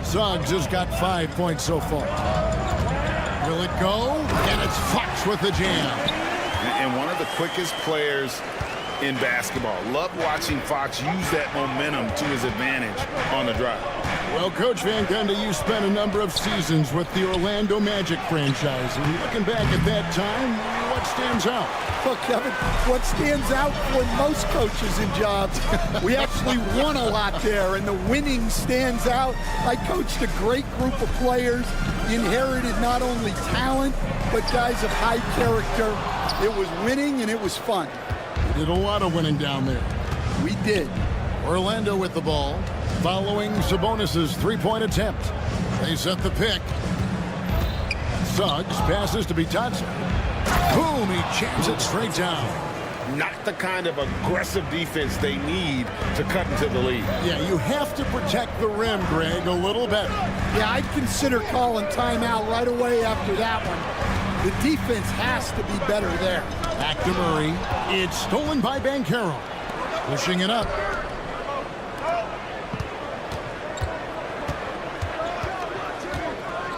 Suggs has got 5 points so far. Will it go? And it's Fox with the jam. And one of the quickest players in basketball. Love watching Fox use that momentum to his advantage on the drive. Well, Coach Van Gundy, you spent a number of seasons with the Orlando Magic franchise. And looking back at that time, what stands out? Well, Kevin, what stands out for most coaches and jobs, we actually won a lot there, and the winning stands out. I coached a great group of players, inherited not only talent, but guys of high character. It was winning, and it was fun. We did a lot of winning down there. We did. Orlando with the ball, following Sabonis' three-point attempt. They set the pick. Suggs passes to Bitadze. Boom, he jams it straight down. Not the kind of aggressive defense they need to cut into the lead. Yeah, you have to protect the rim, Greg, a little better. Yeah, I'd consider calling timeout right away after that one. The defense has to be better there. Back to Murray. It's stolen by Banchero. Pushing it up.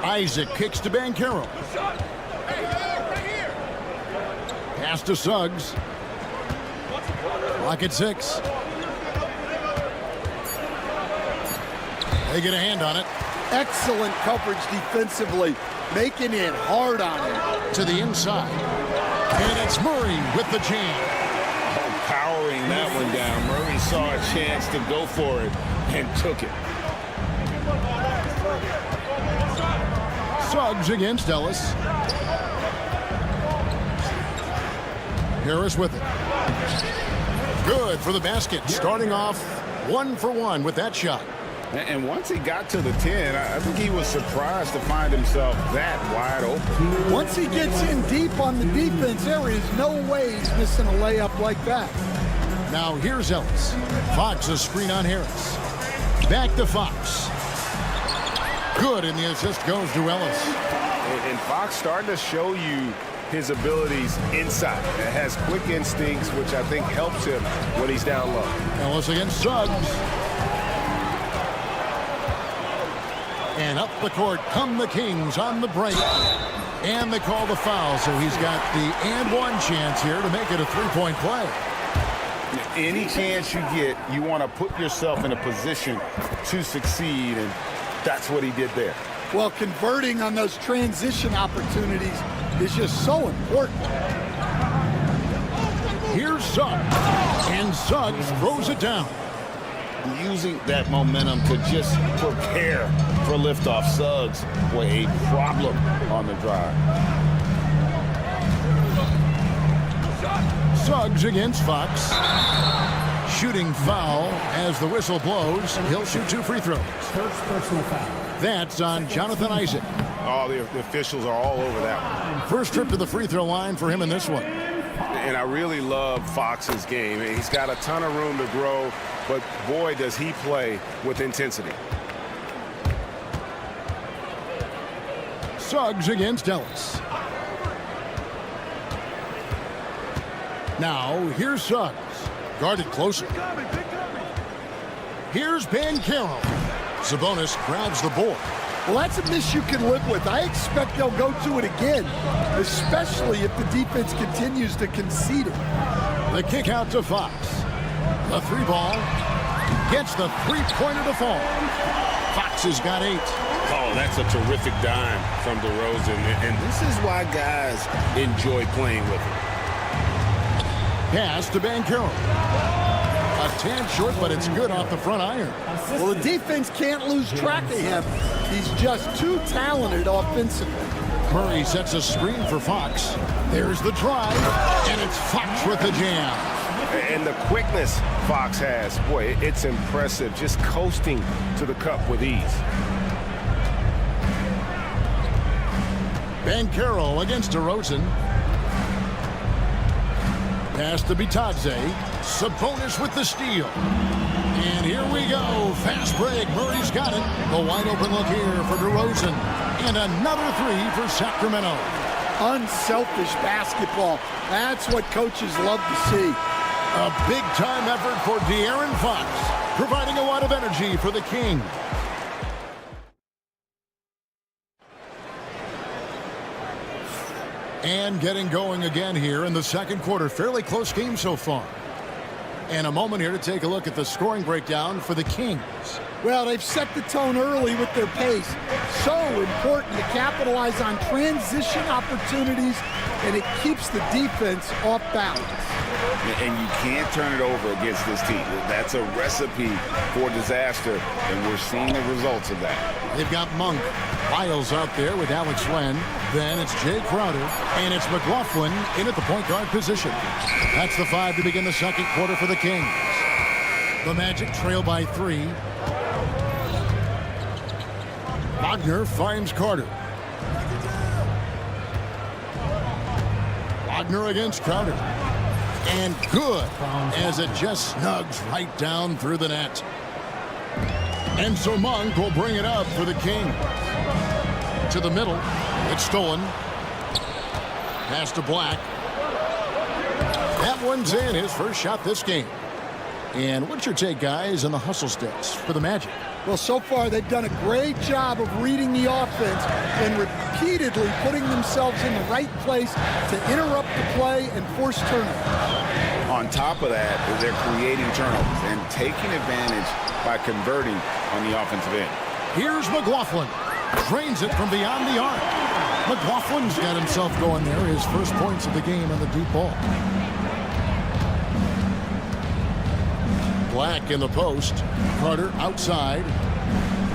Isaac kicks to Banchero. Pass to Suggs. Clock at 6. They get a hand on it. Excellent coverage defensively, making it hard on him. To the inside. And it's Murray with the jam. Oh, powering that one down. Murray saw a chance to go for it and took it. Suggs against Ellis. Harris with it. Good for the basket. Starting off 1 for 1 with that shot. And once he got to the 10, I think he was surprised to find himself that wide open. Once he gets in deep on the defense, there is no way he's missing a layup like that. Now here's Ellis. Fox a screen on Harris. Back to Fox. Good, and the assist goes to Ellis. And Fox starting to show you his abilities inside. It has quick instincts, which I think helps him when he's down low. Ellis against Suggs. And up the court come the Kings on the break. And they call the foul, so he's got the and one chance here to make it a three-point play. Any chance you get, you want to put yourself in a position to succeed, and that's what he did there. Well, converting on those transition opportunities is just so important. Here's Suggs, and Suggs throws it down. Using that momentum to just prepare for liftoff. Suggs with a problem on the drive. Suggs against Fox. Shooting foul as the whistle blows. He'll shoot 2 free throws. First personal foul. That's on Jonathan Isaac. Oh, the officials are all over that one. First trip to the free throw line for him in this one. And I really love Fox's game. He's got a ton of room to grow, but boy, does he play with intensity. Suggs against Ellis. Now, here's Suggs. Guarded closer. Here's Banchero. Sabonis grabs the board. Well, that's a miss you can live with. I expect they'll go to it again, especially if the defense continues to concede it. The kick out to Fox. The 3 ball. Gets the three-pointer to fall. Fox has got 8. Oh, that's a terrific dime from DeRozan, and this is why guys enjoy playing with him. Pass to Banchero. A tad short, but it's good off the front iron. Well, the defense can't lose track of him. He's just too talented offensively. Murray sets a screen for Fox. There's the drive, and it's Fox with the jam. And the quickness Fox has, boy, it's impressive. Just coasting to the cup with ease. Banchero against DeRozan. Pass to Bitadze. Sabonis with the steal. And here we go. Fast break. Murray's got it. The wide open look here for DeRozan. And another 3 for Sacramento. Unselfish basketball. That's what coaches love to see. A big-time effort for De'Aaron Fox, providing a lot of energy for the King. And getting going again here in the second quarter. Fairly close game so far. And a moment here to take a look at the scoring breakdown for the Kings. Well, they've set the tone early with their pace. So important to capitalize on transition opportunities, and it keeps the defense off balance. And you can't turn it over against this team. That's a recipe for disaster, and we're seeing the results of that. They've got Monk. Lyles out there with Alex Len. Then it's Jay Crowder, and it's McLaughlin in at the point guard position. That's the 5 to begin the second quarter for the Kings. The Magic trail by 3. Wagner finds Carter. Wagner against Crowder. And good, as it just snugs right down through the net. And so Monk will bring it up for the King. To the middle. It's stolen. Pass to Black. That one's in. His first shot this game. And what's your take, guys, on the hustle sticks for the Magic? Well, so far they've done a great job of reading the offense and repeatedly putting themselves in the right place to interrupt the play and force turnovers. On top of that, they're creating turnovers and taking advantage by converting on the offensive end. Here's McLaughlin. Drains it from beyond the arc. McLaughlin's got himself going there. His first points of the game on the deep ball. Black in the post. Carter outside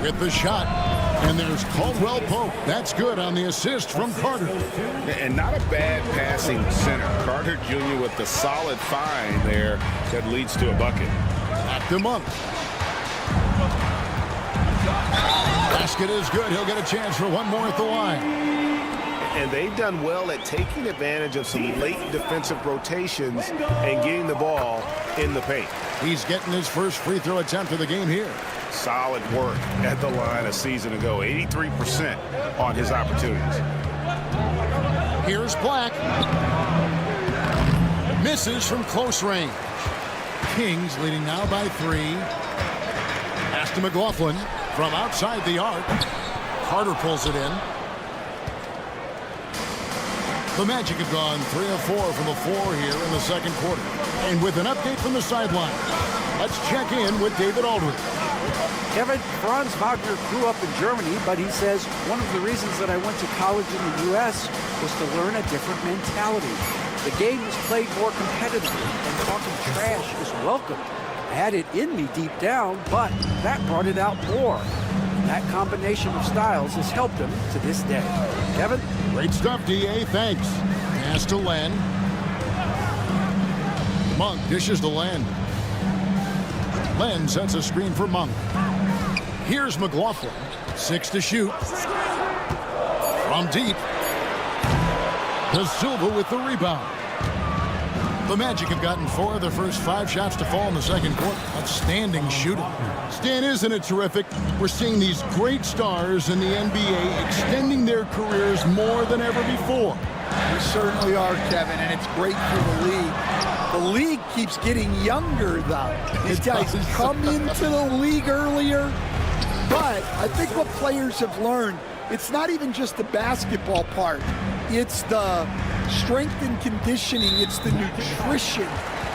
with the shot. And there's Caldwell Pope. That's good on the assist from Carter. And not a bad passing center. Carter Jr. with the solid find there that leads to a bucket. Back to Monk. Basket is good. He'll get a chance for one more at the line. And they've done well at taking advantage of some late defensive rotations and getting the ball in the paint. He's getting his first free throw attempt of the game here. Solid work at the line a season ago. 83% on his opportunities. Here's Black. Misses from close range. Kings leading now by 3. Pass to McLaughlin from outside the arc. Carter pulls it in. The Magic have gone 3 of 4 from the floor here in the second quarter. And with an update from the sideline, let's check in with David Aldridge. Kevin, Franz Wagner grew up in Germany, but he says one of the reasons that I went to college in the U.S. was to learn a different mentality. The game is played more competitively, and talking trash is welcomed. I had it in me deep down, but that brought it out more. That combination of styles has helped him to this day. Kevin? Great stuff, D.A. Thanks. Pass to Len. Monk dishes to Len. Len sets a screen for Monk. Here's McLaughlin. 6 to shoot. From deep. De Silva with the rebound. The Magic have gotten 4 of their first 5 shots to fall in the second quarter. Outstanding shooting. Stan, isn't it terrific? We're seeing these great stars in the NBA extending their careers more than ever before. We certainly are, Kevin, and it's great for the league. The league keeps getting younger, though. These guys come into the league earlier. But I think what players have learned, it's not even just the basketball part. It's the strength and conditioning. It's the nutrition.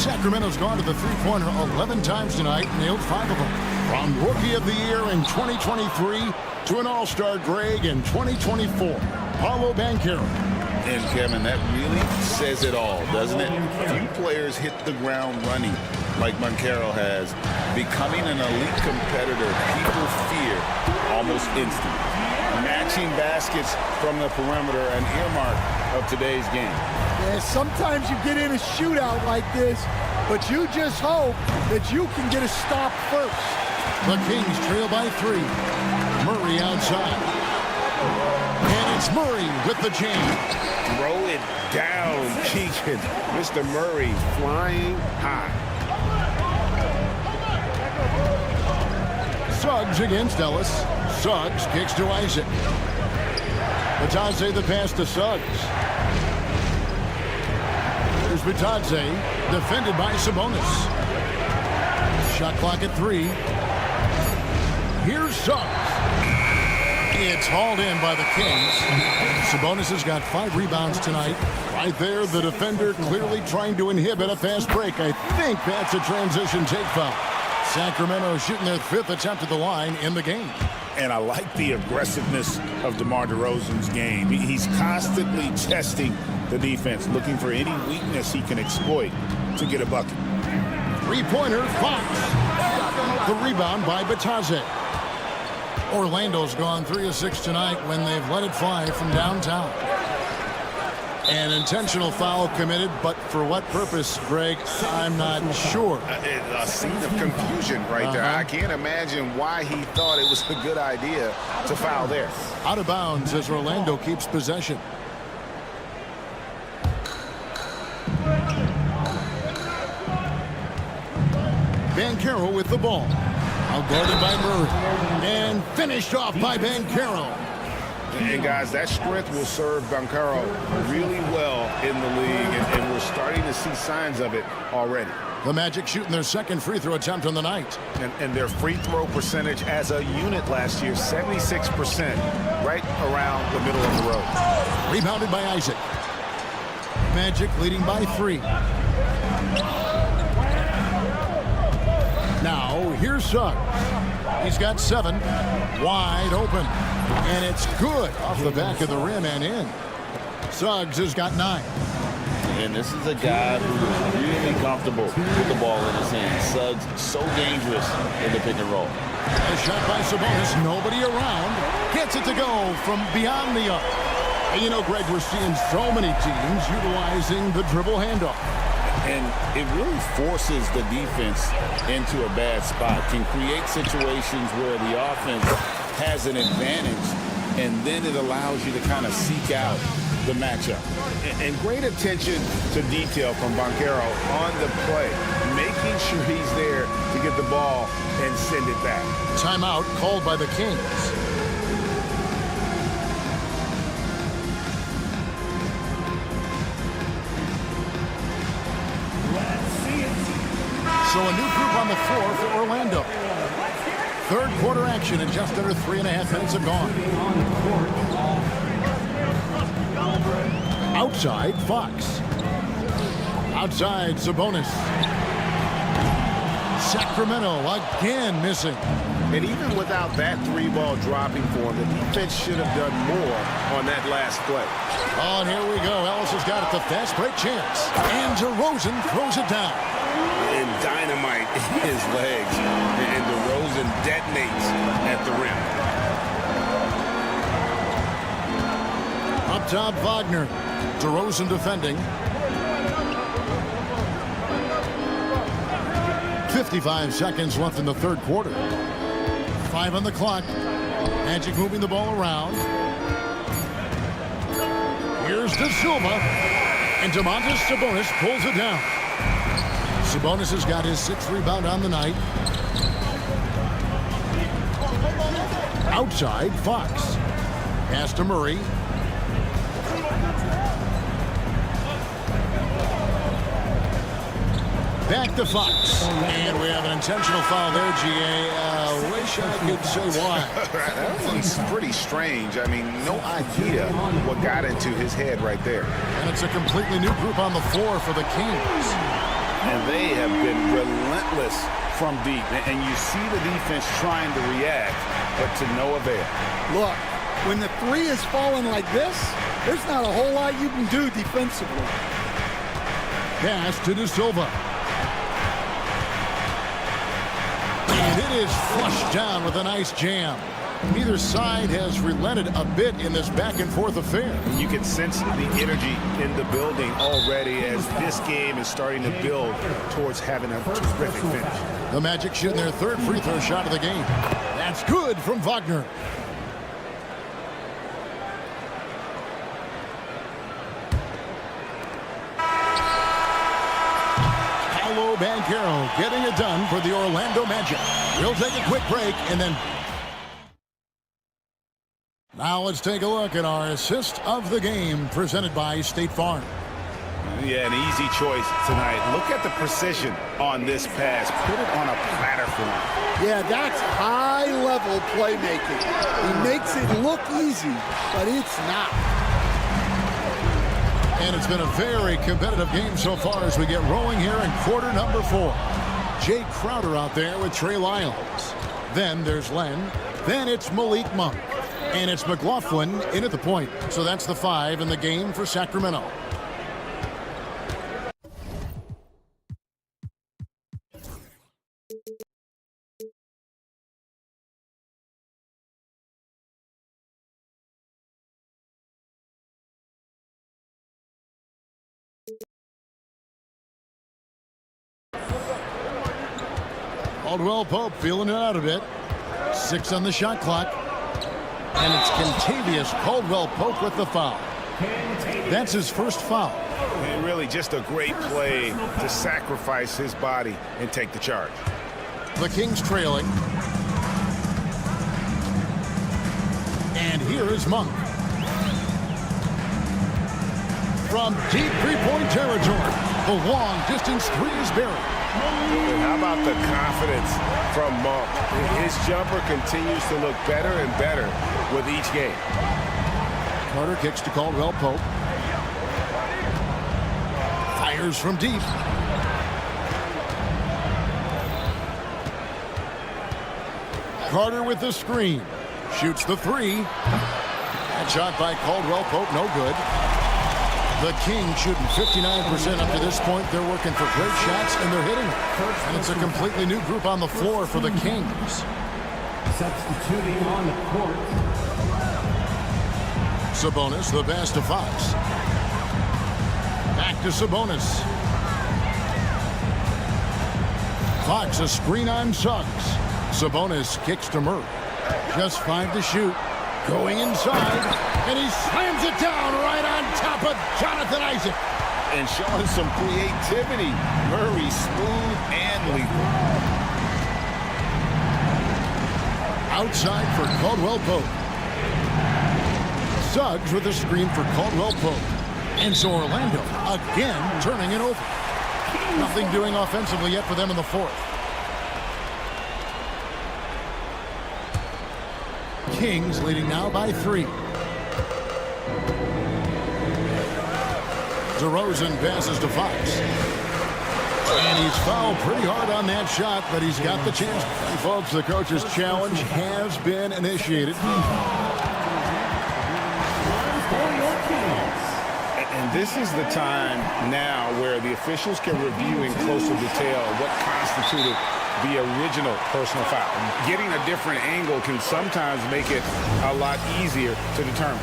Sacramento's gone to the three-pointer 11 times tonight, nailed 5 of them. From Rookie of the Year in 2023 to an All-Star Greg in 2024, Paolo Banchero. And Kevin, that really says it all, doesn't it? Few players hit the ground running like Banchero has. Becoming an elite competitor, people fear almost instantly. Matching baskets from the perimeter, an earmark of today's game. Yeah, sometimes you get in a shootout like this, but you just hope that you can get a stop first. The Kings trail by 3. Murray outside. And it's Murray with the jam. Throw it down, Keegan. Mr. Murray flying high. Suggs against Ellis. Suggs kicks to Isaac. Bitadze the pass to Suggs. Here's Bitadze, defended by Sabonis. Shot clock at 3. Here's Suggs. It's hauled in by the Kings. Sabonis has got 5 rebounds tonight. Right there, the defender clearly trying to inhibit a fast break. I think that's a transition take foul. Sacramento shooting their 5th attempt at the line in the game. And I like the aggressiveness of DeMar DeRozan's game. He's constantly testing the defense, looking for any weakness he can exploit to get a bucket. Three-pointer, Fox. The rebound by Bitadze. Orlando's gone 3 of 6 tonight when they've let it fly from downtown. An intentional foul committed, but for what purpose, Greg, I'm not sure. A scene of confusion right there. I can't imagine why he thought it was a good idea to foul there. Out of bounds as Orlando keeps possession. Banchero with the ball. Outguarded by Murray. And finished off by Banchero. And guys, that strength will serve Banchero really well in the league, and we're starting to see signs of it already. The Magic shooting their 2nd free throw attempt on the night. And their free throw percentage as a unit last year, 76%, right around the middle of the road. Rebounded by Isaac. Magic leading by 3. Now, here's Suggs. He's got 7. Wide open. And it's good off the back of the rim and in. Suggs has got 9. And this is a guy who is really comfortable with the ball in his hand. Suggs so dangerous in the pick and roll. A shot by Sabonis. Nobody around. Gets it to go from beyond the arc. And you know, Greg, we're seeing so many teams utilizing the dribble handoff. And it really forces the defense into a bad spot. Can create situations where the offense has an advantage, and then it allows you to kind of seek out the matchup. And great attention to detail from Banchero on the play, making sure he's there to get the ball and send it back. Timeout called by the Kings. So a new group on the floor for Orlando. 3rd quarter action and just under 3.5 minutes have gone. Outside, Fox. Outside, Sabonis. Sacramento again missing. And even without that 3-ball dropping for him, the defense should have done more on that last play. Oh, and here we go. Ellis has got it, the fast break chance. And DeRozan throws it down. And dynamite in his legs. And DeRozan detonates at the rim. Up top, Wagner. DeRozan defending. 55 seconds left in the 3rd quarter. 5 on the clock. Magic moving the ball around. Here's De Silva. And Domantas Sabonis pulls it down. Sabonis has got his 6th rebound on the night. Outside, Fox. Pass to Murray. Back to Fox. And we have an intentional foul there, G.A. Wish I could say why. That was pretty strange. I mean, no idea what got into his head right there. And it's a completely new group on the floor for the Kings. and they have been relentless from deep. And you see the defense trying to react, but to no avail. Look, when the three is falling like this, there's not a whole lot you can do defensively. Pass to De Silva. And it is flushed down with a nice jam. Neither side has relented a bit in this back-and-forth affair. You can sense the energy in the building already as this game is starting to build towards having a terrific finish. The Magic shooting their third free throw shot of the game. That's good from Wagner. Paolo Banchero getting it done for the Orlando Magic. We'll take a quick break and then... Now let's take a look at our assist of the game presented by State Farm. Yeah, an easy choice tonight. Look at the precision on this pass. Put it on a platter for him. Yeah, that's high-level playmaking. He makes it look easy, but it's not. And it's been a very competitive game so far as we get rolling here in quarter number 4. Jay Crowder out there with Trey Lyles. Then there's Len. Then it's Malik Monk. And it's McLaughlin in at the point. So that's the 5 in the game for Sacramento. Caldwell Pope feeling it out a bit. 6 on the shot clock. And it's Kentavious Caldwell Pope with the foul. That's his first foul. And really just a great play to sacrifice his body and take the charge. The Kings trailing. And here is Monk. From deep three-point territory, the long-distance three is buried. And how about the confidence from Monk? His jumper continues to look better and better with each game. Carter kicks to Caldwell Pope. Fires from deep. Carter with the screen. Shoots the 3. That shot by Caldwell Pope, no good. The Kings shooting 59% up to this point. They're working for great shots, and they're hitting them. And it's a completely new group on the floor for the Kings. Substituting on the court. Sabonis, the pass to Fox. Back to Sabonis. Fox, a screen on Suggs. Sabonis kicks to Murray. Just 5 to shoot. Going inside, and he slams it down right on top of Jonathan Isaac. And showing some creativity. Murray smooth and lethal. Outside for Caldwell Pope. Suggs with a screen for Caldwell Pope. And so Orlando again turning it over. Nothing doing offensively yet for them in the 4th. Kings leading now by 3. DeRozan passes to Fox. And he's fouled pretty hard on that shot, but he's got the chance. And folks, the coach's challenge has been initiated. And this is the time now where the officials can review in closer detail what constituted the original personal foul. Getting a different angle can sometimes make it a lot easier to determine.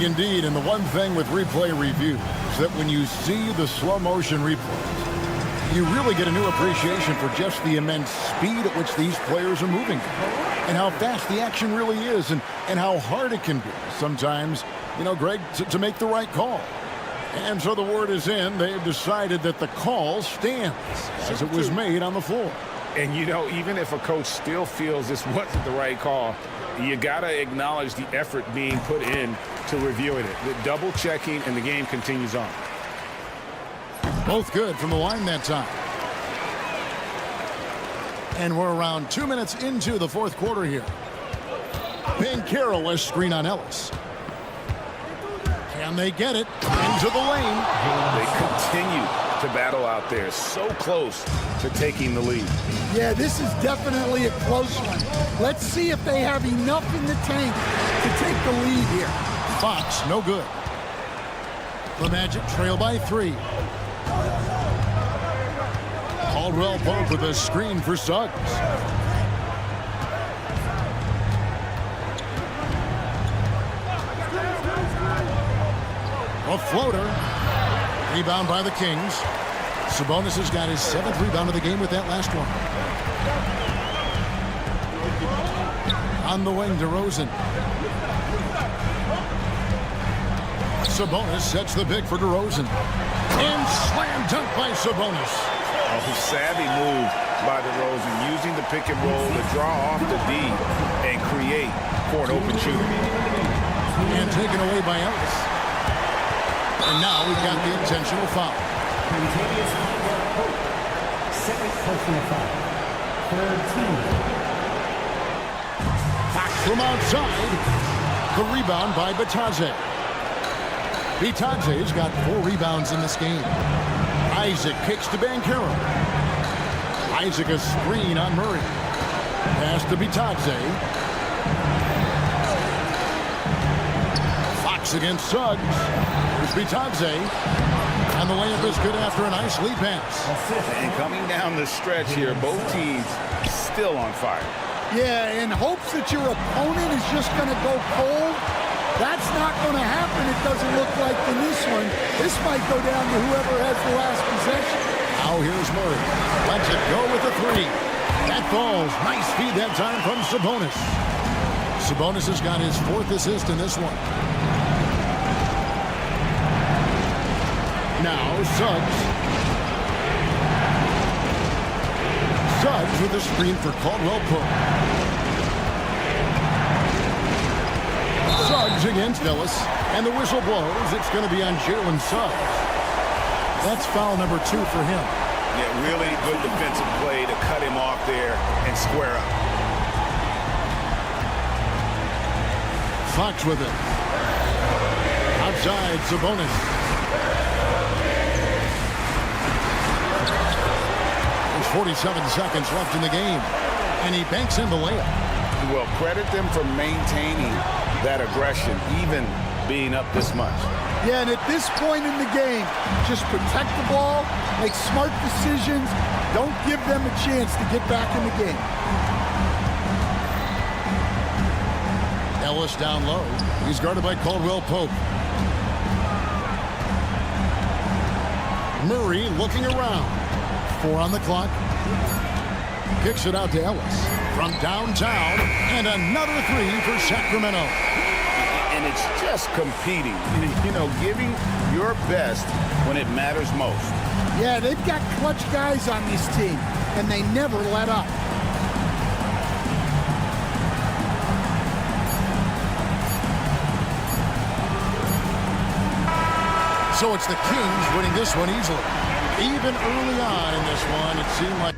Indeed, and the one thing with replay review is that when you see the slow motion replays, you really get a new appreciation for just the immense speed at which these players are moving and how fast the action really is and how hard it can be sometimes, you know, Greg, to make the right call. And so the word is in. They've decided that the call stands as it was made on the floor. And, you know, even if a coach still feels this wasn't the right call, you got to acknowledge the effort being put in to reviewing it. The double checking, and the game continues on. Both good from the line that time. And we're around 2 minutes into the 4th quarter here. Banchero, a screen on Ellis. Can they get it into the lane? They continue to battle out there. So close to taking the lead. Yeah, this is definitely a close one. Let's see if they have enough in the tank to take the lead here. Fox, no good. The Magic trail by 3. Caldwell Pope with a screen for Suggs. A floater. Rebound by the Kings. Sabonis has got his 7th rebound of the game with that last one. On the wing, DeRozan. Sabonis sets the pick for DeRozan. And slam dunk by Sabonis. Oh, savvy move by DeRozan, using the pick and roll to draw off the D and create for an open shooter. And taken away by Ellis. And now we've got the intentional foul. Second personal foul. Third team. From outside, the rebound by Bitadze. Bitadze's got 4 rebounds in this game. Isaac kicks to Banchero. Isaac a screen on Murray. Pass to Bitadze. Fox against Suggs. Here's Bitadze. And the layup is good after a nice lead pass. And coming down the stretch here, both teams still on fire. Yeah, in hopes that your opponent is just going to go cold. That's not going to happen, it doesn't look like in this one. This might go down to whoever has the last possession. Now here's Murray. Lets it go with a 3. That falls. Nice feed that time from Sabonis. Sabonis has got his 4th assist in this one. Now Suggs. Suggs with a screen for Caldwell Pope. Suggs against Ellis, and the whistle blows. It's going to be on Jalen Suggs. That's foul number 2 for him. Yeah, really good defensive play to cut him off there and square up. Fox with it. Outside, Sabonis. There's 47 seconds left in the game, and he banks in the layup. Well, credit them for maintaining that aggression, even being up this much. Yeah, and at this point in the game, just protect the ball, make smart decisions, don't give them a chance to get back in the game. Ellis down low. He's guarded by Caldwell Pope. Murray looking around. 4 on the clock. Kicks it out to Ellis from downtown, and another 3 for Sacramento. And it's just competing, you know, giving your best when it matters most. Yeah, they've got clutch guys on this team, and they never let up. So it's the Kings winning this one easily. Even early on in this one, it seemed like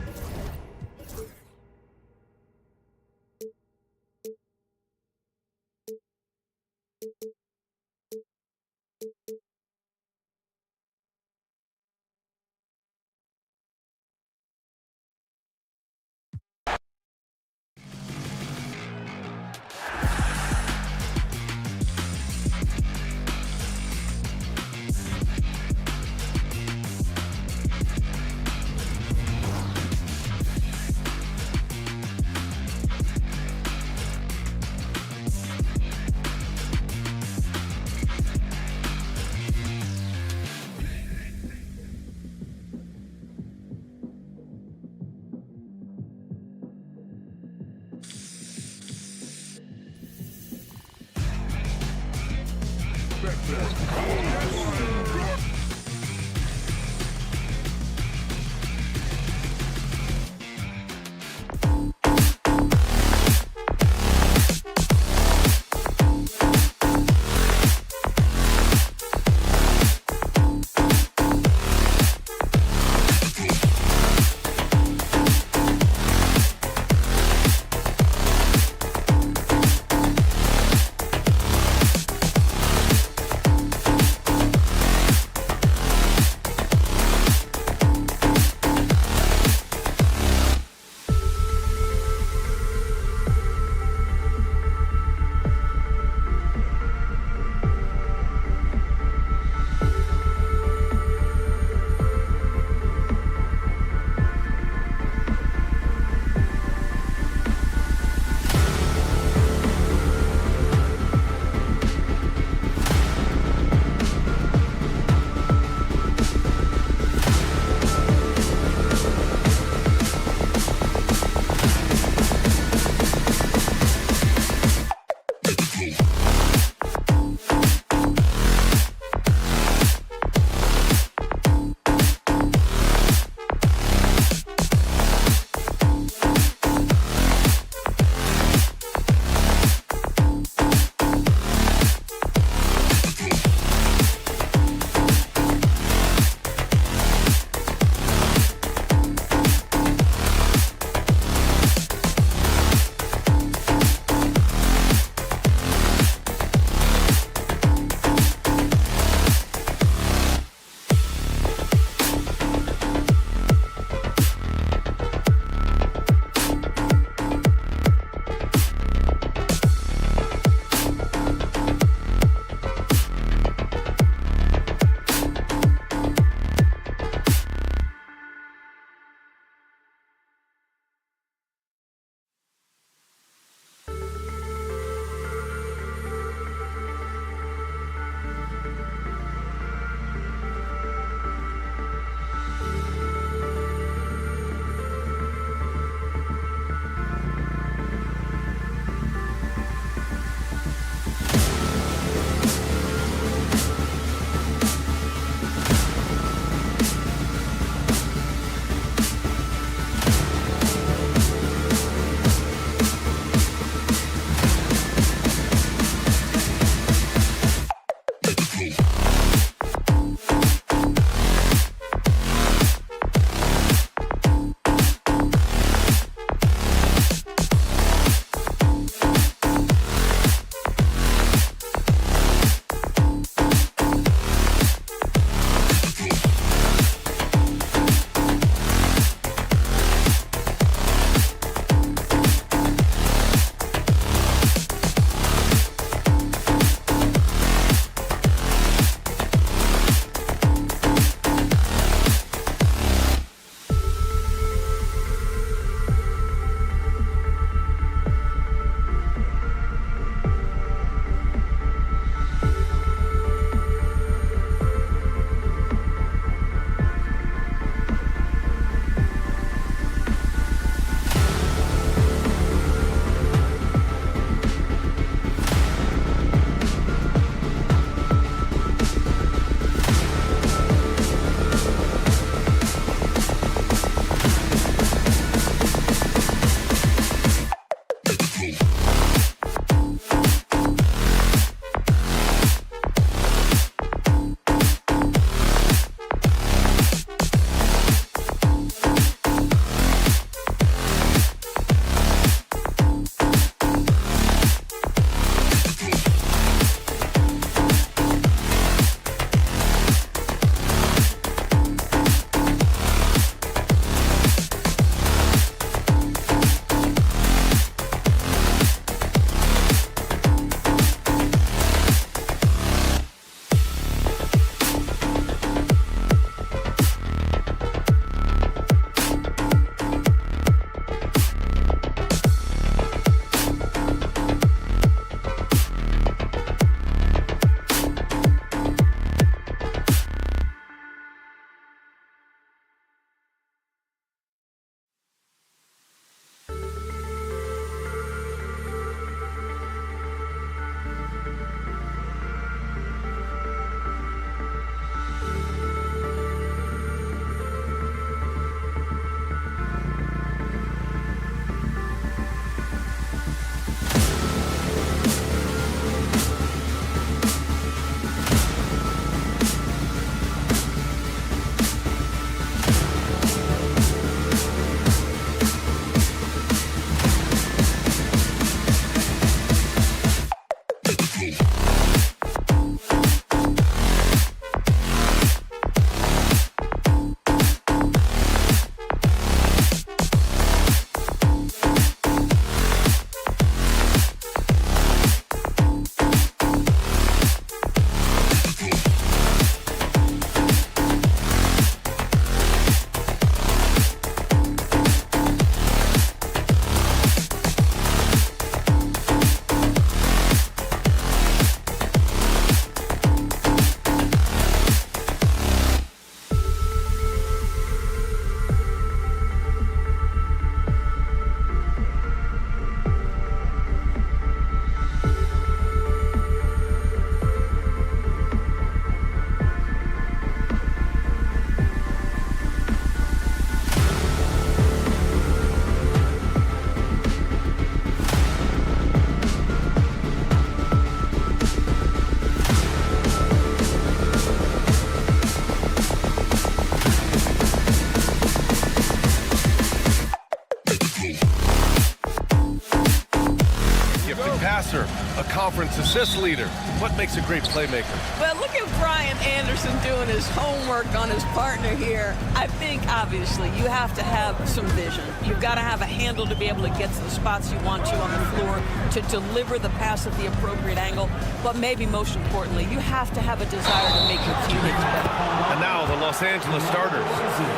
conference assist leader. What makes a great playmaker? Well, look at Brian Anderson doing his homework on his partner here. I think, obviously, you have to have some vision. You've got to have a handle to be able to get to the spots you want to on the floor, to deliver the pass at the appropriate angle. But maybe most importantly, you have to have a desire to make your teammates better. And now the Los Angeles starters.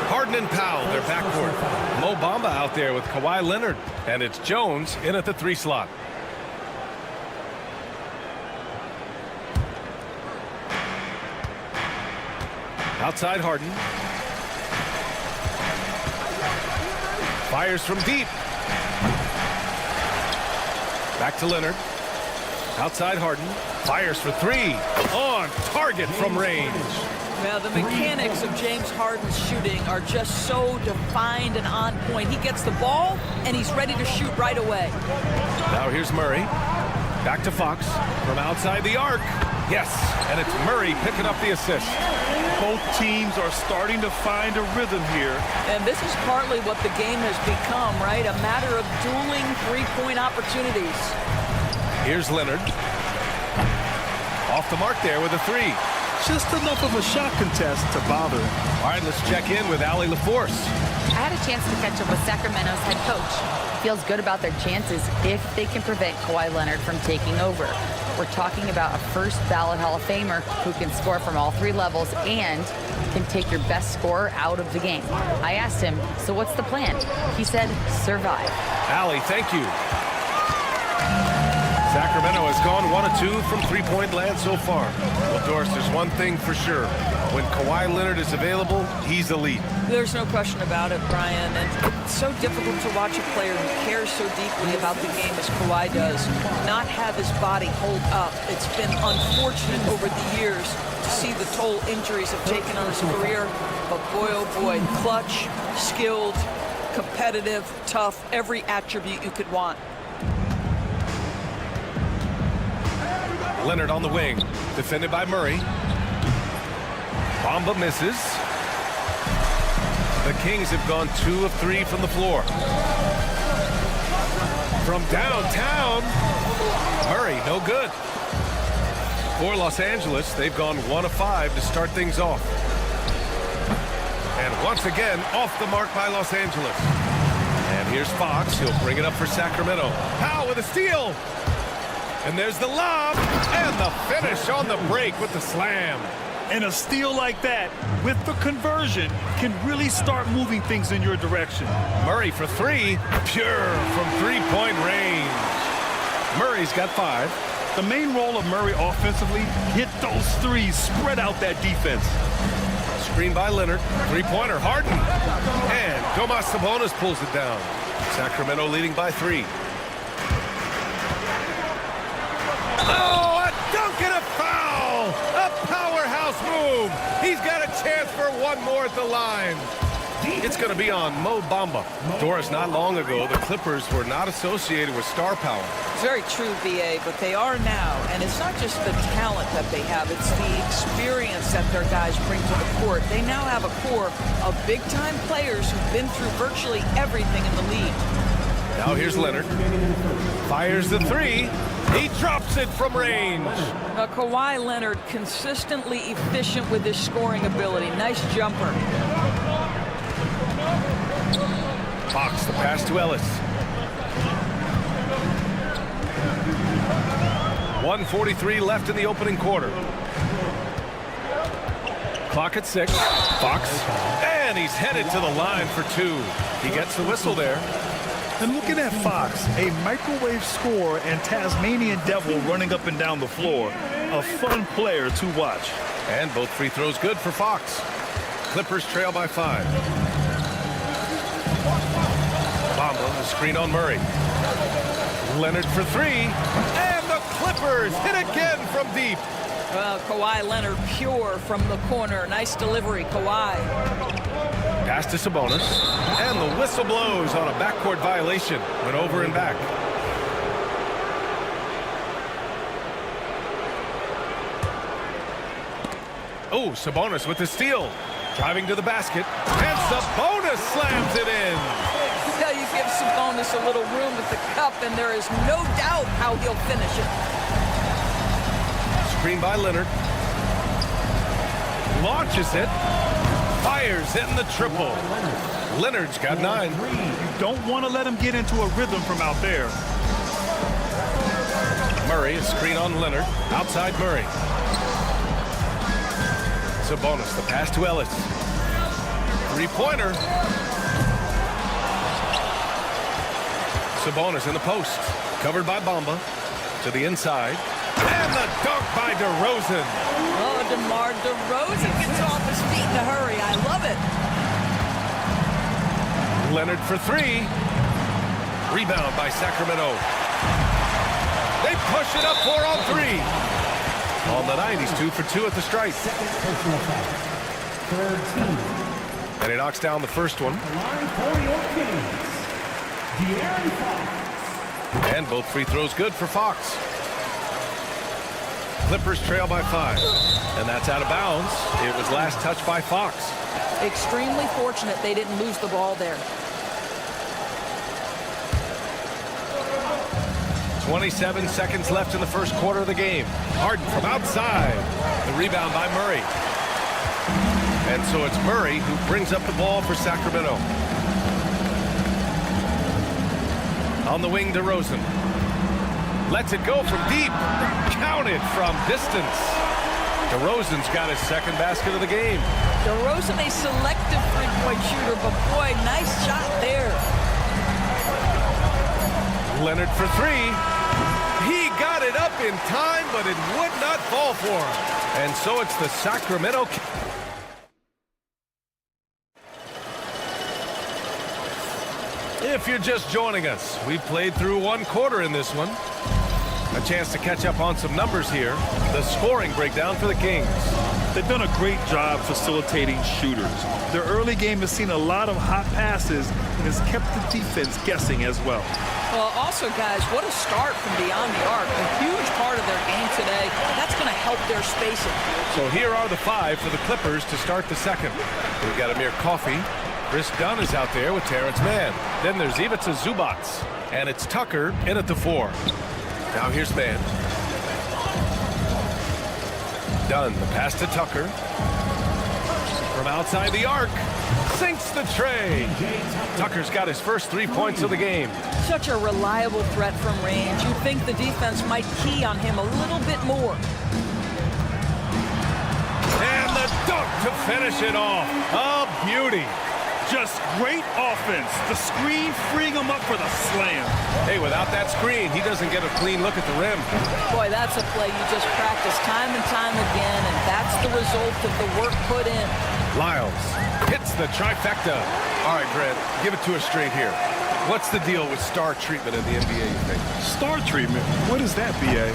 Harden and Powell, their backcourt. Mo Bamba out there with Kawhi Leonard. And it's Jones in at the 3 slot. Outside Harden. Fires from deep. Back to Leonard. Outside Harden. Fires for 3. On target from range. Well, the mechanics of James Harden's shooting are just so defined and on point. He gets the ball, and he's ready to shoot right away. Now here's Murray. Back to Fox from outside the arc. Yes, and it's Murray picking up the assist. Both teams are starting to find a rhythm here. And this is partly what the game has become, right? A matter of dueling three-point opportunities. Here's Leonard. Off the mark there with a 3. Just enough of a shot contest to bother him. All right, let's check in with Allie LaForce. I had a chance to catch up with Sacramento's head coach. Feels good about their chances if they can prevent Kawhi Leonard from taking over. We're talking about a first ballot Hall of Famer who can score from all 3 levels and can take your best scorer out of the game. I asked him, so what's the plan? He said, survive. Allie, thank you. Sacramento has gone 1 of 2 from 3-point land so far. Well, Doris, there's one thing for sure. When Kawhi Leonard is available, he's elite. There's no question about it, Brian. And it's so difficult to watch a player who cares so deeply about the game as Kawhi does not have his body hold up. It's been unfortunate over the years to see the toll injuries have taken on his career. But boy, oh boy, clutch, skilled, competitive, tough, every attribute you could want. Leonard on the wing, defended by Murray. Bamba misses. The Kings have gone 2 of 3 from the floor. From downtown, Murray, no good. For Los Angeles, they've gone 1 of 5 to start things off. And once again, off the mark by Los Angeles. And here's Fox. He'll bring it up for Sacramento. Powell with a steal. And there's the lob, and the finish on the break with the slam. And a steal like that, with the conversion, can really start moving things in your direction. Murray for 3, pure from 3-point range. Murray's got 5. The main role of Murray offensively, hit those 3s, spread out that defense. Screen by Leonard, 3-pointer, Harden. And Domas Sabonis pulls it down. Sacramento leading by 3. Oh, a dunk and a foul! A powerhouse move! He's got a chance for 1 more at the line. It's going to be on Mo Bamba. Doris, not long ago, the Clippers were not associated with star power. It's very true, BA, but they are now. And it's not just the talent that they have, it's the experience that their guys bring to the court. They now have a core of big-time players who've been through virtually everything in the league. Now here's Leonard. Fires the 3. He drops it from range. Now, Kawhi Leonard consistently efficient with his scoring ability. Nice jumper. Fox, the pass to Ellis. 1:43 left in the opening quarter. Clock at 6. Fox. And he's headed to the line for 2. He gets the whistle there. And looking at Fox, a microwave scorer and Tasmanian devil running up and down the floor. A fun player to watch. And both free throws good for Fox. Clippers trail by 5. Bamba, the screen on Murray. Leonard for 3. And the Clippers hit again from deep. Well, Kawhi Leonard pure from the corner. Nice delivery, Kawhi. Pass to Sabonis. And the whistle blows on a backcourt violation. Went over and back. Oh, Sabonis with the steal. Driving to the basket. And Sabonis slams it in. Yeah, you give Sabonis a little room with the cup, and there is no doubt how he'll finish it. screen by Leonard. Launches it. Fires in the triple. Leonard's got 9. You don't want to let him get into a rhythm from out there. Murray, a screen on Leonard. Outside Murray. Sabonis, the pass to Ellis. Three-pointer. Sabonis in the post. Covered by Bamba. To the inside. And the dunk by DeRozan. Oh, DeMar DeRozan gets off his feet in a hurry. I love it. Leonard for 3. Rebound by Sacramento. They push it up 4 on 3. On the night, he's 2 for 2 at the stripe. Second personal foul. Third team. And he knocks down the first one. Line for your Kings. De'Aaron Fox. And both free throws good for Fox. Clippers trail by 5. And that's out of bounds. It was last touched by Fox. Extremely fortunate they didn't lose the ball there. 27 seconds left in the first quarter of the game. Harden from outside. The rebound by Murray. And so it's Murray who brings up the ball for Sacramento. On the wing, DeRozan. Lets it go from deep. Counted from distance. DeRozan's got his second basket of the game. DeRozan, a selective three-point shooter, but boy, nice shot there. Leonard for 3. He got it up in time, but it would not fall for him. And so it's the Sacramento. If you're just joining us, we played through 1 quarter in this one. A chance to catch up on some numbers here. The scoring breakdown for the Kings. They've done a great job facilitating shooters. Their early game has seen a lot of hot passes and has kept the defense guessing as well. Well, also, guys, what a start from beyond the arc. A huge part of their game today. That's going to help their spacing. So here are the 5 for the Clippers to start the second. We've got Amir Coffey. Chris Dunn is out there with Terrence Mann. Then there's Ivica Zubac. And it's Tucker in at the 4. Now here's Mann. Dunn, the pass to Tucker. From outside the arc. Sinks the tray. Tucker's got his first 3 points of the game. Such a reliable threat from range. You'd think the defense might key on him a little bit more. And the dunk to finish it off. A beauty. Just great offense. The screen freeing him up for the slam. Hey, without that screen, he doesn't get a clean look at the rim. Boy, that's a play you just practice time and time again, and that's the result of the work put in. Lyles hits the trifecta. All right, Grant, give it to us straight here. What's the deal with star treatment in the NBA, you think? Star treatment? What is that, B.A.?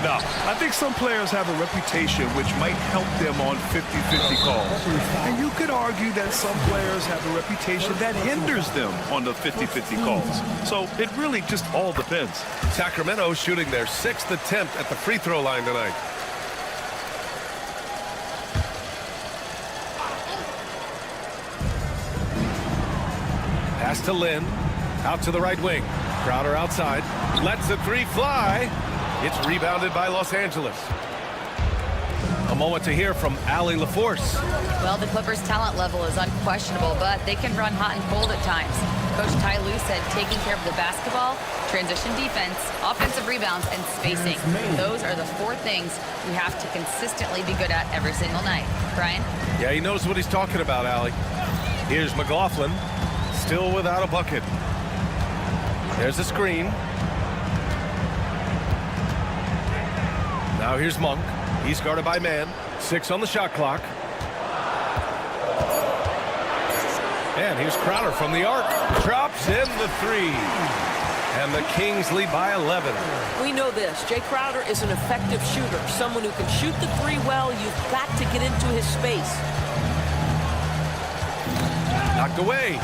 No, I think some players have a reputation which might help them on 50-50 calls. And you could argue that some players have a reputation that hinders them on the 50-50 calls. So it really just all depends. Sacramento shooting their 6th attempt at the free throw line tonight. Pass to Lynn. Out to the right wing. Crowder outside. Lets the 3 fly. It's rebounded by Los Angeles. A moment to hear from Allie LaForce. Well, the Clippers' talent level is unquestionable, but they can run hot and cold at times. Coach Ty Lue said taking care of the basketball, transition defense, offensive rebounds, and spacing. Those are the 4 things we have to consistently be good at every single night. Brian? Yeah, he knows what he's talking about, Allie. Here's McLaughlin, still without a bucket. There's a screen. Now here's Monk. He's guarded by Mann. 6 on the shot clock. And here's Crowder from the arc. Drops in the 3. And the Kings lead by 11. We know this. Jay Crowder is an effective shooter. Someone who can shoot the 3 well. You've got to get into his space. Knocked away.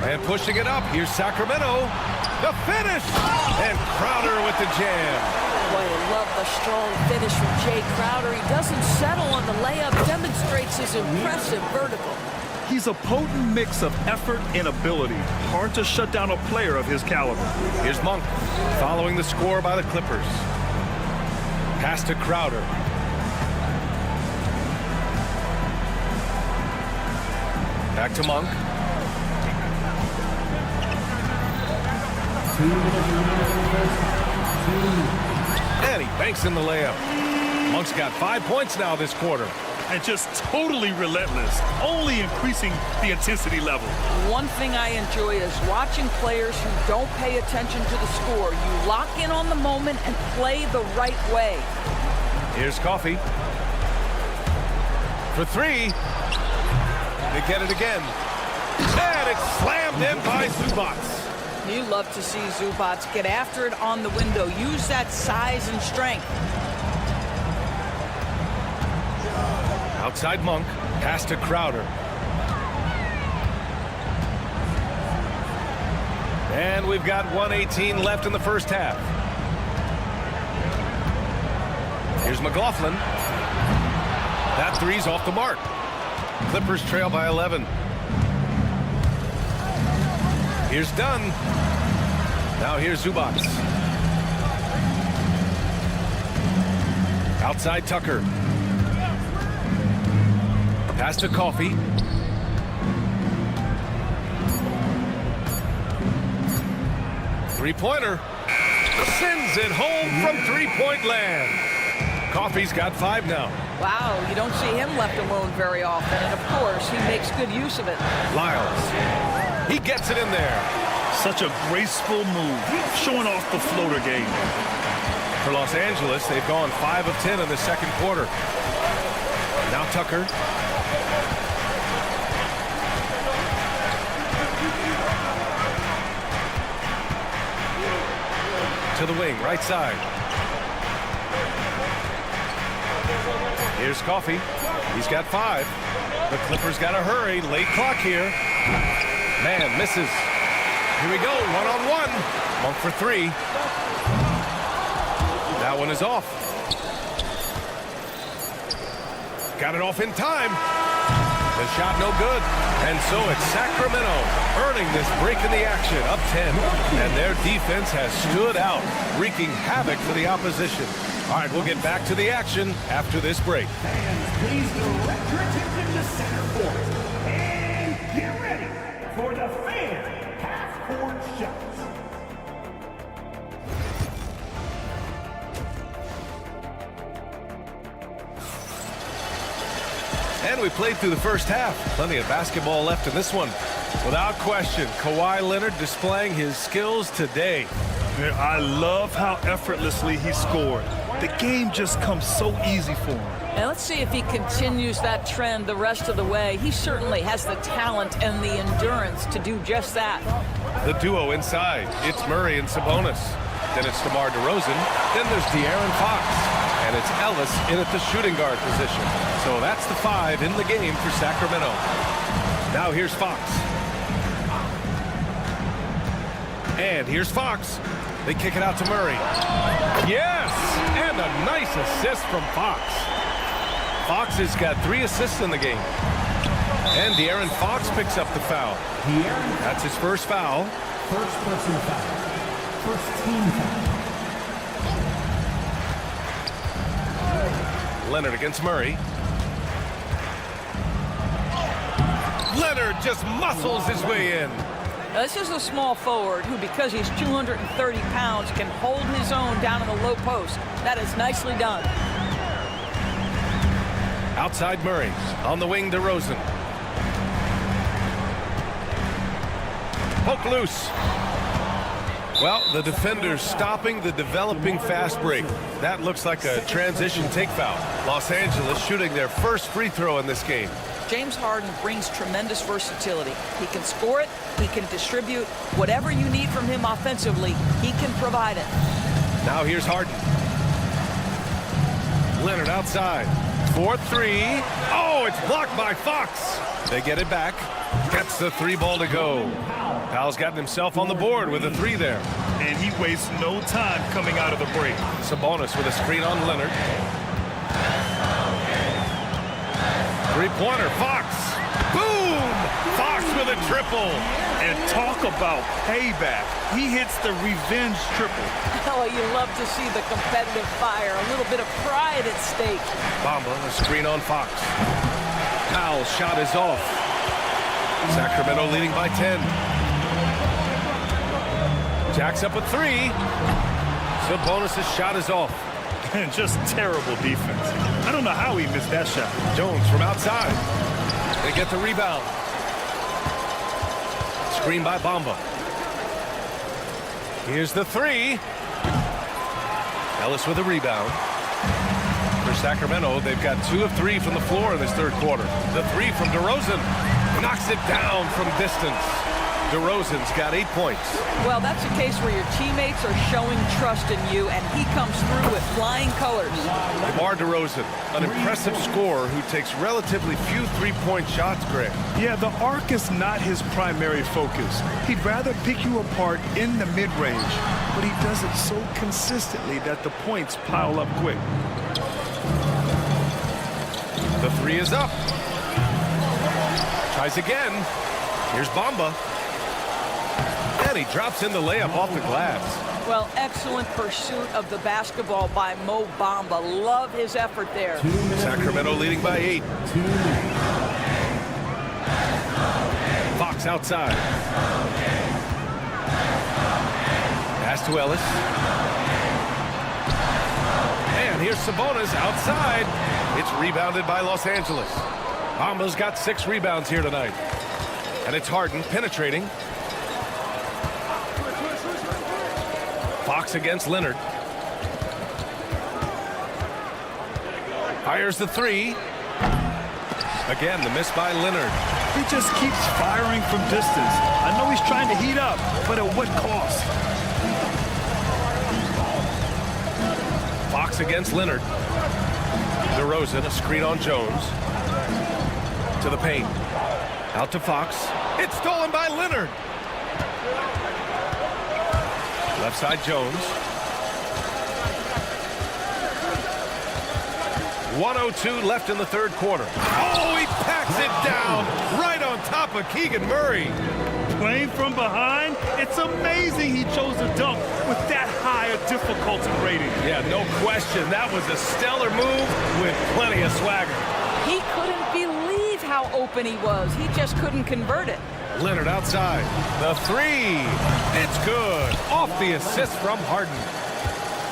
And pushing it up. Here's Sacramento. The finish! And Crowder with the jam. Boy, I love the strong finish from Jay Crowder. He doesn't settle on the layup, demonstrates his impressive vertical. He's a potent mix of effort and ability. Hard to shut down a player of his caliber. Here's Monk following the score by the Clippers. Pass to Crowder. Back to Monk. And he banks in the layup. Monk's got 5 points now this quarter. And just totally relentless, only increasing the intensity level. One thing I enjoy is watching players who don't pay attention to the score. You lock in on the moment and play the right way. Here's Coffey. For three. They get it again. And it's slammed in by Zubac. You love to see Zubac get after it on the window. Use that size and strength. Outside Monk, pass to Crowder. And we've got 1:18 left in the first half. Here's McLaughlin. That three's off the mark. Clippers trail by 11. Here's Dunn. Now here's Zubac. Outside Tucker. Pass to Coffey. Three-pointer. Sends it home from three-point land. Coffey's got 5 now. Wow, you don't see him left alone very often. And, of course, he makes good use of it. Lyles. He gets it in there. Such a graceful move, showing off the floater game. For Los Angeles, they've gone 5 of 10 in the second quarter. Now Tucker. To the wing, right side. Here's Coffey. He's got 5. The Clippers got to hurry. Late clock here. Man, misses. Here we go, one-on-one. Monk for 3. That one is off. Got it off in time. The shot no good. And so it's Sacramento earning this break in the action, up 10. And their defense has stood out, wreaking havoc for the opposition. All right, we'll get back to the action after this break. Fans, please direct your attention to center court. And get ready for the fan half-court shots. And we played through the first half. Plenty of basketball left in this one. Without question, Kawhi Leonard displaying his skills today. Man, I love how effortlessly he scored. The game just comes so easy for him. And let's see if he continues that trend the rest of the way. He certainly has the talent and the endurance to do just that. The duo inside. It's Murray and Sabonis. Then it's DeMar DeRozan. Then there's De'Aaron Fox. And it's Ellis in at the shooting guard position. So that's the 5 in the game for Sacramento. Now here's Fox. And here's Fox. They kick it out to Murray. Yes! And a nice assist from Fox. Fox has got 3 assists in the game. And De'Aaron Fox picks up the foul. That's his first foul. First personal foul. First team foul. Leonard against Murray. Leonard just muscles his way in. Now, this is a small forward who, because he's 230 pounds, can hold his own down in the low post. That is nicely done. Outside Murray. On the wing, DeRozan. Poke loose. Well, the defender's stopping the developing fast break. That looks like a transition take foul. Los Angeles shooting their first free throw in this game. James Harden brings tremendous versatility. He can score it, he can distribute. Whatever you need from him offensively, he can provide it. Now here's Harden. Leonard outside. 4-3. Oh, it's blocked by Fox. They get it back. Gets the 3 ball to go. Powell's gotten himself on the board with a 3 there. And he wastes no time coming out of the break. Sabonis with a screen on Leonard. Three-pointer, Fox. Boom! Fox with a triple. And talk about payback. He hits the revenge triple. Oh, you love to see the competitive fire. A little bit of pride at stake. Bamba, a screen on Fox. Powell's shot is off. Sacramento leading by 10. Jacks up a 3. Sabonis' shot is off. And just terrible defense. I don't know how he missed that shot. Jones from outside. They get the rebound. Screen by Bamba. Here's the 3. Ellis with a rebound. For Sacramento, they've got 2 of 3 from the floor in this third quarter. The 3 from DeRozan. Knocks it down from distance. DeRozan's got 8 points. Well, that's a case where your teammates are showing trust in you, and he comes through with flying colors. DeMar DeRozan, an impressive scorer who takes relatively few three-point shots, Greg. Yeah, the arc is not his primary focus. He'd rather pick you apart in the mid-range, but he does it so consistently that the points pile up quick. The 3 is up. Tries again. Here's Bamba. And he drops in the layup off the glass. Well, excellent pursuit of the basketball by Mo Bamba. Love his effort there. Sacramento leading by 8. Fox outside. Pass to Ellis. And here's Sabonis outside. It's rebounded by Los Angeles. Bamba's got 6 rebounds here tonight. And it's Harden penetrating. Fox against Leonard. Fires the 3. Again, the miss by Leonard. He just keeps firing from distance. I know he's trying to heat up, but at what cost? Fox against Leonard. DeRozan, a screen on Jones. To the paint. Out to Fox. It's stolen by Leonard. Left side Jones. 1:02 left in the third quarter. Oh, he packs it down right on top of Keegan Murray. Playing from behind, it's amazing he chose to dunk with that high a difficulty rating. Yeah, no question. That was a stellar move with plenty of swagger. He couldn't believe how open he was. He just couldn't convert it. Leonard outside. The 3. It's good. Off the assist from Harden.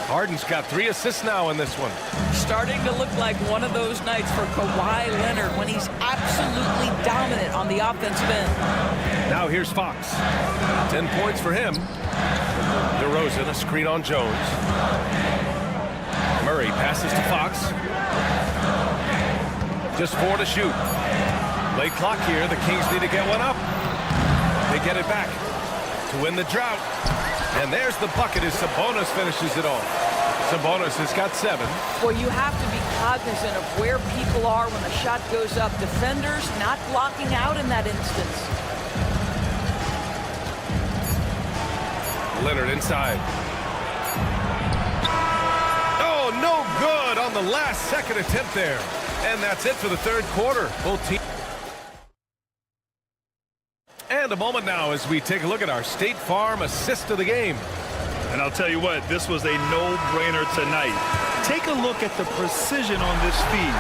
Harden's got 3 assists now in this one. Starting to look like one of those nights for Kawhi Leonard when he's absolutely dominant on the offensive end. Now here's Fox. 10 points for him. DeRozan, a screen on Jones. Murray passes to Fox. Just 4 to shoot. Late clock here. The Kings need to get one up. They get it back to win the drought. And there's the bucket as Sabonis finishes it off. Sabonis has got 7. Well, you have to be cognizant of where people are when the shot goes up. Defenders not blocking out in that instance. Leonard inside. Oh, no good on the last second attempt there. And that's it for the third quarter. Both teams. And a moment now as we take a look at our State Farm assist of the game. And I'll tell you what, this was a no-brainer tonight. Take a look at the precision on this feed.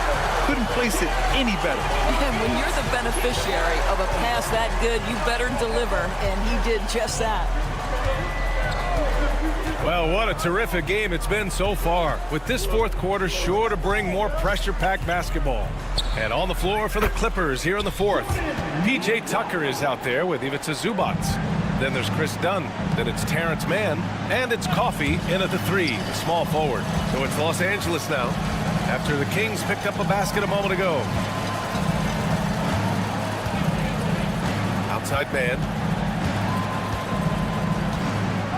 Couldn't place it any better. And when you're the beneficiary of a pass that good, you better deliver, and he did just that. Well, what a terrific game it's been so far, with this fourth quarter sure to bring more pressure-packed basketball. And on the floor for the Clippers here in the fourth, P.J. Tucker is out there with Ivica Zubac. Then there's Chris Dunn. Then it's Terrence Mann. And it's Coffey in at the 3, the small forward. So it's Los Angeles now, after the Kings picked up a basket a moment ago. Outside Mann.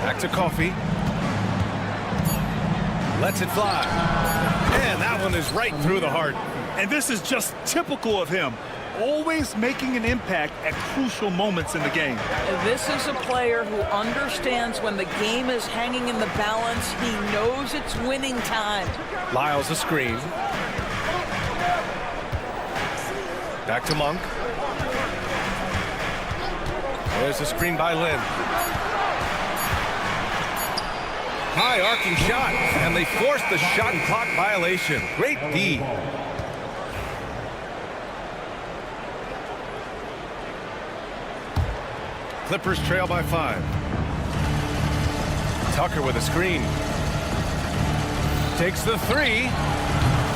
Back to Coffey. Lets it fly. And that one is right through the heart. And this is just typical of him. Always making an impact at crucial moments in the game. This is a player who understands when the game is hanging in the balance. He knows it's winning time. Lyles a screen. Back to Monk. There's a screen by Lynn. High arcing shot, and they forced the shot clock violation. Great D. Clippers trail by 5. Tucker with a screen. Takes the 3.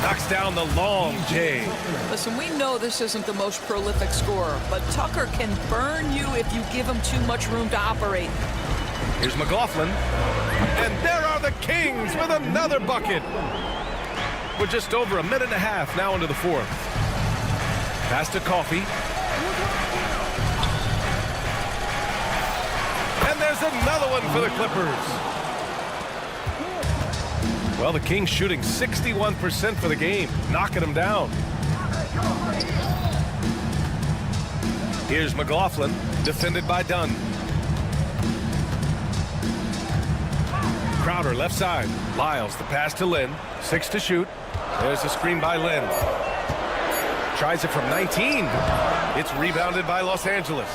Knocks down the long J. Listen, we know this isn't the most prolific scorer, but Tucker can burn you if you give him too much room to operate. Here's McLaughlin. And there are the Kings with another bucket. We're just over a minute and a half now into the fourth. Pass to Coffey. And there's another one for the Clippers. Well, the Kings shooting 61% for the game, knocking them down. Here's McLaughlin, defended by Dunn. Crowder left side. Lyles the pass to Lynn. 6 to shoot. There's a screen by Lynn. Tries it from 19. It's rebounded by Los Angeles.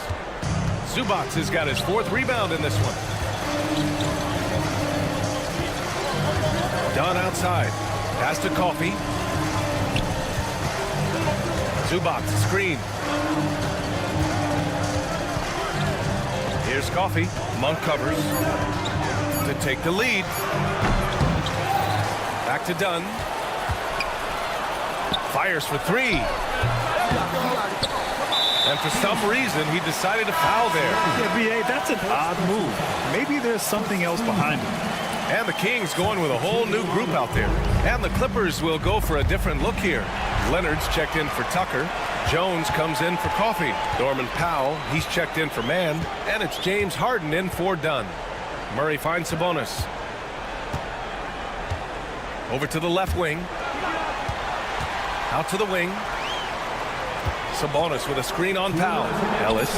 Zubac has got his 4th rebound in this one. Dunn outside. Pass to Coffey. Zubac screen. Here's Coffey. Monk covers to take the lead. Back to Dunn. Fires for 3. And for some reason, he decided to foul there. Yeah, B.A., that's an odd move. Maybe there's something else behind him. And the Kings going with a whole new group out there. And the Clippers will go for a different look here. Leonard's checked in for Tucker. Jones comes in for Coffey. Norman Powell, he's checked in for Mann. And it's James Harden in for Dunn. Murray finds Sabonis. Over to the left wing. Out to the wing. Sabonis with a screen on Powell. Ellis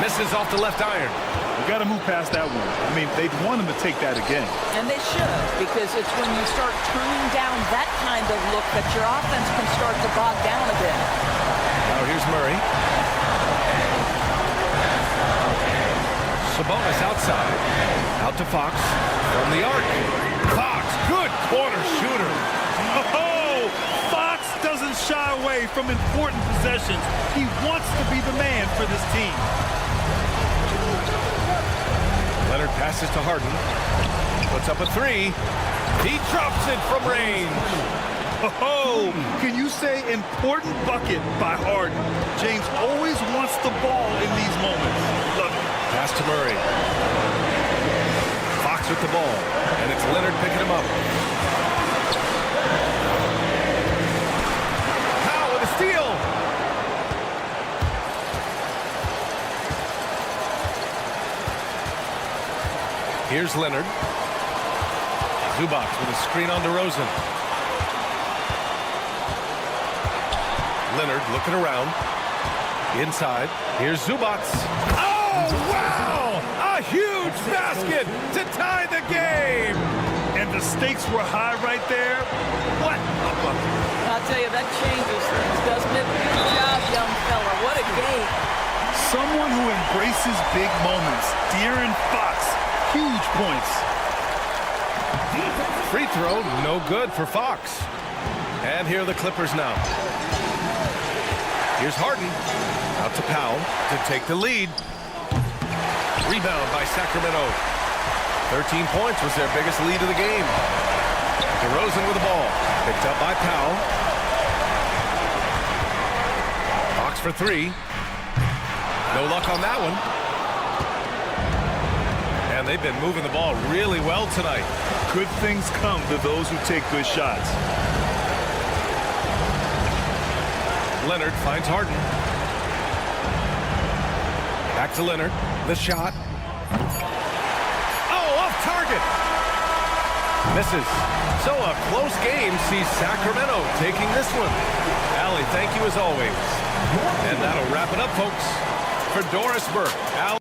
misses off the left iron. You got to move past that one. I mean, they'd want him to take that again. And they should, because it's when you start turning down that kind of look that your offense can start to bog down a bit. Now here's Murray. Sabonis outside. Out to Fox. From the arc. Fox, good corner shooter. Oh, Fox doesn't shy away from important possessions. He wants to be the man for this team. Leonard passes to Harden. Puts up a 3. He drops it from range. Oh, can you say important bucket by Harden? James always wants the ball in these moments. Love it. Pass to Murray. Fox with the ball. And it's Leonard picking him up. Powell with a steal. Here's Leonard. Zubac with a screen on DeRozan. Leonard looking around. Inside. Here's Zubac. Oh, wow! A huge basket to tie the game! And the stakes were high right there. What a bucket. I'll tell you, that changes things, doesn't it? Good job, young fella. What a game. Someone who embraces big moments. De'Aaron Fox. Huge points. Free throw, no good for Fox. And here are the Clippers now. Here's Harden. Out to Powell to take the lead. Rebound by Sacramento. 13 points was their biggest lead of the game. DeRozan with the ball. Picked up by Powell. Fox for 3. No luck on that one. And they've been moving the ball really well tonight. Good things come to those who take good shots. Leonard finds Harden. Back to Leonard. The shot. Oh, off target. Misses. So a close game sees Sacramento taking this one. Allie, thank you as always. And that'll wrap it up, folks. For Doris Burke, Allie.